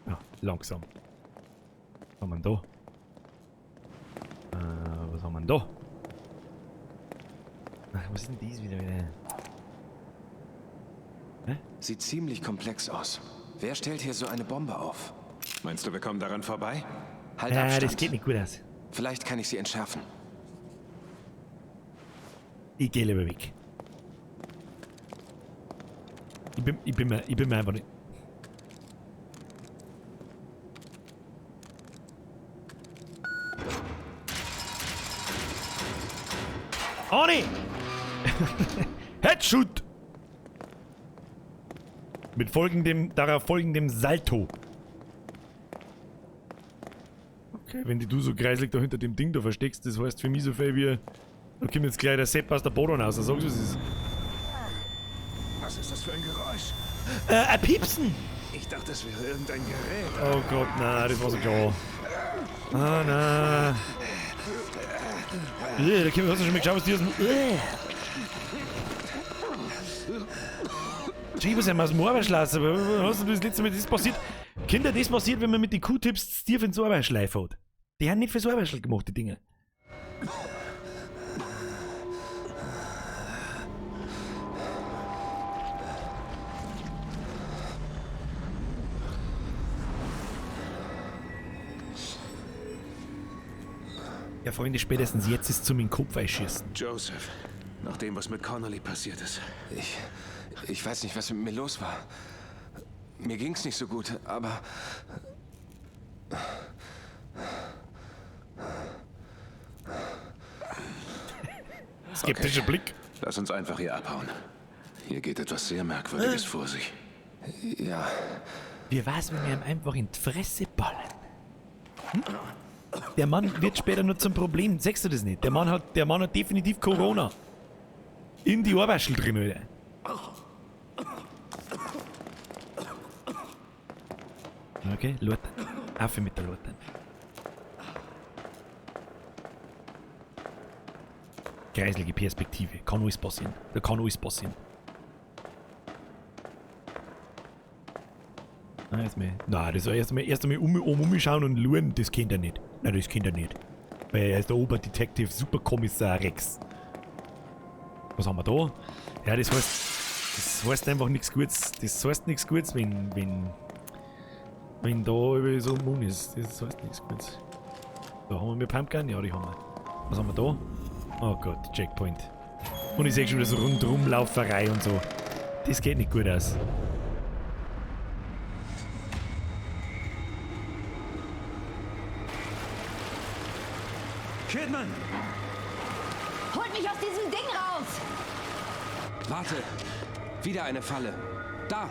Ja, langsam. Was haben wir denn da? Was haben wir denn da? Ach, was ist denn dies wieder? Hä? Sieht ziemlich komplex aus. Wer stellt hier so eine Bombe auf? Meinst du, wir kommen daran vorbei? Halt Ja, Abstand. das geht nicht gut aus. Vielleicht kann ich sie entschärfen. Ich geh lieber weg. Ich bin mir einfach nicht... Arnie! Headshot! Mit darauf folgendem Salto. Okay, wenn du so kreislig da hinter dem Ding da versteckst, das heißt für mich so viel wie... Da kommt jetzt gleich der Sepp aus der Boden raus, sagst du, was es ist. Was ist das für ein Geräusch? Ein Piepsen! Ich dachte, es wäre irgendein Gerät. Oh Gott, nein, das war so klar. Ah, nein. Da hast du schon mal geschaut, was die aus dem... Schieb's einmal aus dem Oberschleiß, aber hast du das letzte Mal das passiert? Kinder, das passiert, wenn man mit den Q-Tips tief ins Oberschleif hat. Die haben nicht fürs Oberschleif gemacht, die Dinge. Ja, Freunde, spätestens jetzt ist zum in den Kopf einschießen. Joseph, nach dem, was mit Connolly passiert ist. Ich weiß nicht, was mit mir los war. Mir ging's nicht so gut, aber... Skeptischer Blick. Lass uns einfach hier abhauen. Hier geht etwas sehr Merkwürdiges vor sich. Ja, Wie war's, wenn wir ihm einfach in die Fresse ballen? Hm? Der Mann wird später nur zum Problem. Sagst du das nicht? Der Mann hat definitiv Corona. In die Ohrwaschel drin, Alter. Okay, Lurten. Auf mit der Lurten. Kreislige Perspektive. Kann alles passieren. Da kann alles passieren. Nein, das soll erst einmal umschauen und luren, das kennt er nicht. Nein, das kennt er nicht. Weil er ist der Oberdetektiv Superkommissar Rex. Was haben wir da? Ja, das heißt einfach nichts Gutes. Das heißt nichts Gutes, wenn da über so ein Mund ist. Das heißt nichts Gutes. Da haben wir mit Pumpgun? Ja, die haben wir. Was haben wir da? Oh Gott, Checkpoint. Und ich sehe schon wieder so rundrum Lauferei und so. Das geht nicht gut aus. Kidman! Holt mich aus diesem Ding raus! warte. Wieder eine Falle. Da!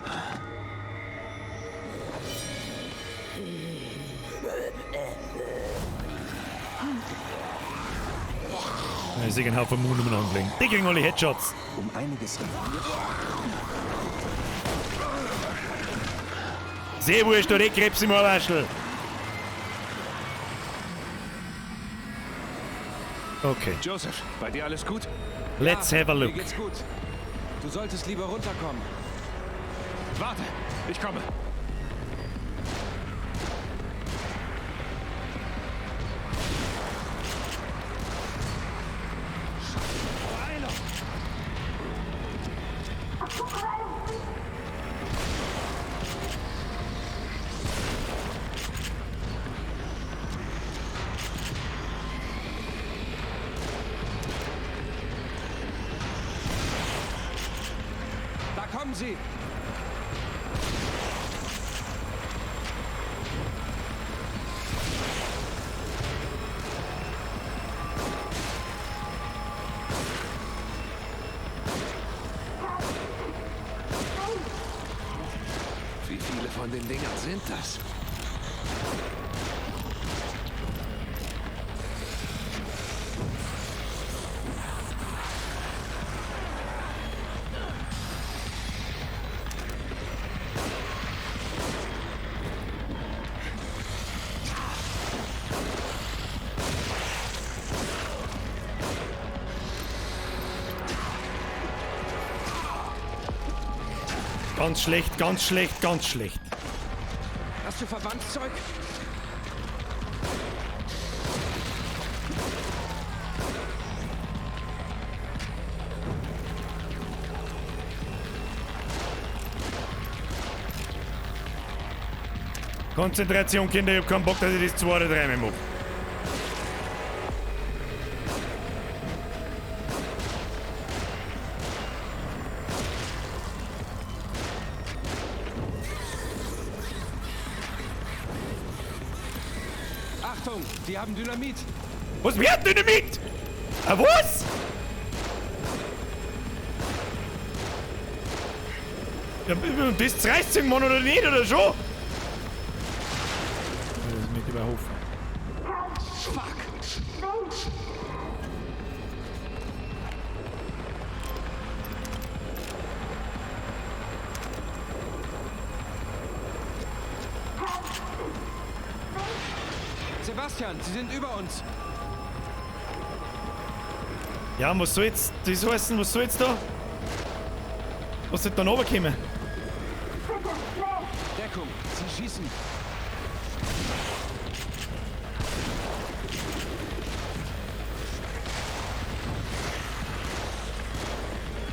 Ich sehe einen Haufen Mund anlegen. Die kriegen alle Headshots. Um einiges Seh, wo ist da der Krebs im Ohrwaschel? Okay, Joseph, bei dir alles gut? let's have a look. Mir geht's gut. Du solltest lieber runterkommen. Warte, ich komme. Da kommen sie! Wie viele von den Dingern sind das? Ganz schlecht, ganz schlecht, ganz schlecht. Hast du Verbandszeug? Konzentration, Kinder, ich hab keinen Bock, dass ich das 2 oder 3 Mal mache. Achtung, die haben Dynamit. Was, wer hat Dynamit? Ah, was? Ja, und das reißt irgendwann oder nicht, oder schon? Das ist mit überhofen. Sebastian, sie sind über uns. Ja, und was soll jetzt das heißen? Was soll jetzt da? Was soll da runterkommen? Deckung, sie schießen.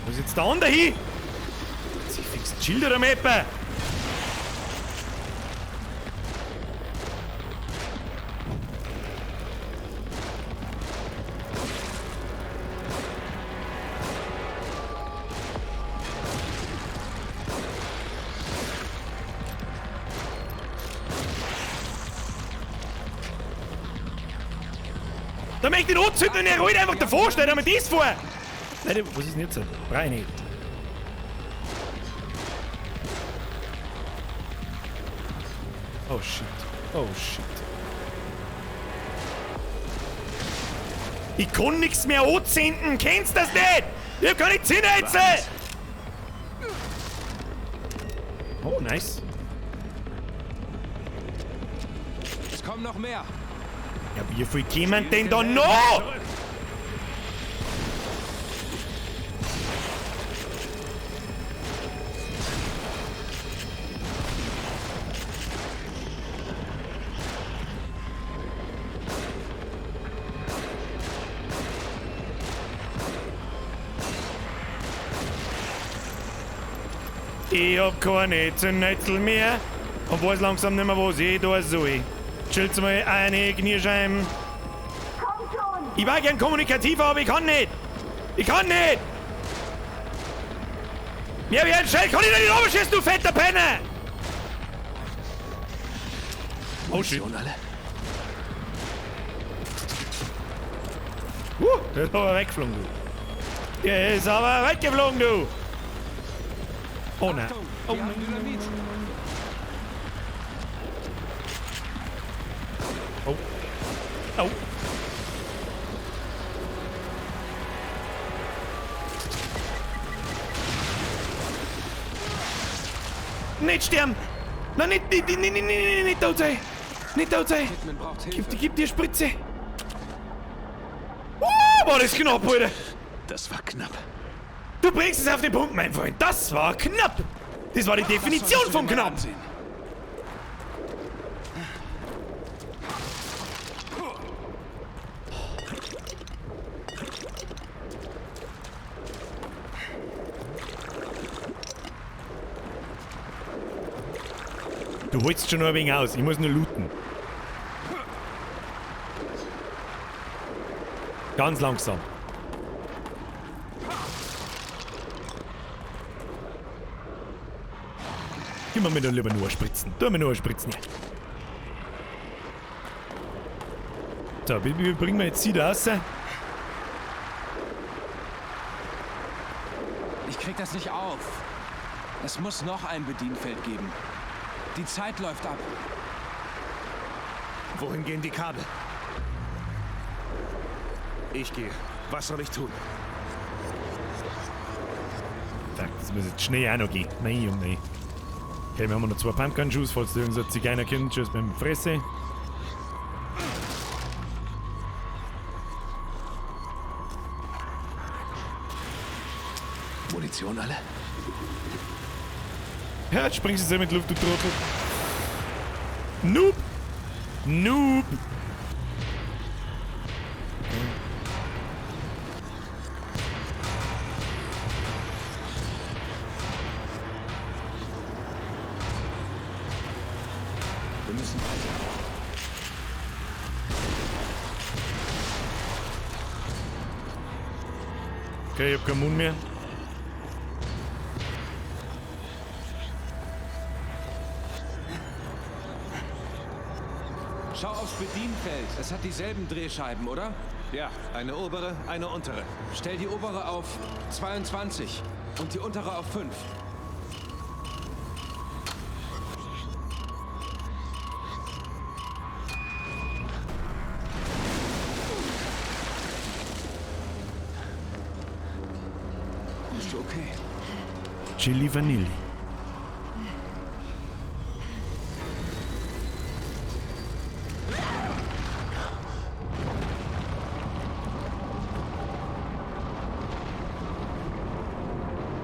Wo ist jetzt der andere hin? Sie fixt Schilder am Eppe. Da möchte ich den anzünden und er rollt einfach davor stehen, damit das vor. Nein, was ist denn jetzt so? Brei nicht. Oh shit. Oh shit. Ich kann nichts mehr anzünden, kennst du das nicht? Ich hab keine Zinnheize! Oh, nice. Es kommen noch mehr. Ja, wie viel kommen denn da noch? Ich hab keine Zündnetzel mehr und weiß langsam nicht mehr, was ich da soll. Schild's mal eine Kniescheiben. Ich war gern kommunikativ, aber ich kann nicht. Ich kann nicht. Mir wie ein Shell kann ich da nicht runterschießen, du fetter Penner. Oh shit. Der ist aber weggeflogen, du. Der ist aber weggeflogen, du. Oh nein. Oh nein. Oh. Oh. Nicht sterben! Nein, nicht tot sein! Nicht tot sein! Gib dir Spritze! War das knapp, Alter! Das war knapp. Du bringst es auf den Punkt, mein Freund! Das war knapp! Das war die Definition vom knapp! Du holst schon noch ein wenig aus, ich muss nur looten. Ganz langsam. Gib mir doch lieber nur spritzen. Tu mir nur spritzen. So, wie bringen wir jetzt sie da raus? Ich krieg das nicht auf. Es muss noch ein Bedienfeld geben. Die Zeit läuft ab. Wohin gehen die Kabel? Ich gehe. Was soll ich tun? Fuck, das muss jetzt schnell auch noch gehen. Nein, um nein. Okay, wir haben noch 2 Pumpgun-Schuss, falls da irgend so ein Zigeuner kommt. Tschüss beim Fresse. Munition alle? Ja, jetzt springst du selber mit Luft, du Trottel. Noob! Noob! Wir müssen weiter. Okay, ich hab keinen Mund mehr. Schau aufs Bedienfeld. Es hat dieselben Drehscheiben, oder? Ja, eine obere, eine untere. Stell die obere auf 22 und die untere auf 5. Bist du okay? Chili Vanilli.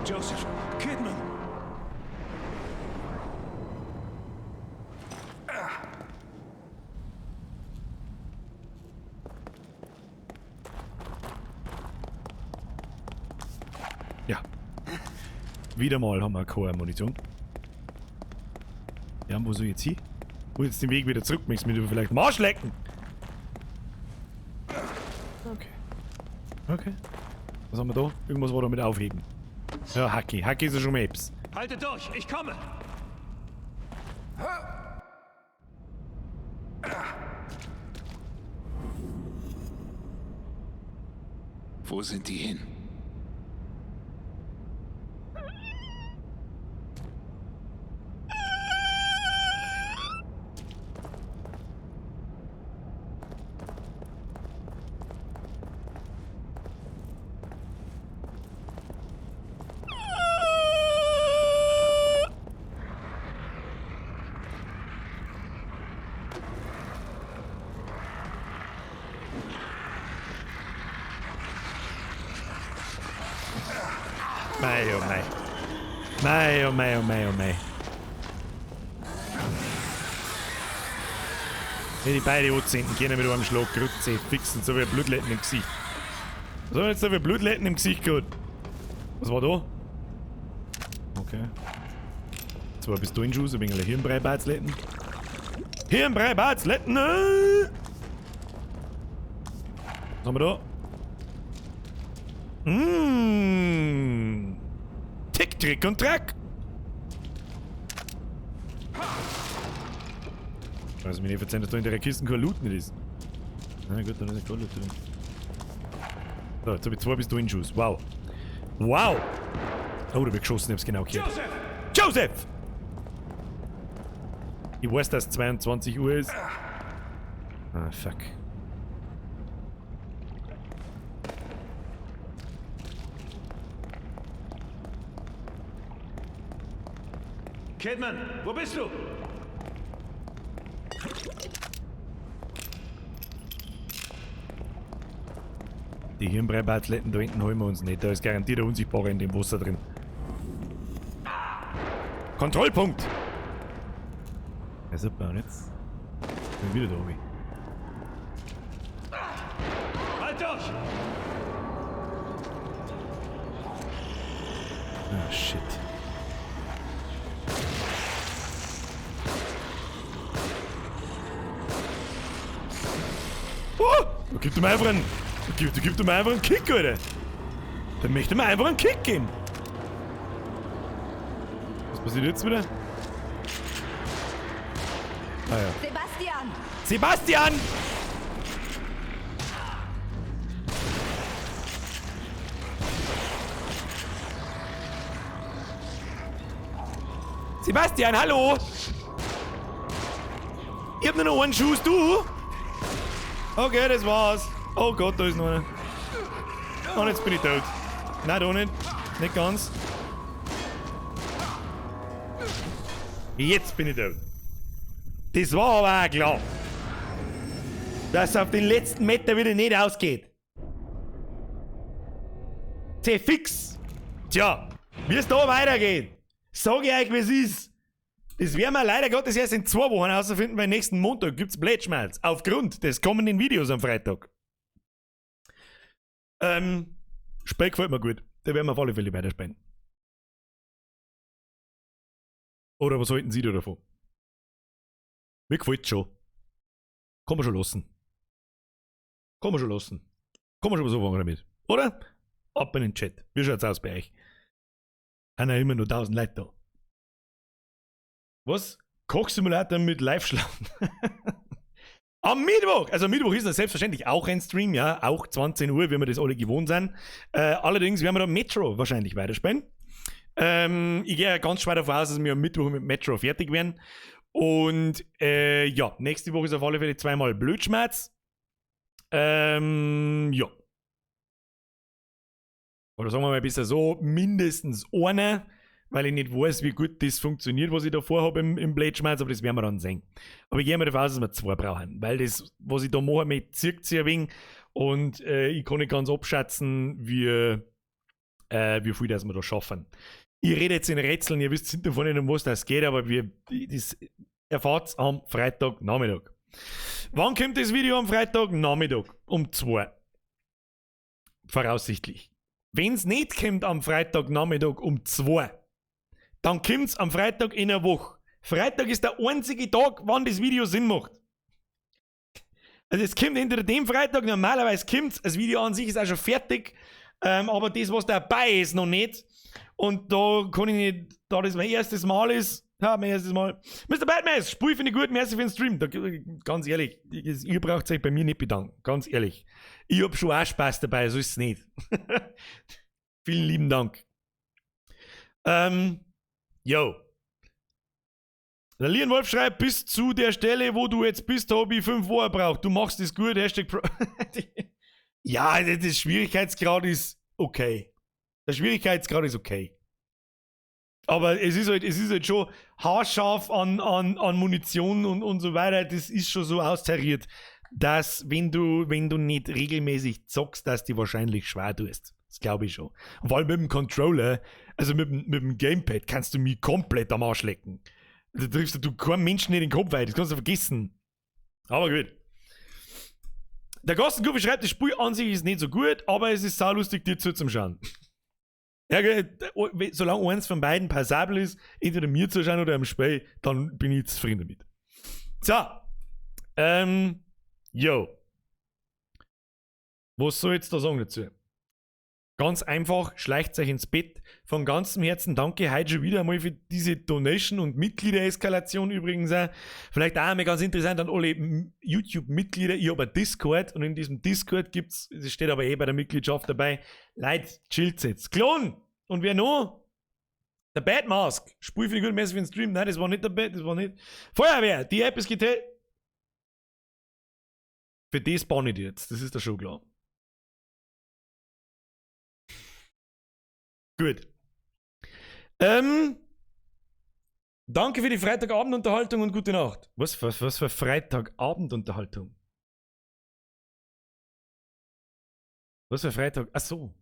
Joseph, Kidman! Ja. Wieder mal haben wir keine Munition. Ja, wo soll ich jetzt hin? Wo jetzt den Weg wieder zurück? Möchtest du mir vielleicht Marsch lecken? Okay. Okay. Was haben wir da? Irgendwas war da mit aufheben. Ja, Hacki. Hacki ist ja schon Maps. Haltet durch, ich komme! Wo sind die hin? Mei, oh mei. Mei, oh mei, oh mei, oh mei. Ja, die beiden Ozenten können mit einem Schlag Grütze fixen, so wie ein Blutletten im Gesicht. Was haben wir jetzt so wie Blutletten im Gesicht gehabt? Was war da? Okay. 2 Pistolenschuss, ein wenig Hirnbrei-Batzletten. Hirnbrei-Batzletten! Was haben wir da? Tick, Trick und Track! Also mir nicht verzeihen, dass da in der Kiste kein Loot nicht ist. Na gut, dann ist kein Loot drin. So, jetzt habe ich 2 Pistolenschuss. Wow. Wow! Oh, da wird geschossen, ich hab's genau gehört. Joseph! Joseph! Ich weiß, dass es 22 Uhr ist. Ah, fuck. Kidman, wo bist du? Die Hirnbrei-Batzletten da hinten holen wir uns nicht. Da ist garantiert der Unsichtbare in dem Wasser drin. Kontrollpunkt! Ja, super, und jetzt? Bin wieder da oben. Halt durch! Ah, shit. Oh! Da gibt er mir einfach einen... Da gibt er mir einfach einen Kick, Alter! Da möchte mir einfach einen Kick geben! Was passiert jetzt wieder? Ah ja. Sebastian! Sebastian! Sebastian, hallo! Ich hab nur noch einen Schuss, du! Okay, das war's. Oh Gott, da ist noch einer. Und jetzt bin ich tot. Nein, da nicht. Nicht ganz. Jetzt bin ich tot. Das war aber auch klar. Dass es auf den letzten Meter wieder nicht ausgeht. Tja, fix. Tja, wie es da weitergeht. Sag ich euch, wie es ist. Das werden wir leider Gottes erst in 2 Wochen herausfinden, weil nächsten Montag gibt's Blätschmalz. Aufgrund des kommenden Videos am Freitag. Speck gefällt mir gut. Da werden wir auf alle Fälle weiterspielen. Oder was halten Sie da davon? Mir gefällt's schon. Kann man schon lassen. Kann man schon lassen. Kann man schon was anfangen damit. Oder? Ab in den Chat. Wie schaut's aus bei euch? Haben ja immer nur 1000 Leute da. Was? Kochsimulator mit Live-Schlafen. Am Mittwoch! Also Mittwoch ist das selbstverständlich auch ein Stream, ja. Auch 20 Uhr, wie wir das alle gewohnt sind. Allerdings werden wir da Metro wahrscheinlich weiterspielen. Ich gehe ja ganz schwer davon aus, dass wir am Mittwoch mit Metro fertig werden. Und ja, nächste Woche ist auf alle Fälle 2-mal Blödschmerz. Ja. Oder sagen wir mal besser so, mindestens einer, weil ich nicht weiß, wie gut das funktioniert, was ich da vorhabe im Blade-Schmerz, aber das werden wir dann sehen. Aber ich gehe mal davon aus, dass wir 2 brauchen, weil das, was ich da mache, mit zirkt sich ein wenig und ich kann nicht ganz abschätzen, wie viel das wir da schaffen. Ich rede jetzt in Rätseln, ihr wisst davon nicht, um was das geht, aber das erfahrt am Freitagnachmittag. Wann kommt das Video am Freitagnachmittag? Um 2. Voraussichtlich. Wenn es nicht kommt am Freitagnachmittag um 2, dann kommt es am Freitag in einer Woche. Freitag ist der einzige Tag, wann das Video Sinn macht. Also es kommt entweder dem Freitag, normalerweise kommt es, das Video an sich ist auch schon fertig, aber das, was dabei ist, noch nicht. Und da kann ich nicht, da das mein erstes Mal ist, mein erstes Mal. Mr. Batman, Spiel finde ich gut, merci für den Stream. Da, ganz ehrlich, ihr braucht euch bei mir nicht bedanken, ganz ehrlich. Ich hab schon auch Spaß dabei, so ist es nicht. Vielen lieben Dank. Yo. Der Lienwolf schreibt, bis zu der Stelle, wo du jetzt bist, habe ich 5 Wochen braucht. Du machst das gut, Ja, der Schwierigkeitsgrad ist okay. Der Schwierigkeitsgrad ist okay. Aber es ist halt schon haarscharf an Munition und so weiter. Das ist schon so austariert, dass wenn du nicht regelmäßig zockst, dass die wahrscheinlich schwer tust. Das glaube ich schon. Und vor allem mit dem Controller, also mit dem Gamepad, kannst du mich komplett am Arsch lecken. Da triffst du keinen Menschen in den Kopf weit, das kannst du vergessen. Aber gut. Der Gastenkurve schreibt, das Spiel an sich ist nicht so gut, aber es ist saulustig, dir zuzuschauen. Ja, solange eins von beiden passabel ist, entweder mir zuschauen oder am Spiel, dann bin ich zufrieden damit. So. Yo. Was soll ich jetzt da sagen dazu? Ganz einfach, schleicht euch ins Bett. Von ganzem Herzen danke heute schon wieder einmal für diese Donation- und Mitgliedereskalation übrigens auch. Vielleicht auch einmal ganz interessant an alle YouTube-Mitglieder. Ich habe ein Discord und in diesem Discord gibt's, das steht aber bei der Mitgliedschaft dabei, Leute, chillt jetzt. Klon! Und wer noch? Der Bad Mask. Spiel für die gute Messe für den Stream. Nein, das war nicht der Bad, das war nicht. Feuerwehr, die App ist getestet. Für das banne ich jetzt, das ist da schon klar. Gut. Danke für die Freitagabendunterhaltung und gute Nacht. Was für Freitagabendunterhaltung? Was für Freitag? Ach so.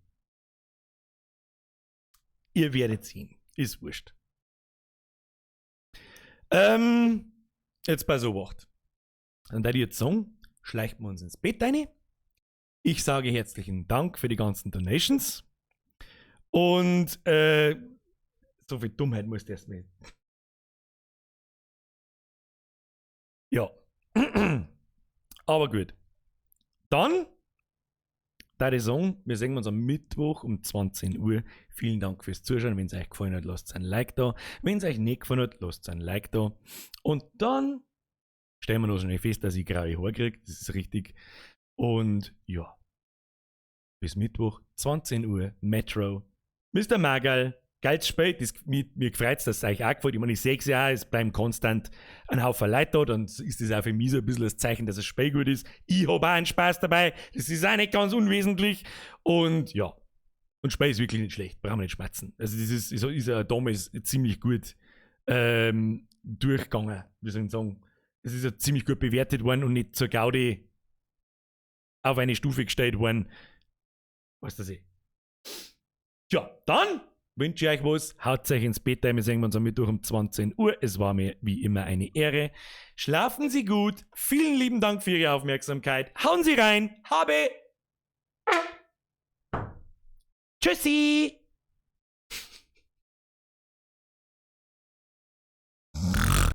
Ihr werdet sehen. Ist wurscht. Jetzt bei so Wacht. Und da die jetzt sagen, schleicht wir uns ins Bett rein. Ich sage herzlichen Dank für die ganzen Donations. Und so viel Dummheit muss das nicht. Ja. Aber gut. Dann, da ich sagen, wir sehen uns am Mittwoch um 20 Uhr. Vielen Dank fürs Zuschauen. Wenn es euch gefallen hat, lasst ein Like da. Wenn es euch nicht gefallen hat, lasst ein Like da. Und dann stellen wir noch schnell fest, dass ich graue Haare kriege. Das ist richtig. Und ja. Bis Mittwoch, 20 Uhr, Metro. Mr. Magal, geiles Spiel, mir gefreut es, dass es euch auch gefällt. Ich meine, ich sehe es ja, es bleiben konstant ein Haufen Leute da, dann ist das auch für mich so ein bisschen das Zeichen, dass das Spiel gut ist. Ich habe auch einen Spaß dabei, das ist auch nicht ganz unwesentlich. Und ja, und Spiel ist wirklich nicht schlecht, brauchen wir nicht schmerzen. Also das ist ja damals ziemlich gut durchgegangen, wie soll ich sagen. Es ist ja ziemlich gut bewertet worden und nicht zur Gaudi auf eine Stufe gestellt worden. Was das eh. Tja, dann wünsche ich euch was. Haut euch ins Bett ein. Wir sehen uns am Mittwoch um 20 Uhr. Es war mir wie immer eine Ehre. Schlafen Sie gut. Vielen lieben Dank für Ihre Aufmerksamkeit. Hauen Sie rein. Habe. Tschüssi.